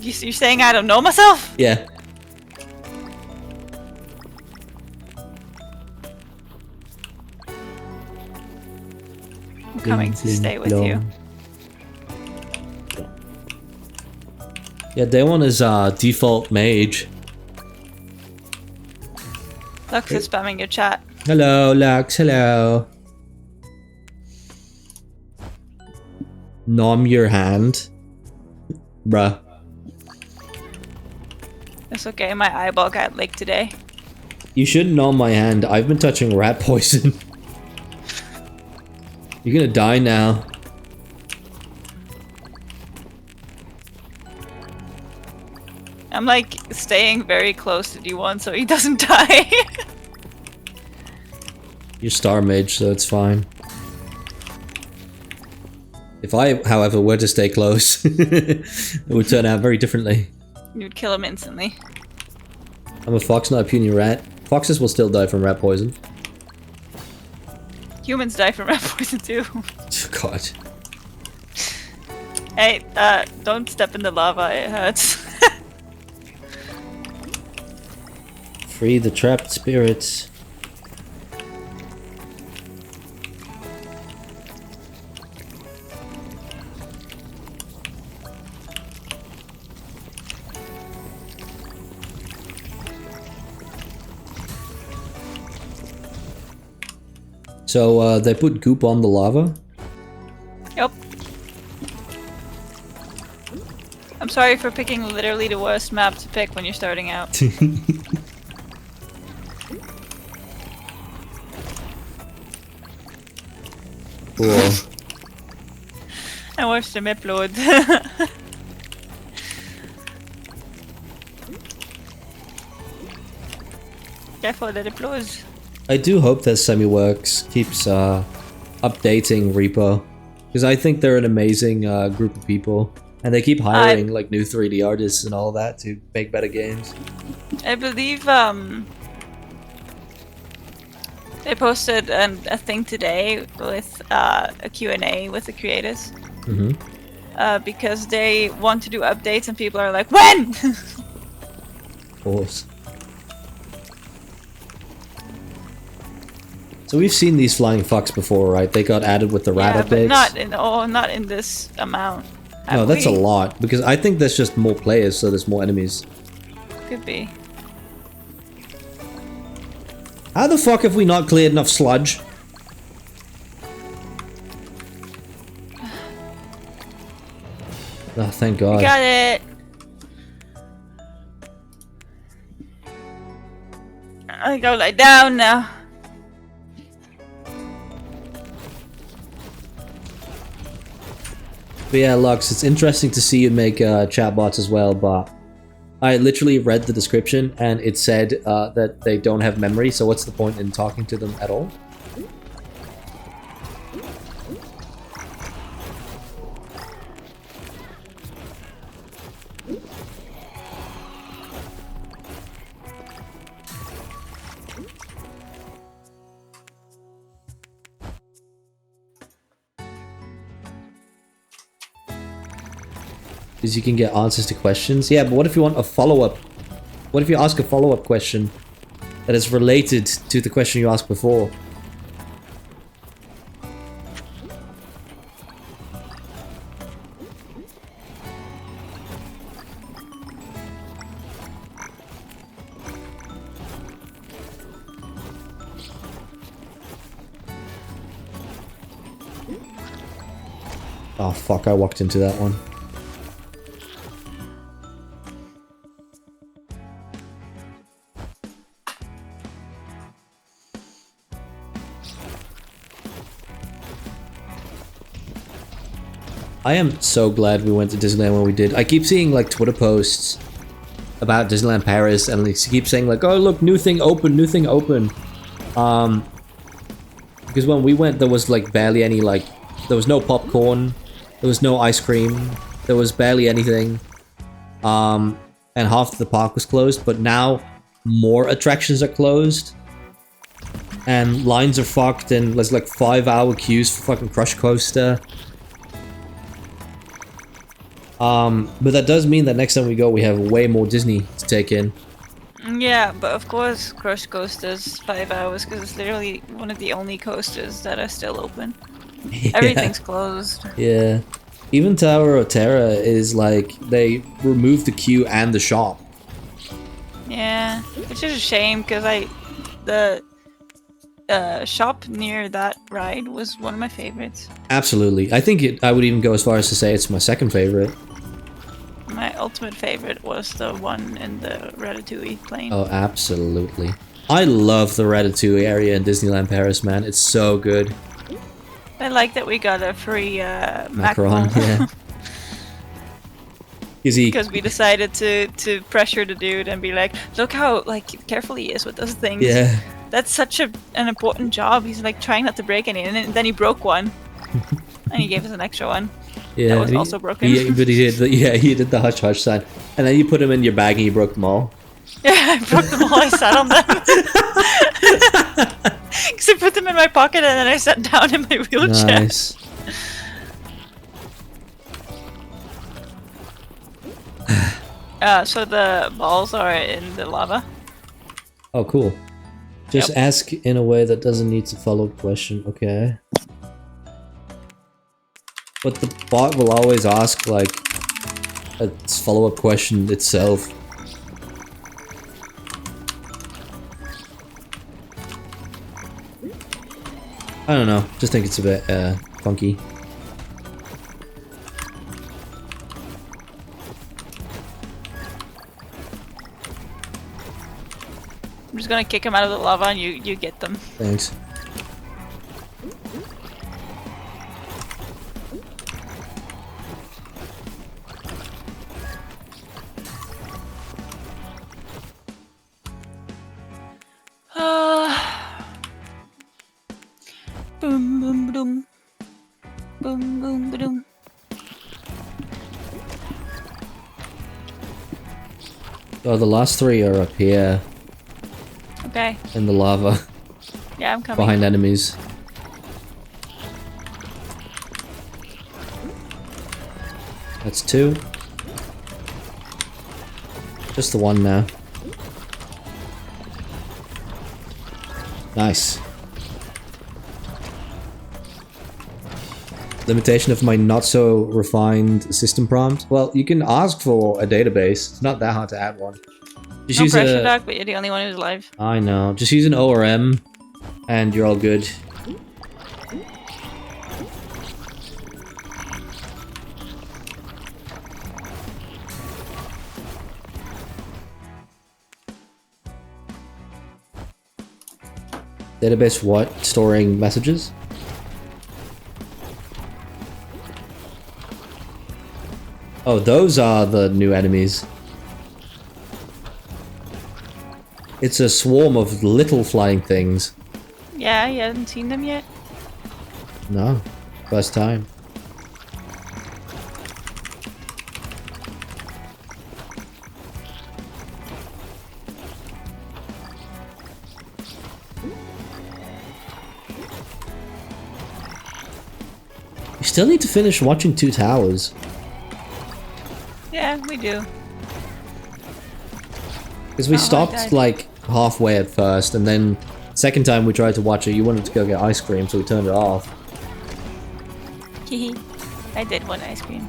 You're saying I don't know myself? Yeah. I'm coming to stay with you. Yeah, Daewon is default mage. Lux is spamming your chat. Hello, Lux. Hello. Nom your hand. Bruh. It's okay, my eyeball got licked today. You shouldn't nom my hand. I've been touching rat poison. You're gonna die now. I'm like staying very close to D1 so he doesn't die. You're star mage, so it's fine. If I, however, were to stay close, it would turn out very differently. You'd kill him instantly. I'm a fox, not a puny rat. Foxes will still die from rat poison. Humans die from rat poison too. God. Hey, don't step in the lava, it hurts. Free the trapped spirits. So, they put goop on the lava? Yep. I'm sorry for picking literally the worst map to pick when you're starting out. Cool. I watched them upload. Careful that it blows. I do hope that SemiWorks keeps updating Reaper, because I think they're an amazing group of people, and they keep hiring like new 3D artists and all that to make better games. I believe they posted a thing today with a Q&A with the creators. Mm-hmm. Because they want to do updates and people are like, when? Of course. So we've seen these flying fucks before, right? They got added with the rat updates. But not in this amount. No, that's a lot, because I think there's just more players, so there's more enemies. Could be. How the fuck have we not cleared enough sludge? Oh, thank God. We got it. I go lie down now. But yeah, Lux, it's interesting to see you make chatbots as well, but I literally read the description and it said that they don't have memory, so what's the point in talking to them at all? Because you can get answers to questions. Yeah, but what if you want a follow-up? What if you ask a follow-up question that is related to the question you asked before? Oh fuck, I walked into that one. I am so glad we went to Disneyland when we did. I keep seeing like Twitter posts about Disneyland Paris, and they keep saying like, "Oh, look, new thing open, new thing open." Because when we went, there was like barely any like, there was no popcorn, there was no ice cream, there was barely anything, and half of the park was closed. But now more attractions are closed, and lines are fucked, and there's like 5-hour queues for fucking Crush Coaster. But that does mean that next time we go, we have way more Disney to take in. Yeah, but of course, Crush Coaster's 5 hours because it's literally one of the only coasters that are still open. Yeah. Everything's closed. Yeah. Even Tower of Terror is like, they removed the queue and the shop. Yeah, which is a shame because the shop near that ride was one of my favorites. Absolutely. I think I would even go as far as to say it's my second favorite. My ultimate favorite was the one in the Ratatouille plane. Oh, absolutely. I love the Ratatouille area in Disneyland Paris, man. It's so good. I like that we got a free Macaron, yeah. Because we decided to pressure the dude and be like, look how like careful he is with those things. Yeah. That's such an important job. He's like trying not to break any, and then he broke one, and he gave us an extra one. Yeah, that was also broken. But he did the hush hush sign, and then you put him in your bag and you broke them all. Yeah, I broke them all. I sat on them because I put them in my pocket and then I sat down in my wheelchair. Nice. So the balls are in the lava. Oh, cool. Just Yep. ask in a way that doesn't need to follow question. Okay. But the bot will always ask like a follow-up question itself. I don't know. Just think it's a bit funky. I'm just gonna kick him out of the lava and you get them. Thanks. Boom boom boom. Boom boom boom. Oh, the last three are up here Okay. in the lava Yeah, I'm coming. behind enemies. That's two. Just the one now. Nice. Limitation of my not so refined system prompt. Well, you can ask for a database. It's not that hard to add one. Just No use pressure, a... Doc, but you're the only one who's alive. I know. Just use an ORM and you're all good. Database what? Storing messages? Oh, those are the new enemies. It's a swarm of little flying things. Yeah, you haven't seen them yet? No, first time. We still need to finish watching Two Towers. Yeah, we do. Because we Oh, I stopped died. like halfway at first, and then second time we tried to watch it, you wanted to go get ice cream, so we turned it off. Hehe. I did want ice cream.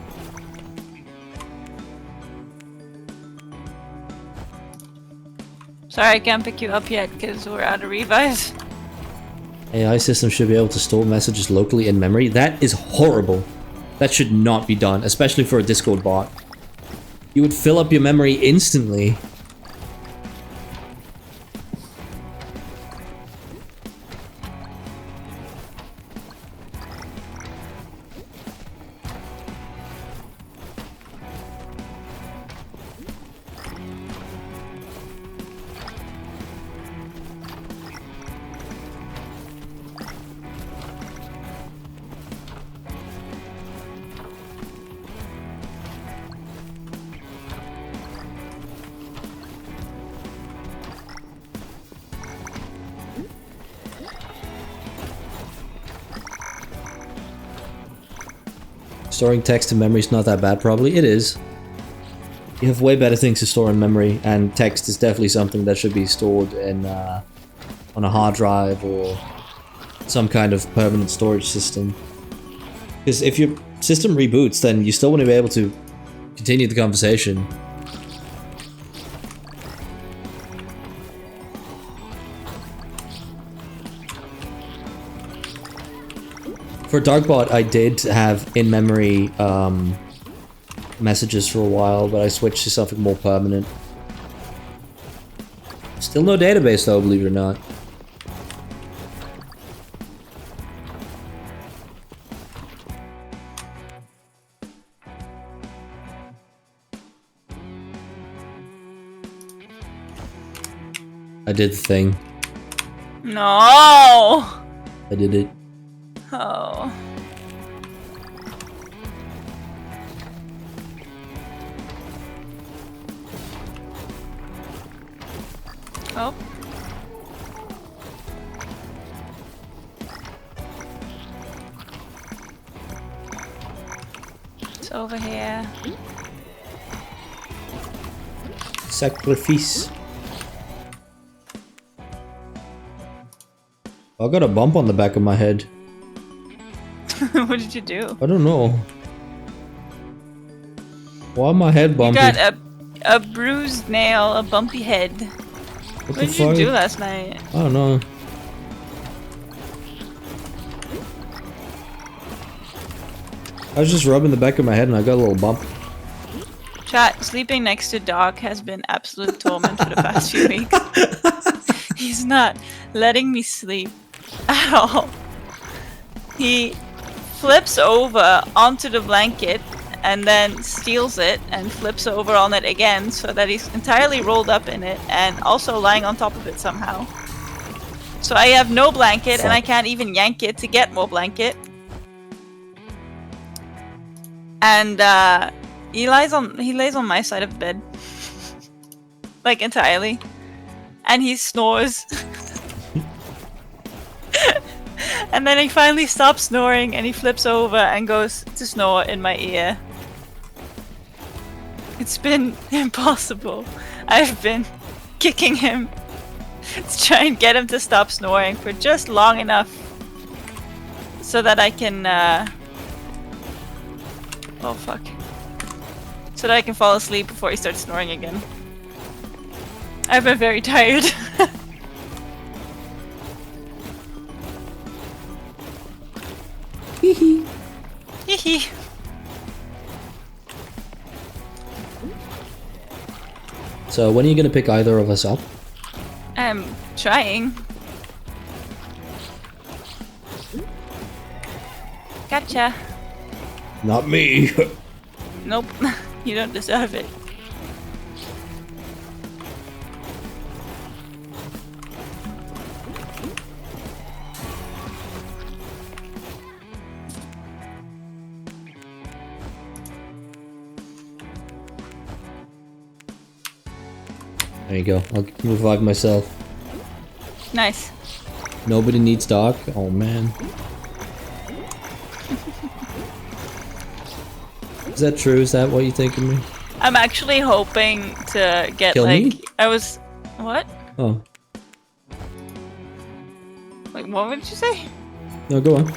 Sorry, I can't pick you up yet because we're out of revives. AI system should be able to store messages locally in memory. That is horrible. That should not be done, especially for a Discord bot. You would fill up your memory instantly. Storing text in memory is not that bad, probably. It is. You have way better things to store in memory, and text is definitely something that should be stored in on a hard drive or some kind of permanent storage system. Because if your system reboots, then you still want to be able to continue the conversation. For Darkbot, I did have in-memory messages for a while, but I switched to something more permanent. Still no database though, believe it or not. I did the thing. No! I did it. Oh. Oh. It's over here. Sacrifice. I got a bump on the back of my head. What did you do? I don't know. Why my head bumpy? You got a bruised nail, a bumpy head. What did you do last night? I don't know. I was just rubbing the back of my head and I got a little bump. Chat, sleeping next to Doc has been absolute torment for the past few weeks. He's not letting me sleep at all. He flips over onto the blanket and then steals it and flips over on it again so that he's entirely rolled up in it and also lying on top of it somehow. So I have no blanket and I can't even yank it to get more blanket. And he lays on my side of the bed. Like entirely. And he snores. And then he finally stops snoring and he flips over and goes to snore in my ear. It's been impossible. I've been kicking him to try and get him to stop snoring for just long enough so that I can oh fuck. So that I can fall asleep before he starts snoring again. I've been very tired. Hee Hee. So when are you gonna pick either of us up? I'm trying. Gotcha. Not me. Nope. You don't deserve it. There you go. I'll revive myself. Nice. Nobody needs Doc. Oh man. Is that true? Is that what you think of me? I'm actually hoping to get Kill like me? I was what? Oh. Like what would you say? No, go on.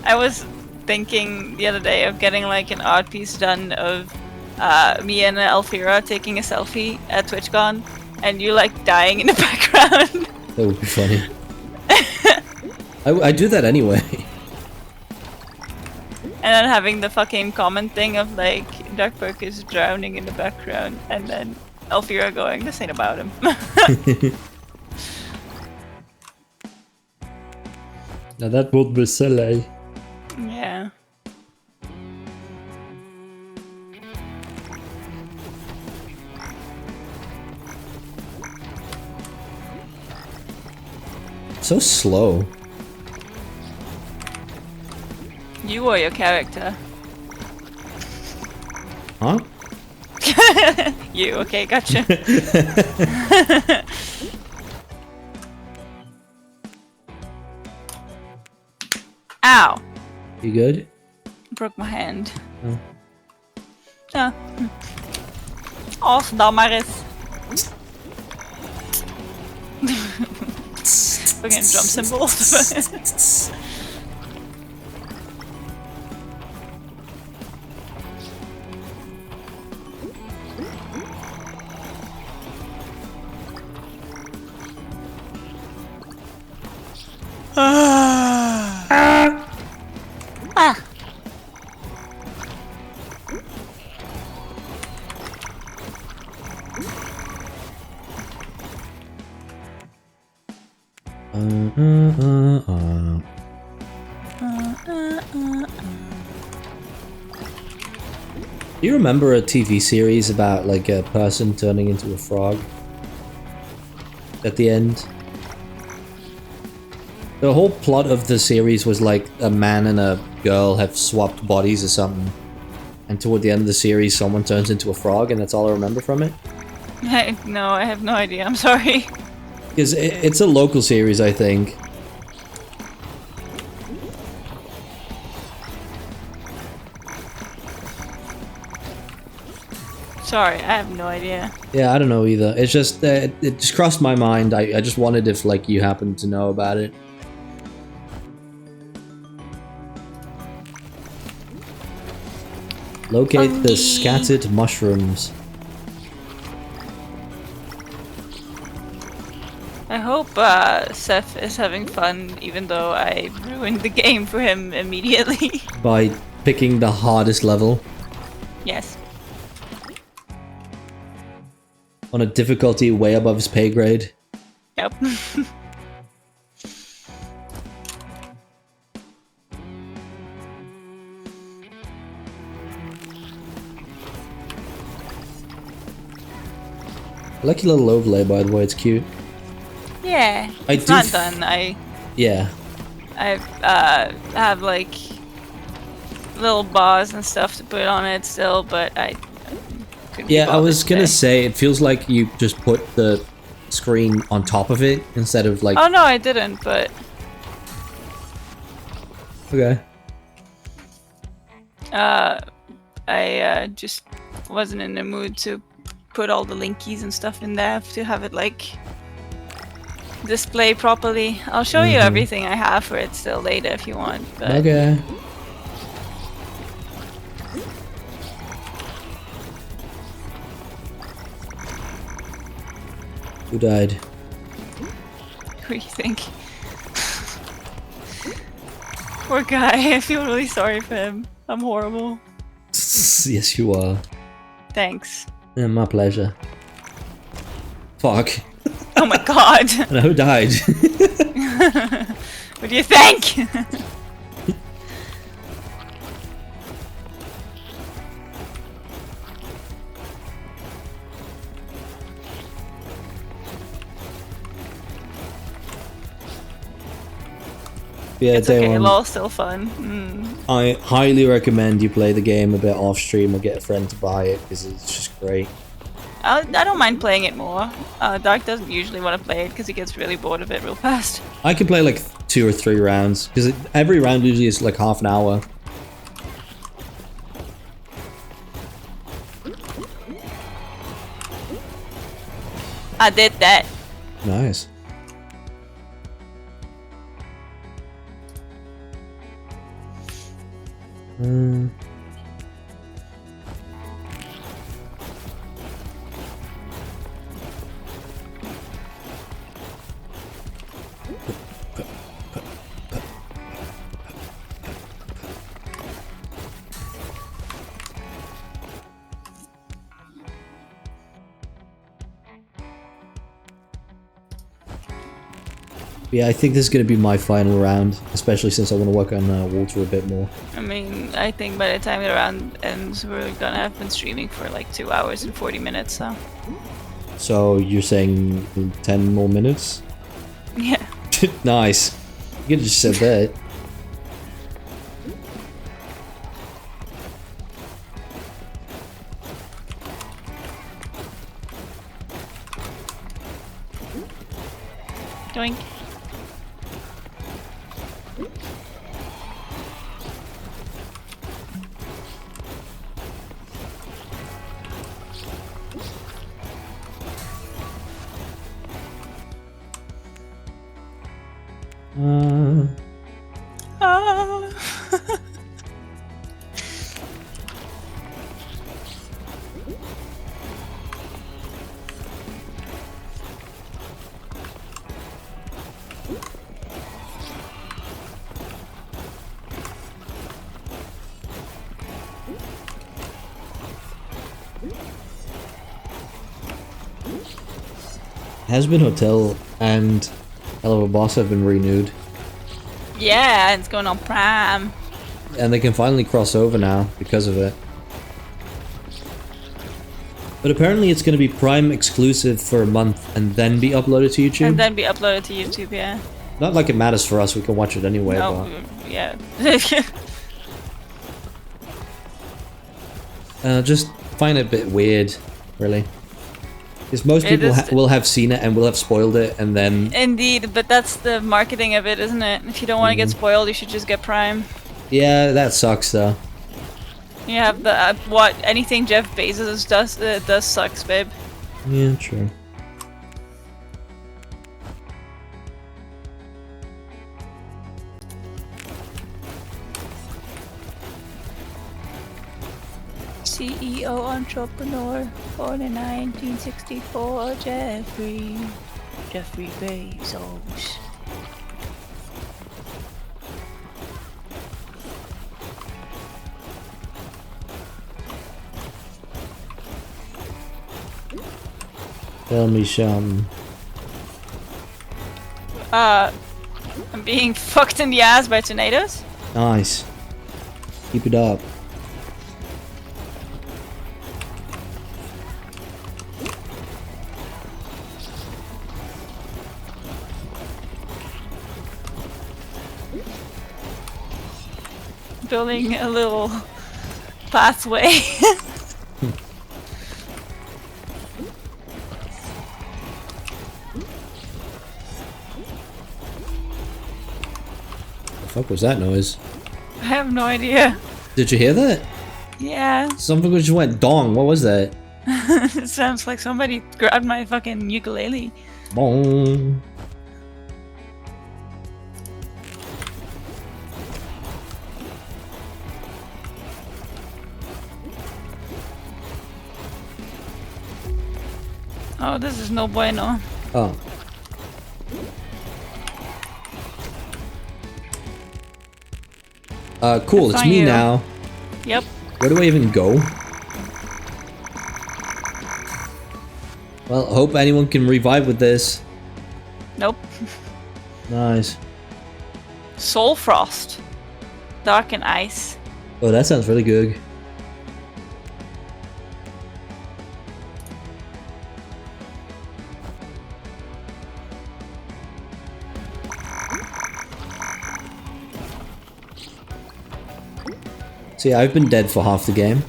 I was thinking the other day of getting like an art piece done of me and Alfira taking a selfie at TwitchCon and you like dying in the background. That would be funny. I do that anyway. And then having the fucking comment thing of like Darkberg is drowning in the background and then Alfira going, this ain't about him. Now that would be silly. Yeah. So slow. You or your character? Huh? You, okay, gotcha. Ow. You good? Broke my hand. Oh. Ja. Als dan maar eens. Fucking drum cymbals. Do you remember a TV series about like a person turning into a frog at the end? The whole plot of the series was like a man and a girl have swapped bodies or something, and toward the end of the series someone turns into a frog, and that's all I remember from it. No, I have no idea. I'm sorry. Because it's a local series, I think. Sorry, I have no idea. Yeah, I don't know either. It's just it just crossed my mind. I just wondered if like you happened to know about it. Locate the scattered mushrooms. I hope Seth is having fun, even though I ruined the game for him immediately. By picking the hardest level. Yes. On a difficulty way above his pay grade. Yep. I like your little overlay, by the way, it's cute. Yeah, it's not done. Yeah. I have like little bars and stuff to put on it still, but I couldn't. Yeah, I was gonna say it feels like you just put the screen on top of it instead of like. Oh no, I didn't. But okay. I just wasn't in the mood to put all the linkies and stuff in there to have it like display properly. I'll show you everything I have for it still later if you want. But okay. Who died? Who do you think? Poor guy. I feel really sorry for him. I'm horrible. Yes, you are. Thanks. Yeah, my pleasure. Fuck. Oh my god. And who died? What do you think? Yeah, it's day okay, one. LOL's still fun. I highly recommend you play the game a bit off stream or get a friend to buy it because it's just great. I don't mind playing it more. Dark doesn't usually want to play it because he gets really bored of it real fast. I can play like 2 or 3 rounds because every round usually is like half an hour. I did that. Nice. Yeah, I think this is going to be my final round, especially since I want to work on Walter a bit more. I mean, I think by the time the round ends, we're gonna have been streaming for like 2 hours and 40 minutes, so. So you're saying 10 more minutes? Yeah. Nice. You could have just said that. Doink. Has-Been Hotel and Hell of a Boss have been renewed. Yeah, it's going on Prime. And they can finally cross over now because of it. But apparently it's going to be Prime exclusive for a month and then be uploaded to YouTube. And then be uploaded to YouTube, yeah. Not like it matters for us, we can watch it anyway. No, yeah. Just find it a bit weird, really. Because most people will have seen it and will have spoiled it, and then... Indeed, but that's the marketing of it, isn't it? If you don't want to get spoiled, you should just get Prime. Yeah, that sucks, though. You have the... what? Anything Jeff Bezos does sucks, babe. Yeah, true. CEO entrepreneur, born in 1964, Jeffrey Bezos. Tell me some. I'm being fucked in the ass by tornadoes? Nice. Keep it up. Building a little pathway. The fuck was that noise? I have no idea. Did you hear that? Yeah. Something just went dong. What was that? It sounds like somebody grabbed my fucking ukulele. Bong. Oh, this is no bueno. Oh. Cool, it's me now. Yep. Where do I even go? Well, hope anyone can revive with this. Nope. Nice. Soul Frost. Dark and Ice. Oh, that sounds really good. See, I've been dead for half the game.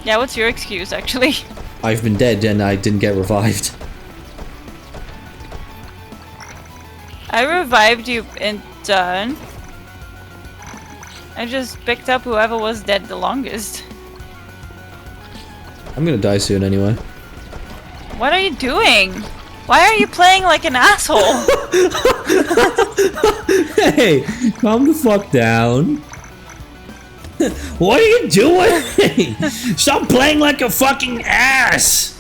Yeah, what's your excuse, actually? I've been dead and I didn't get revived. I revived you in turn. I just picked up whoever was dead the longest. I'm gonna die soon anyway. What are you doing? Why are you playing like an asshole? Hey, calm the fuck down. What are you doing? Stop playing like a fucking ass.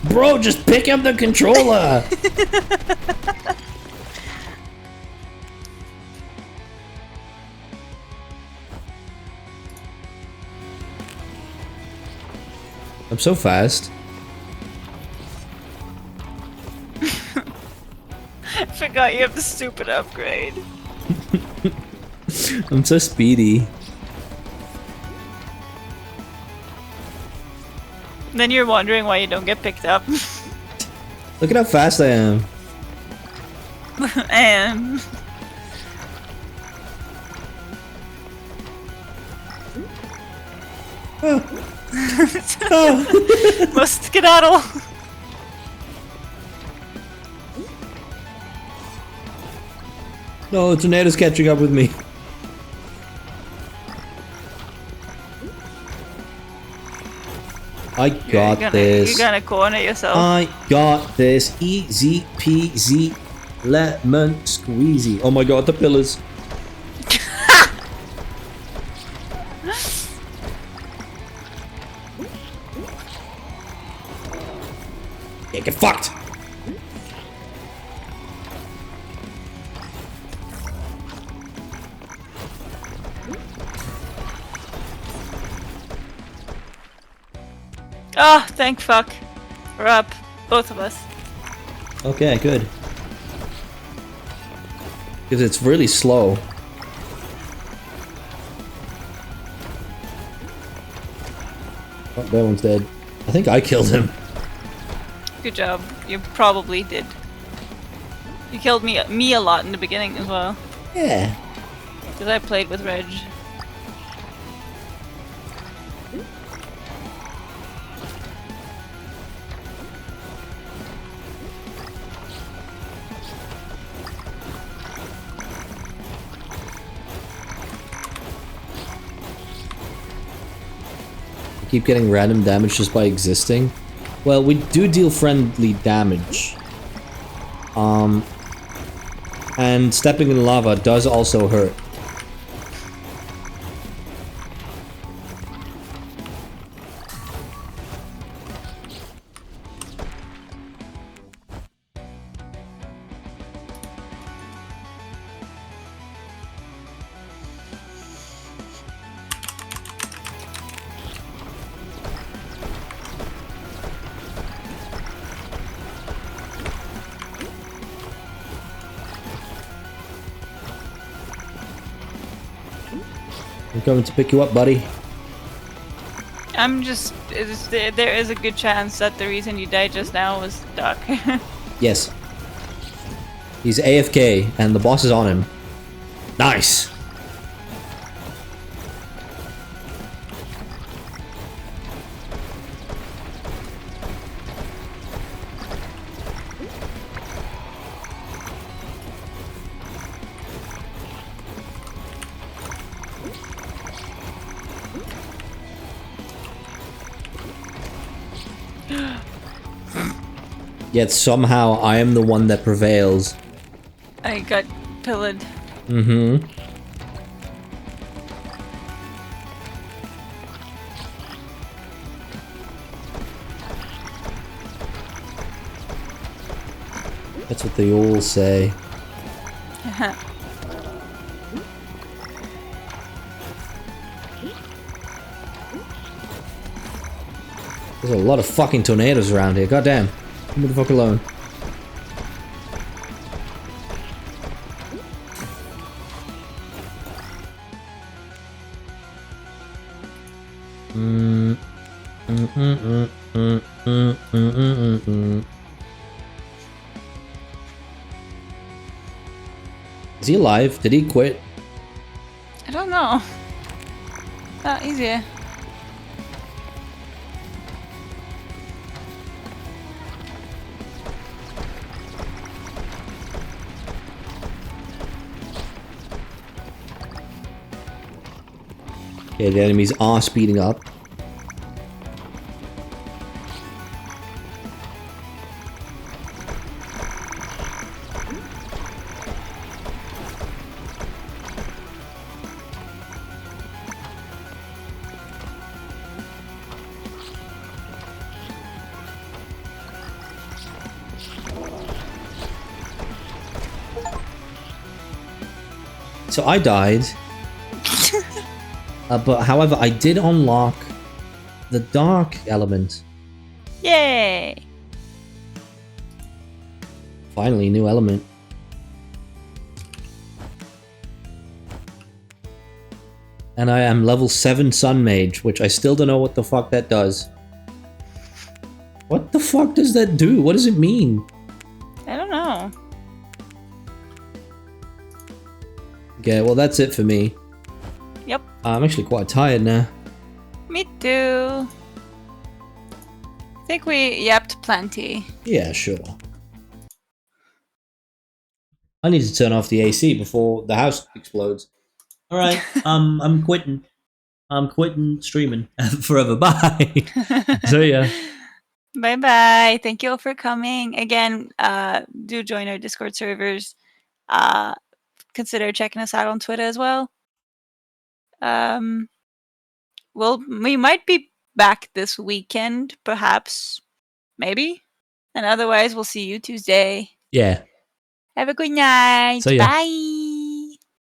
Bro, just pick up the controller. I'm so fast. I forgot you have the stupid upgrade. I'm so speedy. Then you're wondering why you don't get picked up. Look at how fast I am. And... Must skedaddle. No, the tornado's catching up with me. I got this. You're gonna corner yourself. I got this. Easy peasy lemon squeezy. Oh my god, the pillars. Yeah, get fucked. Oh, thank fuck. We're up. Both of us. Okay, good. Because it's really slow. Oh, that one's dead. I think I killed him. Good job. You probably did. You killed me a lot in the beginning as well. Yeah. Because I played with Reg. Keep getting random damage just by existing. Well, we do deal friendly damage. And stepping in lava does also hurt. I'm coming to pick you up, buddy. I'm just... there is a good chance that the reason you died just now was Doc. Yes. He's AFK, and the boss is on him. Nice! Yet somehow I am the one that prevails. I got pillared. Mm-hmm. That's what they all say. There's a lot of fucking tornadoes around here. Goddamn. Leave me the fuck alone. Is he alive? Did he quit? I don't know. Not easy. Okay, the enemies are speeding up. So I died. But however, I did unlock the dark element. Yay! Finally, new element. And I am level 7 Sun Mage, which I still don't know what the fuck that does. What the fuck does that do? What does it mean? I don't know. Okay, well that's it for me. Yep. I'm actually quite tired now. Me too. I think we yapped plenty. Yeah, sure. I need to turn off the AC before the house explodes. Alright, I'm quitting. I'm quitting streaming forever. Bye. See ya. Bye bye. Thank you all for coming. Again, do join our Discord servers. Consider checking us out on Twitter as well. We might be back this weekend, perhaps, maybe, and otherwise we'll see you Tuesday. Yeah. Have a good night. See ya. Bye.